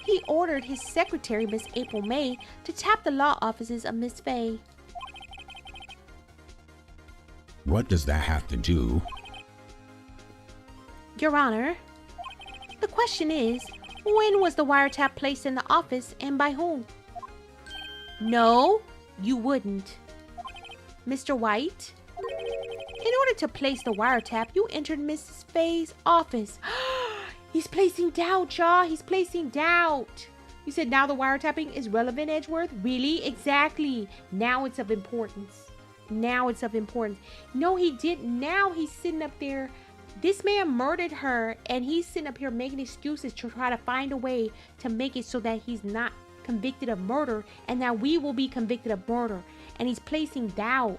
S1: He ordered his secretary, Miss April May, to tap the law offices of Miss Fay.
S2: What does that have to do?
S1: Your Honor, the question is, when was the wiretap placed in the office and by whom? No, you wouldn't. Mr. White, in order to place the wiretap, you entered Mrs. Fay's office. He's placing doubt, y'all. He's placing doubt. You said now the wiretapping is relevant, Edgeworth? Really? Exactly. Now it's of importance. Now it's of importance. No, he didn't. Now he's sitting up there. This man murdered her, and he's sitting up here making excuses to try to find a way to make it so that he's not convicted of murder, and that we will be convicted of murder. And he's placing doubt,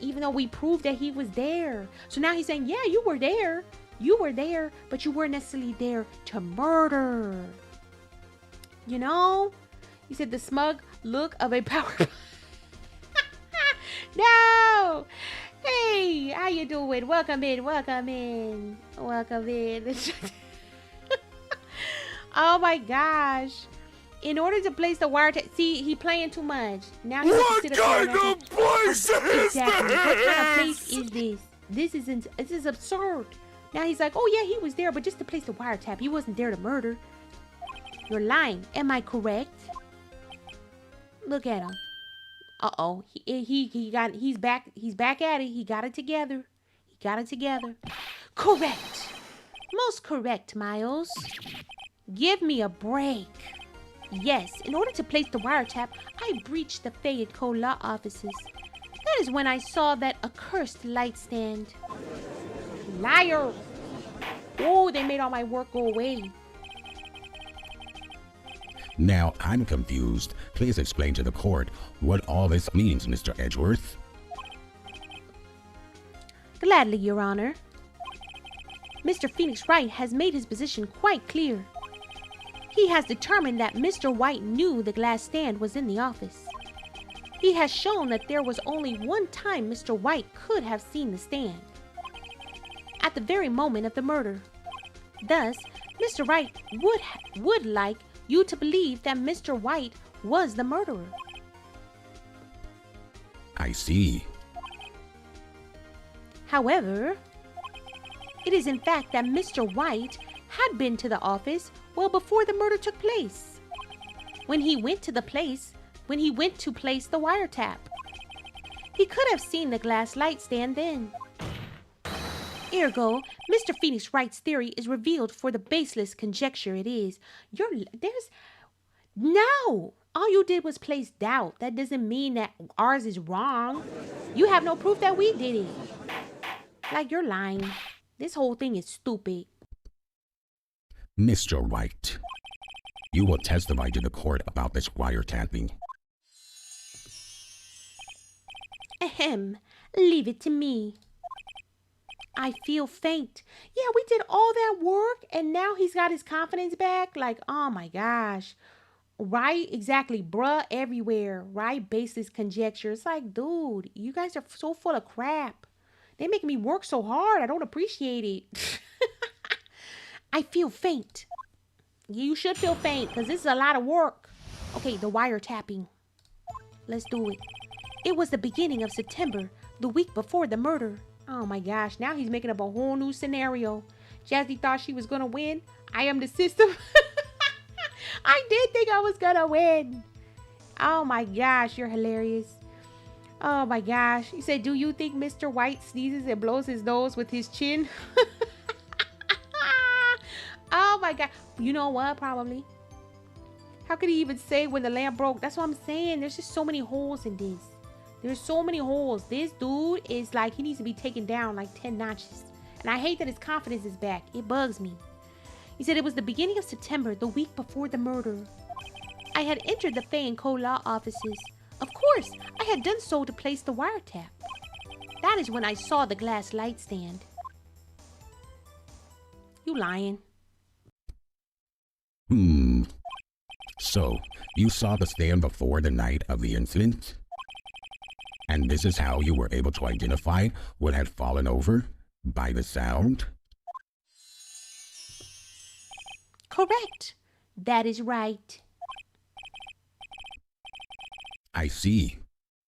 S1: even though we proved that he was there. So now he's saying, yeah, you were there. You were there, but you weren't necessarily there to murder. You know? He said the smug look of a power... No! Hey, how you doing? Welcome in. Oh my gosh. In order to place the wiretap... See, he playing too much. Now he has to sit up there.
S3: What kind of place is
S1: Exactly.
S3: this?
S1: What kind of place is this? This is absurd. Now he's like, oh yeah, he was there, but just to place the wiretap. He wasn't there to murder. You're lying. Am I correct? Look at him. Uh-oh. He's back at it. He got it together. Correct. Most correct, Miles. Give me a break. Yes, in order to place the wiretap, I breached the Fay & Co. law offices. That is when I saw that accursed light stand. Liar! Oh, they made all my work go away.
S2: Now I'm confused. Please explain to the court what all this means, Mr. Edgeworth.
S1: Gladly, Your Honor. Mr. Phoenix Wright has made his position quite clear. He has determined that Mr. White knew the glass stand was in the office. He has shown that there was only one time Mr. White could have seen the stand. At the very moment of the murder. Thus, Mr. Wright would like you to believe that Mr. White was the murderer.
S2: I see.
S1: However, it is in fact that Mr. White had been to the office well before the murder took place. When he went to place the wiretap, he could have seen the glass light stand then. Ergo, Mr. Phoenix Wright's theory is revealed for the baseless conjecture it is. No! All you did was place doubt. That doesn't mean that ours is wrong. You have no proof that we did it. Like, you're lying. This whole thing is stupid.
S2: Mr. Wright, you will testify to the court about this wiretapping.
S1: Ahem. Leave it to me. I feel faint. Yeah, we did all that work and now he's got his confidence back. Like, oh my gosh. Right? Exactly. Bruh everywhere. Right? Baseless conjecture. It's like, dude, you guys are so full of crap. They make me work so hard. I don't appreciate it. I feel faint. You should feel faint because this is a lot of work. Okay, the wiretapping. Let's do it. It was the beginning of September, the week before the murder. Oh my gosh, now he's making up a whole new scenario. Jazzy thought she was going to win. I am the system. I did think I was going to win. Oh my gosh, you're hilarious. Oh my gosh. He said, do you think Mr. White sneezes and blows his nose with his chin? Oh my God. You know what? Probably. How could he even say when the lamp broke? That's what I'm saying. There's just so many holes in this. There's so many holes. This dude is like, he needs to be taken down like 10 notches. And I hate that his confidence is back. It bugs me. He said it was the beginning of September, the week before the murder. I had entered the Fay & Co. law offices. Of course, I had done so to place the wiretap. That is when I saw the glass light stand. You lying.
S2: So, you saw the stand before the night of the incident? And this is how you were able to identify what had fallen over? By the sound?
S1: Correct. That is right.
S2: I see.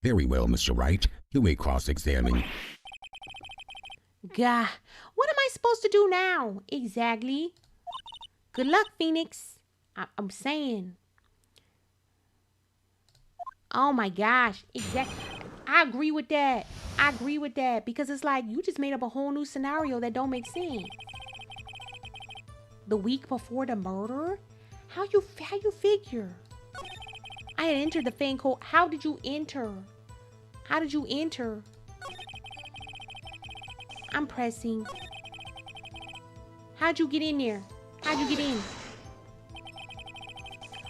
S2: Very well, Mr. Wright. You may cross-examine.
S1: Gah, what am I supposed to do now? Exactly. Good luck, Phoenix. I'm saying. Oh my gosh. Exactly. I agree with that. I agree with that. Because it's like, you just made up a whole new scenario that don't make sense. The week before the murder? How you figure? I had entered the Fay & Co. How did you enter? How did you enter? I'm pressing. How'd you get in there? How'd you get in?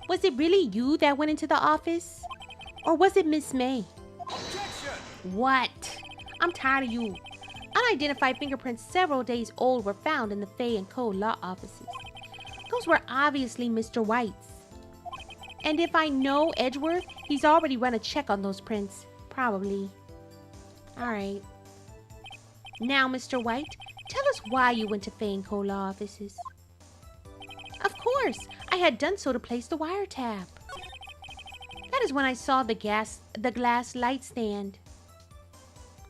S1: Was it really you that went into the office? Or was it Miss May?
S3: Objection!
S1: What? I'm tired of you. Unidentified fingerprints several days old were found in the Fay & Co. law offices. Those were obviously Mr. White's. And if I know Edgeworth, he's already run a check on those prints. Probably. Alright. Now, Mr. White, tell us why you went to Fay & Co. law offices. Of course, I had done so to place the wiretap. That is when I saw the glass light stand.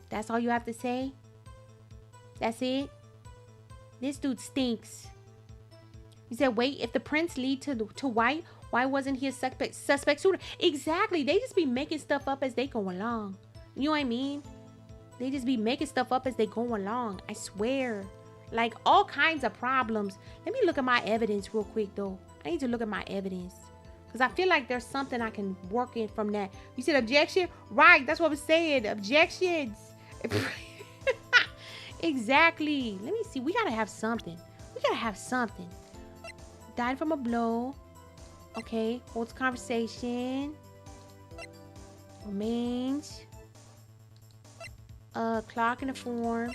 S1: That's all you have to say? That's it? This dude stinks. He said, wait, if the prints lead to White, why wasn't he a suspect sooner? Exactly. They just be making stuff up as they go along. You know what I mean? They just be making stuff up as they go along. I swear. Like, all kinds of problems. Let me look at my evidence real quick, though. I need to look at my evidence. Because I feel like there's something I can work in from that. You said objection? Right. That's what I'm saying. Objections. Exactly. Let me see. We got to have something. We got to have something. Died from a blow. Okay, holds conversation. Remains. Clock in the form.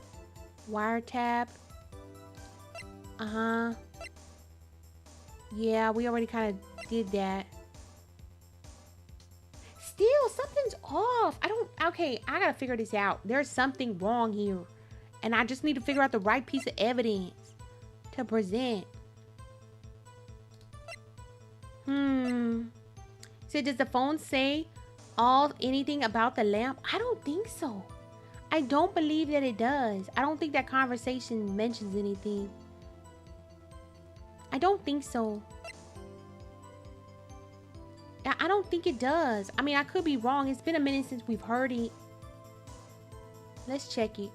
S1: Wiretap. Uh-huh. Yeah, we already kind of did that. Still, something's off. Okay, I gotta figure this out. There's something wrong here. And I just need to figure out the right piece of evidence to present. So does the phone say anything about the lamp? I don't think so. I don't believe that it does. I don't think that conversation mentions anything. I don't think so. I don't think it does. I mean, I could be wrong. It's been a minute since we've heard it. Let's check it.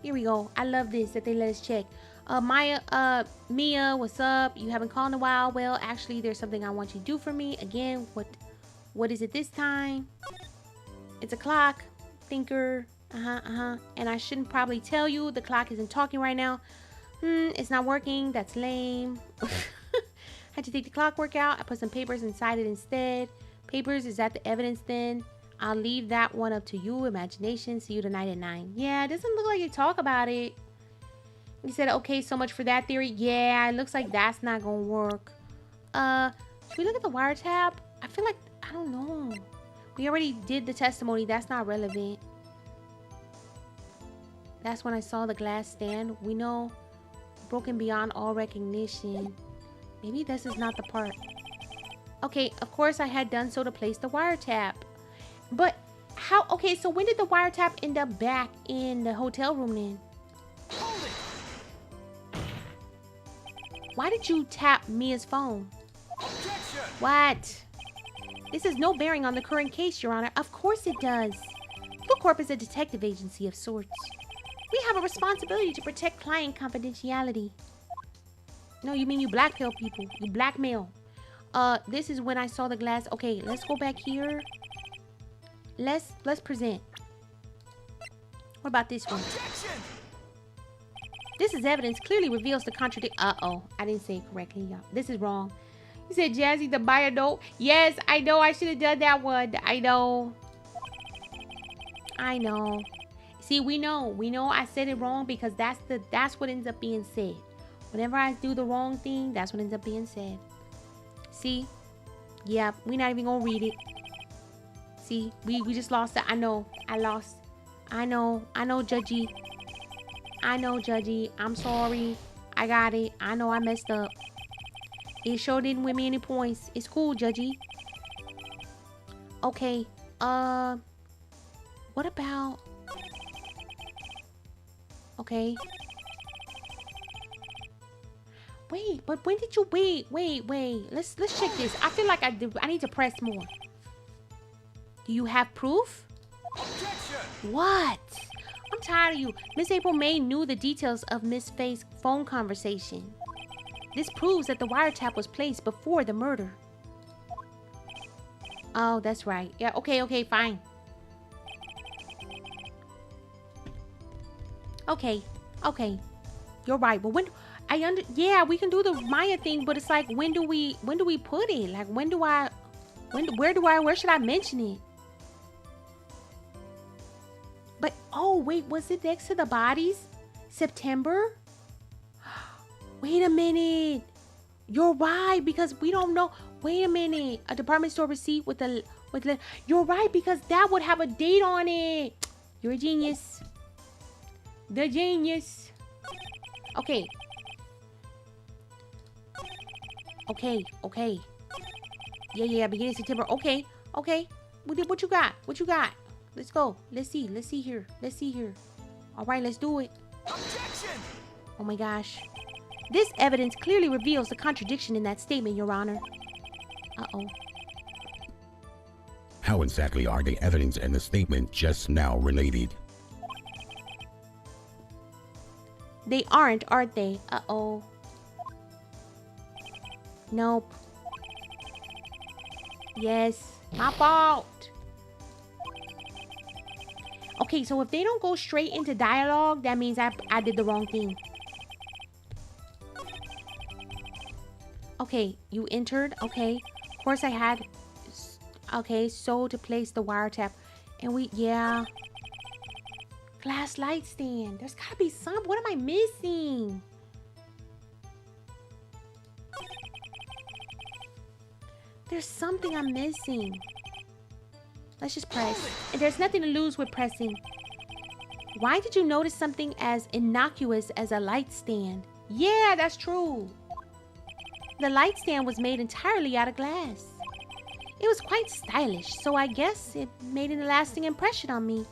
S1: Here we go. I love this that they let us check. Mia, what's up? You haven't called in a while. Well, actually, there's something I want you to do for me. Again, what is it this time? It's a clock. Thinker. And I shouldn't probably tell you. The clock isn't talking right now. It's not working. That's lame. Had to take the clockwork out. I put some papers inside it instead. Papers, is that the evidence then? I'll leave that one up to you. Imagination. See you tonight at 9. Yeah, it doesn't look like you talk about it. You said, okay, so much for that theory. Yeah, it looks like that's not gonna work. Should we look at the wiretap? I feel like, I don't know. We already did the testimony. That's not relevant. That's when I saw the glass stand. We know, broken beyond all recognition. Maybe this is not the part. Okay, of course I had done so to place the wiretap. But how, okay, so when did the wiretap end up back in the hotel room then? Why did you tap Mia's phone?
S3: Objection!
S1: What? This has no bearing on the current case, Your Honor. Of course it does. Blue Corp is a detective agency of sorts. We have a responsibility to protect client confidentiality. No, you mean you blackmail people. You blackmail. This is when I saw the glass. Okay, let's go back here. Let's present. What about this one?
S3: Objection!
S1: This is evidence clearly reveals the contradict. Uh-oh, I didn't say it correctly, y'all. This is wrong. You said Jazzy the buyer note. Yes, I know. I should have done that one. I know. See, we know I said it wrong because that's what ends up being said. Whenever I do the wrong thing, that's what ends up being said. See? Yeah, we're not even gonna read it. See, we just lost it. I know. I lost. I know, Judgy. I'm sorry. I got it. I know I messed up. It sure didn't win me any points. It's cool, Judgy. Okay. What about... Okay. Wait, but when did you... Wait. Let's check this. I feel like I need to press more. Do you have proof?
S3: Objection!
S1: What? I'm tired of you. Miss April May knew the details of Miss Faye's phone conversation. This proves that the wiretap was placed before the murder. Oh, that's right. Yeah, okay, fine. Okay. You're right. But when yeah, we can do the Maya thing, but it's like when do we put it? Like where should I mention it? But oh wait, was it next to the bodies? September? Wait a minute. You're right, because we don't know. Wait a minute. A department store receipt with the you're right, because that would have a date on it. You're a genius. The genius. Okay. Yeah, beginning of September. Okay. What you got? Let's go. Let's see here. All right, let's do it.
S3: Objection!
S1: Oh my gosh. This evidence clearly reveals the contradiction in that statement, Your Honor. Uh-oh.
S2: How exactly are the evidence and the statement just now related?
S1: They aren't they? Uh-oh. Nope. Yes, my fault. Okay, so if they don't go straight into dialogue, that means I did the wrong thing. Okay, you entered. Okay. Of course I had... Okay, so to place the wiretap. And we... Yeah. Glass light stand. There's gotta be some... What am I missing? There's something I'm missing. Let's just press. And there's nothing to lose with pressing. Why did you notice something as innocuous as a light stand? Yeah, that's true. The light stand was made entirely out of glass. It was quite stylish, so I guess it made a lasting impression on me.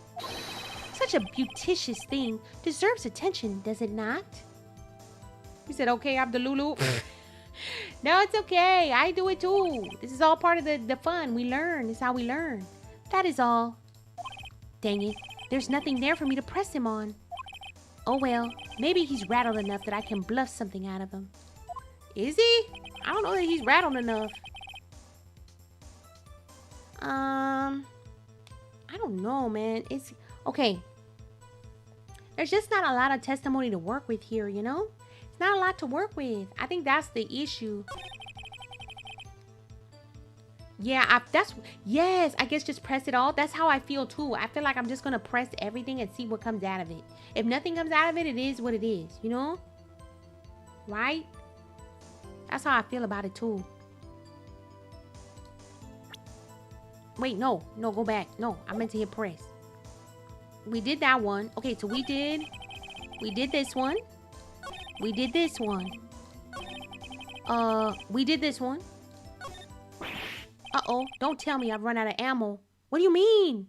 S1: Such a beauticious thing deserves attention, does it not? You said, okay, Abdululu. No, it's okay. I do it too. This is all part of the fun. We learn. This is how we learn. That is all. Dang it. There's nothing there for me to press him on. Oh well, maybe he's rattled enough that I can bluff something out of him. Is he? I don't know that he's rattled enough. I don't know, man. It's okay. There's just not a lot of testimony to work with here, you know? It's not a lot to work with. I think that's the issue. Yeah, yes, I guess just press it all. That's how I feel too. I feel like I'm just gonna press everything and see what comes out of it. If nothing comes out of it, it is what it is, you know? Right? That's how I feel about it too. Wait, no, go back. No, I meant to hit press. We did that one. Okay, so we did this one. We did this one. We did this one. Uh-oh, don't tell me I've run out of ammo. What do you mean?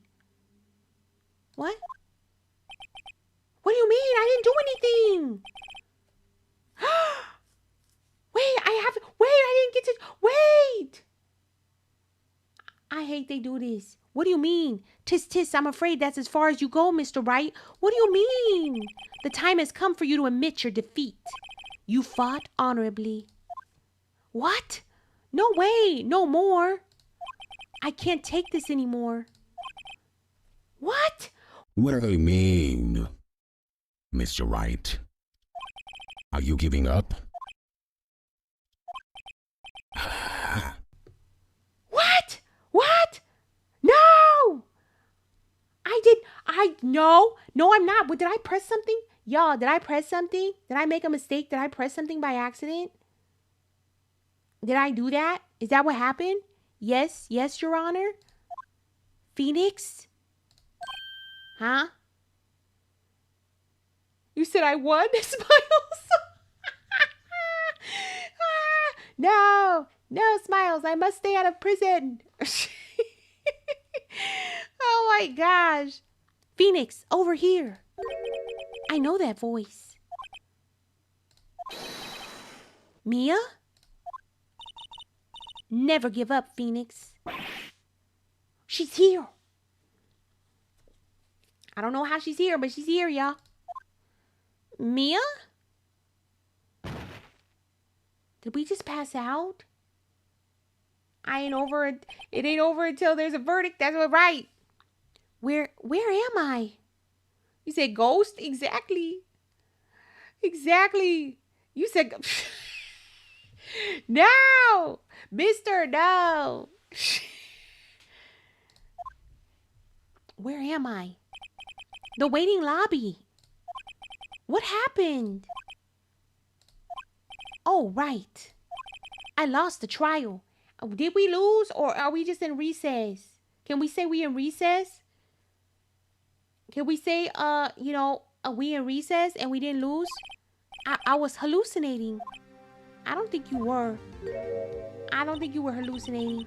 S1: What? What do you mean? I didn't do anything. Wait, I didn't get to, wait. I hate they do this. What do you mean? Tis, I'm afraid that's as far as you go, Mr. Wright. What do you mean? The time has come for you to admit your defeat. You fought honorably. What? No way, no more. I can't take this anymore. What?
S2: What do you mean, Mr. Wright? Are you giving up?
S1: What? No! No, I'm not. Did I press something? Y'all, did I press something? Did I make a mistake? Did I press something by accident? Did I do that? Is that what happened? Yes, Your Honor. Phoenix? Huh? You said I won? Smiles. No, Smiles. I must stay out of prison. Oh my gosh. Phoenix, over here. I know that voice. Mia? Never give up, Phoenix. She's here. I don't know how she's here, but she's here, y'all. Mia? Did we just pass out? It ain't over until there's a verdict. That's what, right. Where am I? You said ghost? Exactly. You said... No! Mister, no! Where am I? The waiting lobby. What happened? Oh, right. I lost the trial. Did we lose or are we just in recess? Can we say we in recess? Can we say, we in recess and we didn't lose? I was hallucinating. I don't think you were. I don't think you were hallucinating.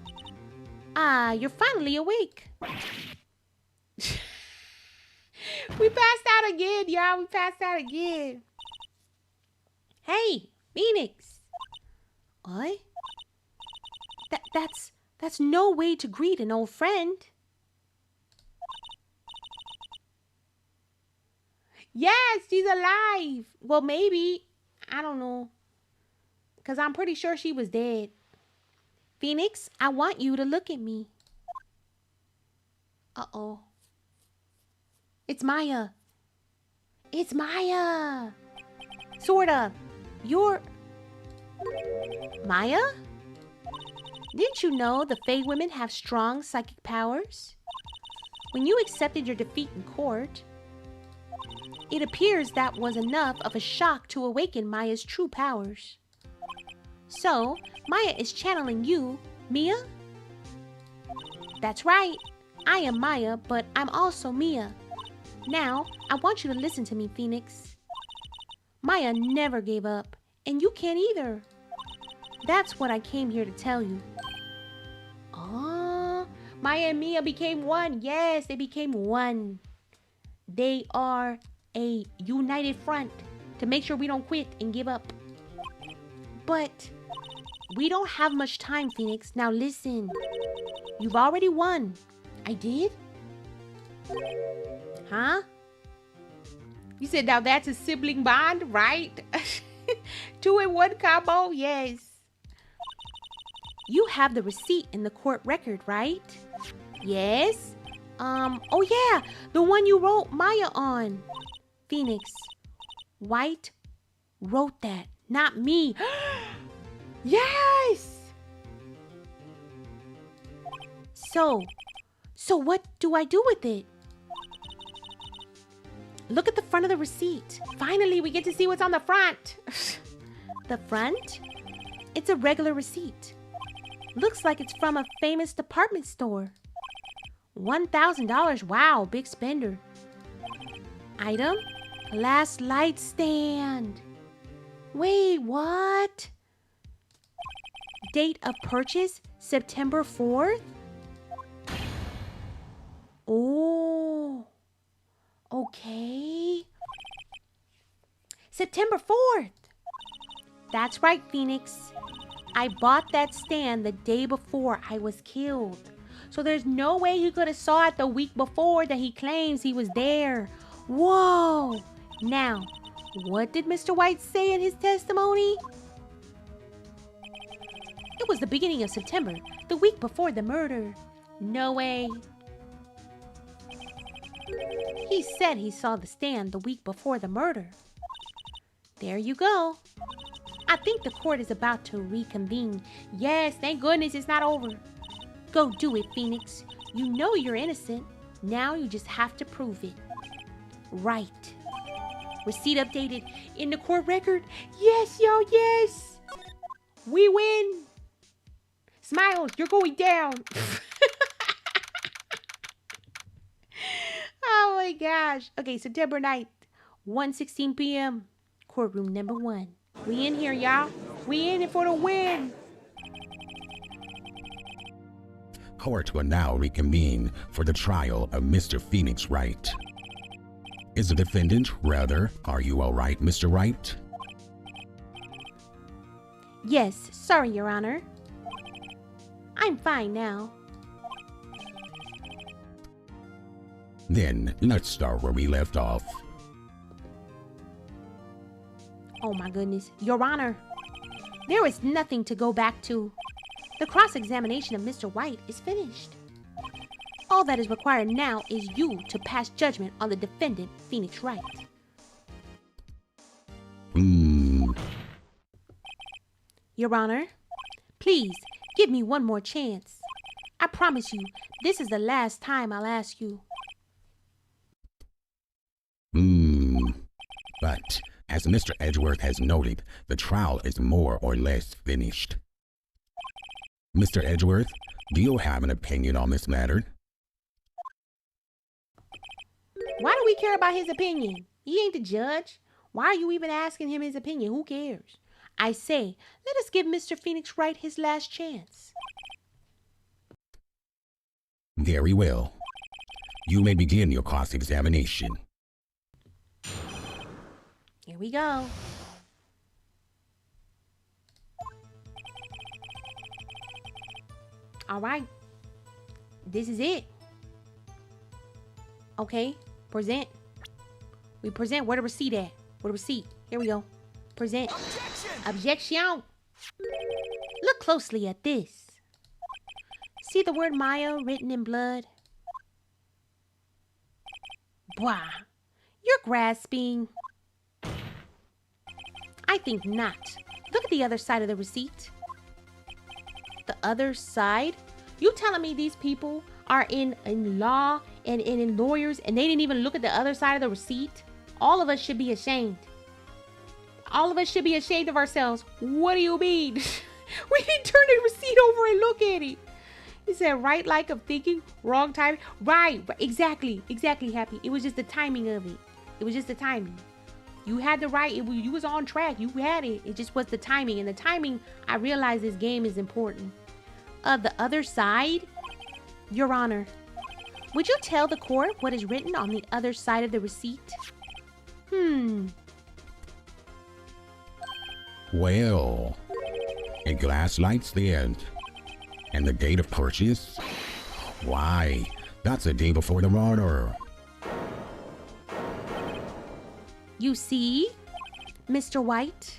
S1: You're finally awake. We passed out again, y'all. We passed out again. Hey, Phoenix. What? That's no way to greet an old friend. Yes, she's alive. Well, maybe. I don't know. Because I'm pretty sure she was dead. Phoenix, I want you to look at me. Uh-oh. It's Maya. It's Maya. Sort of. Maya? Didn't you know the Fae women have strong psychic powers? When you accepted your defeat in court, it appears that was enough of a shock to awaken Maya's true powers. So, Maya is channeling you, Mia? That's right. I am Maya, but I'm also Mia. Now, I want you to listen to me, Phoenix. Maya never gave up, and you can't either. That's what I came here to tell you. Oh, Maya and Mia became one. Yes, they became one. They are a united front to make sure we don't quit and give up. But we don't have much time, Phoenix. Now listen. You've already won. I did? Huh? You said now that's a sibling bond, right? 2-in-1 combo, yes. You have the receipt in the court record, right? Yes. Oh yeah, the one you wrote Maya on. Phoenix, Wright wrote that, not me. Yes! So what do I do with it? Look at the front of the receipt. Finally, we get to see what's on the front. The front? It's a regular receipt. Looks like it's from a famous department store. $1,000. Wow, big spender. Item? Glass light stand. Wait, what? Date of purchase? September 4th? Oh. Okay. September 4th. That's right, Phoenix. I bought that stand the day before I was killed. So there's no way you could have saw it the week before that he claims he was there. Whoa! Now, what did Mr. Wright say in his testimony? It was the beginning of September, the week before the murder. No way. He said he saw the stand the week before the murder. There you go. I think the court is about to reconvene. Yes, thank goodness it's not over. Go do it, Phoenix. You know you're innocent. Now you just have to prove it. Right. Receipt updated in the court record. Yes, yo, yes. We win. Smiles, you're going down. Oh my gosh. Okay, September 9th, 1:16 p.m. Courtroom number 1. We in here, y'all. We in it for the win.
S2: Court will now reconvene for the trial of Mr. Phoenix Wright. Is the defendant, rather, are you all right, Mr. Wright?
S1: Yes, sorry, Your Honor. I'm fine now.
S2: Then, let's start where we left off.
S1: Oh my goodness. Your Honor, there is nothing to go back to. The cross-examination of Mr. Wright is finished. All that is required now is you to pass judgment on the defendant, Phoenix Wright. Your Honor, please give me one more chance. I promise you, this is the last time I'll ask you.
S2: But, as Mr. Edgeworth has noted, the trial is more or less finished. Mr. Edgeworth, do you have an opinion on this matter?
S1: Why do we care about his opinion? He ain't the judge. Why are you even asking him his opinion? Who cares? I say, let us give Mr. Phoenix Wright his last chance.
S2: Very well. You may begin your cross-examination.
S1: Here we go. All right. This is it. Okay. Present. We present. Where the receipt at? Where the receipt? Here we go. Present.
S3: Objection!
S1: Objection. Look closely at this. See the word Maya written in blood? Bah. You're grasping. I think not. Look at the other side of the receipt. The other side? You telling me these people are in law and in lawyers and they didn't even look at the other side of the receipt? All of us should be ashamed. All of us should be ashamed of ourselves. What do you mean? We didn't turn the receipt over and look at it. He said, right like of thinking, wrong time. Right, exactly, Happy. It was just the timing of it. It was just the timing. You had the right, you was on track. You had it. It just was the timing. And the timing, I realize this game is important. The other side, Your Honor, would you tell the court what is written on the other side of the receipt?
S2: Well, a glass light's the end. And the date of purchase? Why, that's the day before the murder.
S1: You see, Mr. White,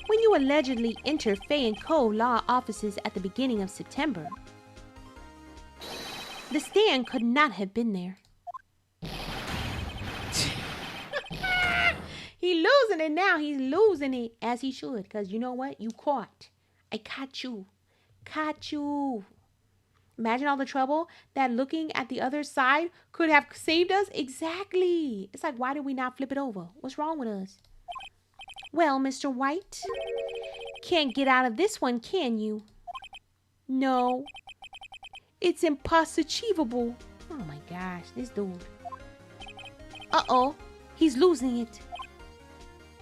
S1: when you allegedly entered Fay & Co. law offices at the beginning of September, the stand could not have been there. He's losing it now. He's losing it as he should. Because you know what? You caught. I caught you. Caught you. Imagine all the trouble that looking at the other side could have saved us. Exactly. It's like, why did we not flip it over? What's wrong with us? Well, Mr. White, can't get out of this one, can you? No. It's impossible. Oh my gosh, this dude. Uh-oh. He's losing it.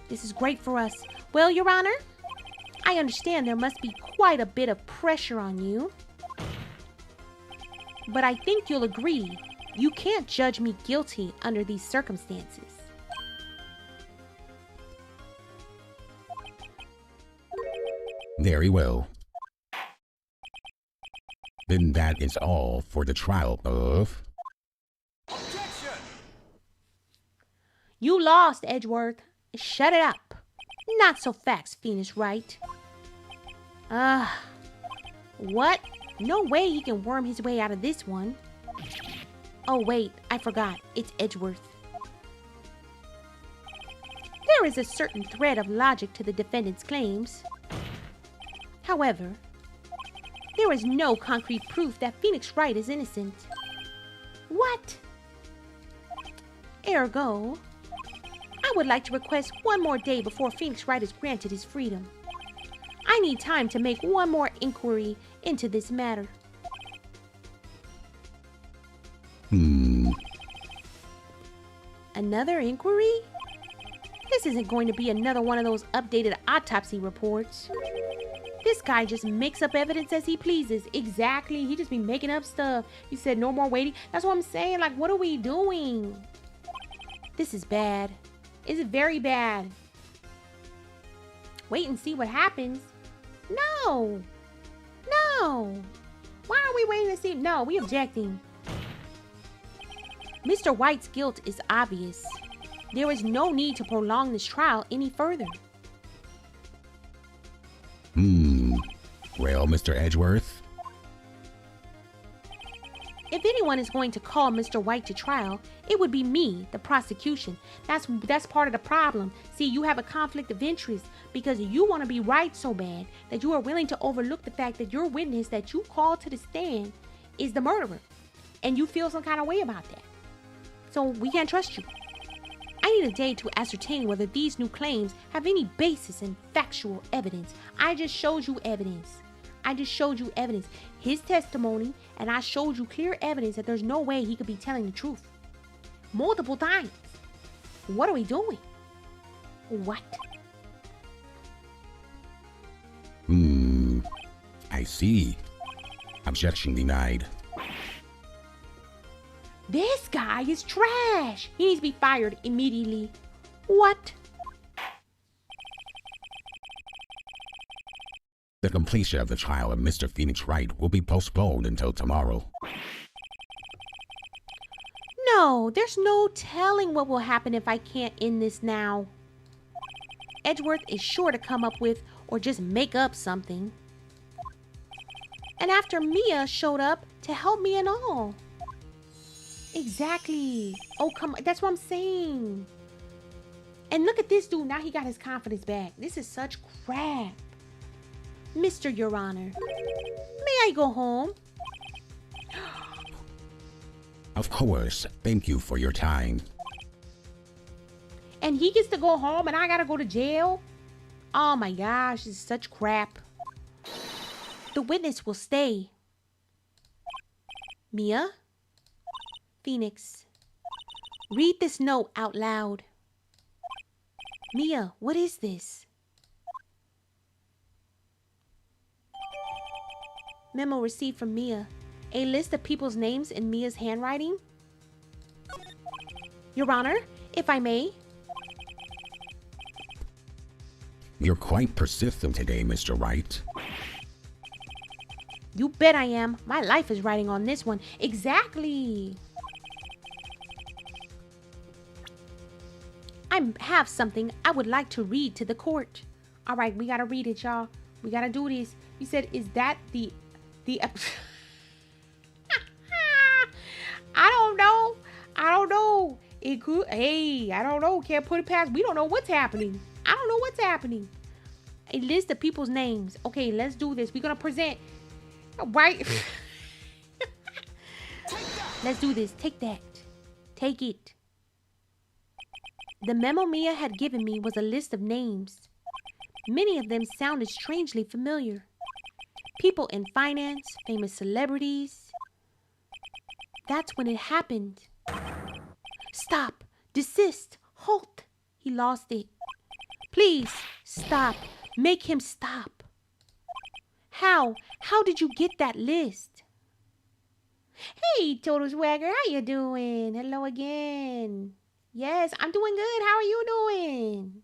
S1: This is great for us. Well, Your Honor, I understand there must be quite a bit of pressure on you. But I think you'll agree, you can't judge me guilty under these circumstances.
S2: Very well. Then that is all for the trial of...
S3: Objection!
S1: You lost, Edgeworth. Shut it up. Not so fast, Phoenix Wright. What? No way he can worm his way out of this one. Oh wait, I forgot. It's Edgeworth. There is a certain thread of logic to the defendant's claims. However, there is no concrete proof that Phoenix Wright is innocent. What? Ergo, I would like to request one more day before Phoenix Wright is granted his freedom. I need time to make one more inquiry into this matter. Another inquiry? This isn't going to be another one of those updated autopsy reports. This guy just makes up evidence as he pleases. Exactly. He just be making up stuff. He said no more waiting. That's what I'm saying. Like, what are we doing? This is bad. It's very bad. Wait and see what happens. No. No. Why are we waiting to see? No, we objecting. Mr. White's guilt is obvious. There is no need to prolong this trial any further.
S2: Well, Mr. Edgeworth?
S1: If anyone is going to call Mr. White to trial, it would be me, the prosecution. That's part of the problem. See, you have a conflict of interest because you want to be right so bad that you are willing to overlook the fact that your witness that you called to the stand is the murderer. And you feel some kind of way about that. So we can't trust you. I need a day to ascertain whether these new claims have any basis in factual evidence. I just showed you evidence. His testimony, and I showed you clear evidence that there's no way he could be telling the truth. Multiple times. What are we doing? What?
S2: I see. Objection denied.
S1: This guy is trash. He needs to be fired immediately. What?
S2: The completion of the trial of Mr. Phoenix Wright will be postponed until tomorrow.
S1: No, there's no telling what will happen if I can't end this now. Edgeworth is sure to come up with or just make up something. And after Mia showed up to help me and all. Exactly. Oh, come on. That's what I'm saying. And look at this dude. Now he got his confidence back. This is such crap. Mr. Your Honor, may I go home?
S2: Of course. Thank you for your time.
S1: And he gets to go home and I gotta go to jail? Oh my gosh, this is such crap. The witness will stay. Mia? Phoenix, read this note out loud. Mia, what is this? Memo received from Mia. A list of people's names in Mia's handwriting. Your Honor, if I may.
S2: You're quite persistent today, Mr. Wright.
S1: You bet I am. My life is riding on this one. Exactly. I have something I would like to read to the court. All right, we got to read it, y'all. We got to do this. You said, is that the I don't know. I don't know. It could, hey, I don't know. Can't put it past. We don't know what's happening. I don't know what's happening. A list of people's names. Okay, let's do this. We're going to present. Right. Let's do this. Take that. Take it. The memo Mia had given me was a list of names. Many of them sounded strangely familiar. People in finance, famous celebrities. That's when it happened. Stop. Desist. Halt. He lost it. Please, stop. Make him stop. How? How did you get that list? Hey, Total Swagger, how you doing? Hello again. Yes, I'm doing good. How are you doing?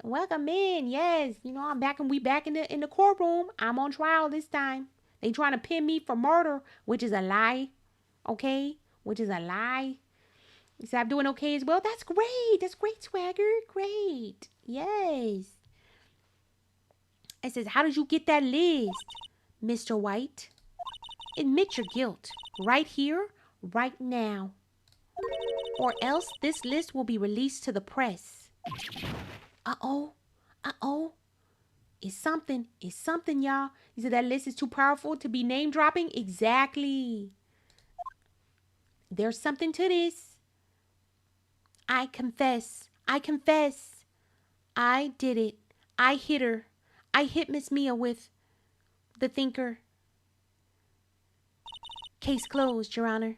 S1: Welcome in. Yes, you know I'm back and we back in the courtroom. I'm on trial this time. They trying to pin me for murder, which is a lie. Okay, which is a lie. So I'm doing okay as well. That's great. That's great, Swagger. Great. Yes. It says, how did you get that list, Mr. White? Admit your guilt right here, right now. Or else this list will be released to the press. Uh-oh. Uh-oh. It's something, y'all. You said that list is too powerful to be name dropping? Exactly. There's something to this. I confess. I confess. I did it. I hit her. I hit Miss Mia with the thinker. Case closed, Your Honor.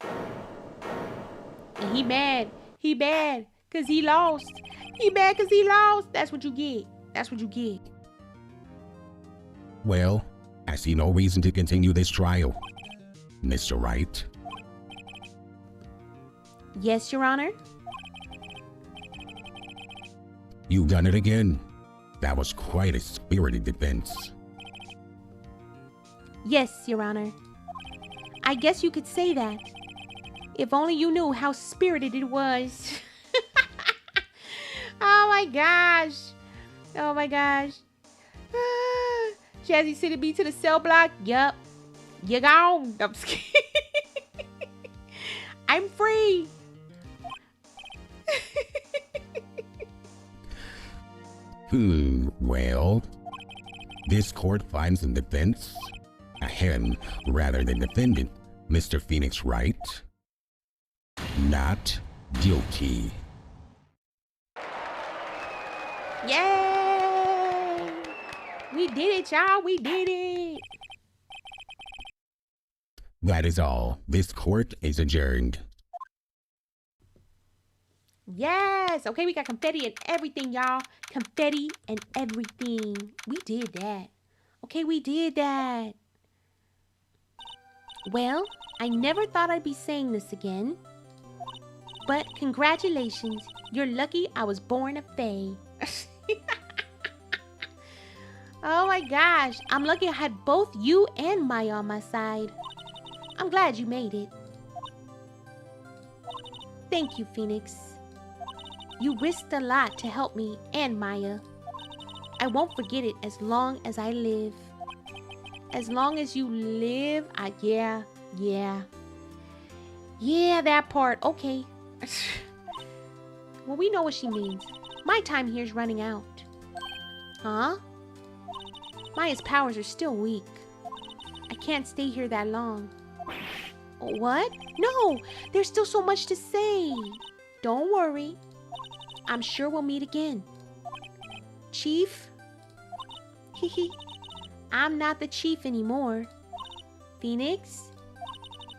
S1: And he mad. He mad because he lost. He mad because he lost. That's what you get. That's what you get.
S2: Well, I see no reason to continue this trial, Mr. Wright.
S1: Yes, Your Honor.
S2: You've done it again. That was quite a spirited defense.
S1: Yes, Your Honor. I guess you could say that. If only you knew how spirited it was. Oh my gosh. Oh my gosh. Jazzy sending me to the cell block. Yup. You gone. I'm just kidding. I'm free.
S2: Well, this court finds the defense, a him rather than defendant, Mr. Phoenix Wright, not guilty.
S1: Yay! We did it, y'all. We did it.
S2: That is all. This court is adjourned.
S1: Yes. Okay, we got confetti and everything, y'all. Confetti and everything. We did that. Okay, we did that. Well, I never thought I'd be saying this again. But congratulations. You're lucky I was born a fae. Oh my gosh. I'm lucky I had both you and Maya on my side. I'm glad you made it. Thank you, Phoenix. You risked a lot to help me and Maya. I won't forget it as long as I live. As long as you live, yeah, that part. Okay. Well, we know what she means. My time here's running out. Huh? Maya's powers are still weak. I can't stay here that long. What? No! There's still so much to say. Don't worry. I'm sure we'll meet again. Chief? Hehe. I'm not the chief anymore. Phoenix?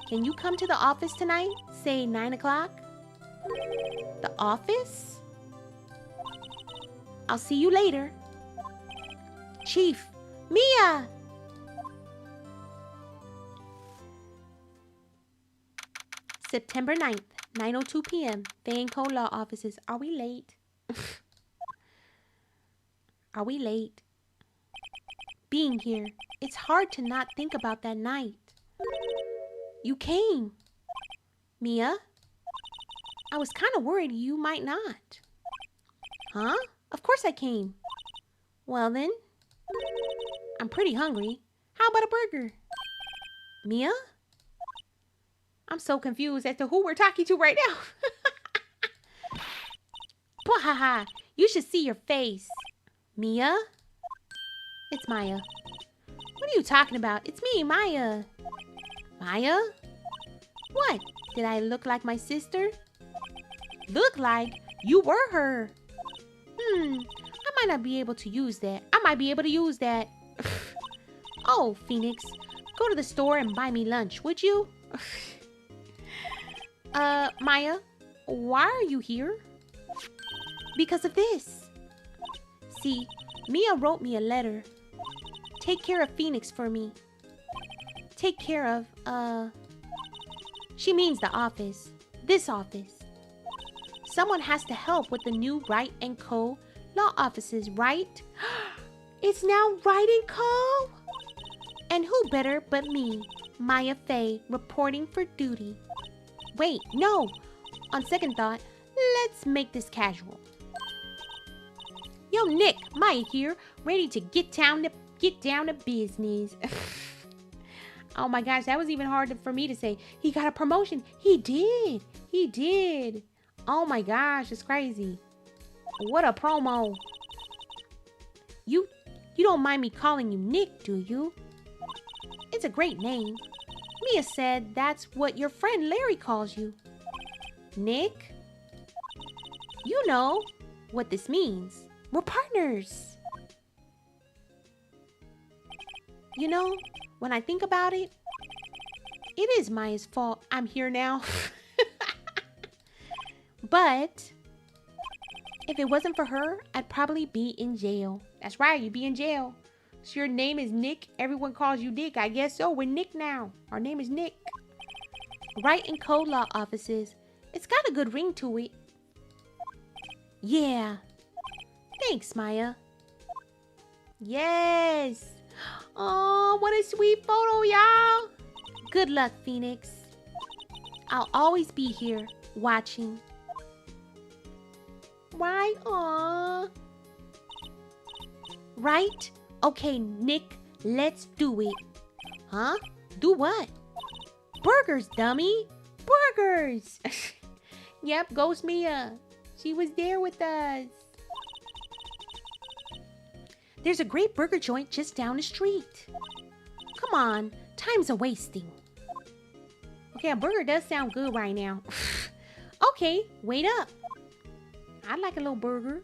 S1: Can you come to the office tonight? Say 9 o'clock? The office? I'll see you later. Chief! Mia! September 9th, 9:02 p.m. Van Co Law Offices. Are we late? Are we late? Being here, it's hard to not think about that night. You came. Mia? I was kind of worried you might not. Huh? Of course I came. Well then, I'm pretty hungry. How about a burger? Mia? I'm so confused as to who we're talking to right now. Pwahaha, you should see your face. Mia? It's Maya. What are you talking about? It's me, Maya. Maya? What? Did I look like my sister? Look like? You were her. I might not be able to use that. I might be able to use that. Oh, Phoenix, go to the store and buy me lunch, would you? Maya, why are you here? Because of this. See, Mia wrote me a letter. Take care of Phoenix for me. Take care of, she means the office. This office. Someone has to help with the new Wright & Co. Law offices, right? It's now Wright & Co.? And who better but me, Maya Fey, reporting for duty. Wait, no. On second thought, let's make this casual. Yo, Nick, Maya here, ready to get down to business. Oh my gosh, that was even hard for me to say. He got a promotion. He did. He did. Oh my gosh, it's crazy. What a promo. You don't mind me calling you Nick, do you? It's a great name. Mia said that's what your friend Larry calls you. Nick? You know what this means. We're partners. You know, when I think about it, it is Maya's fault I'm here now. But if it wasn't for her, I'd probably be in jail. That's right, you'd be in jail. So your name is Nick. Everyone calls you Nick. I guess so. We're Nick now. Our name is Nick. Wright & Co. Law Offices. It's got a good ring to it. Yeah. Thanks, Maya. Yes. Oh, what a sweet photo, y'all. Good luck, Phoenix. I'll always be here, watching. Why? Aww. Right? Okay, Nick, let's do it. Huh? Do what? Burgers, dummy. Burgers. Yep, Ghost Mia. She was there with us. There's a great burger joint just down the street. Come on, time's a wasting. Okay, a burger does sound good right now. Okay, wait up. I'd like a little burger.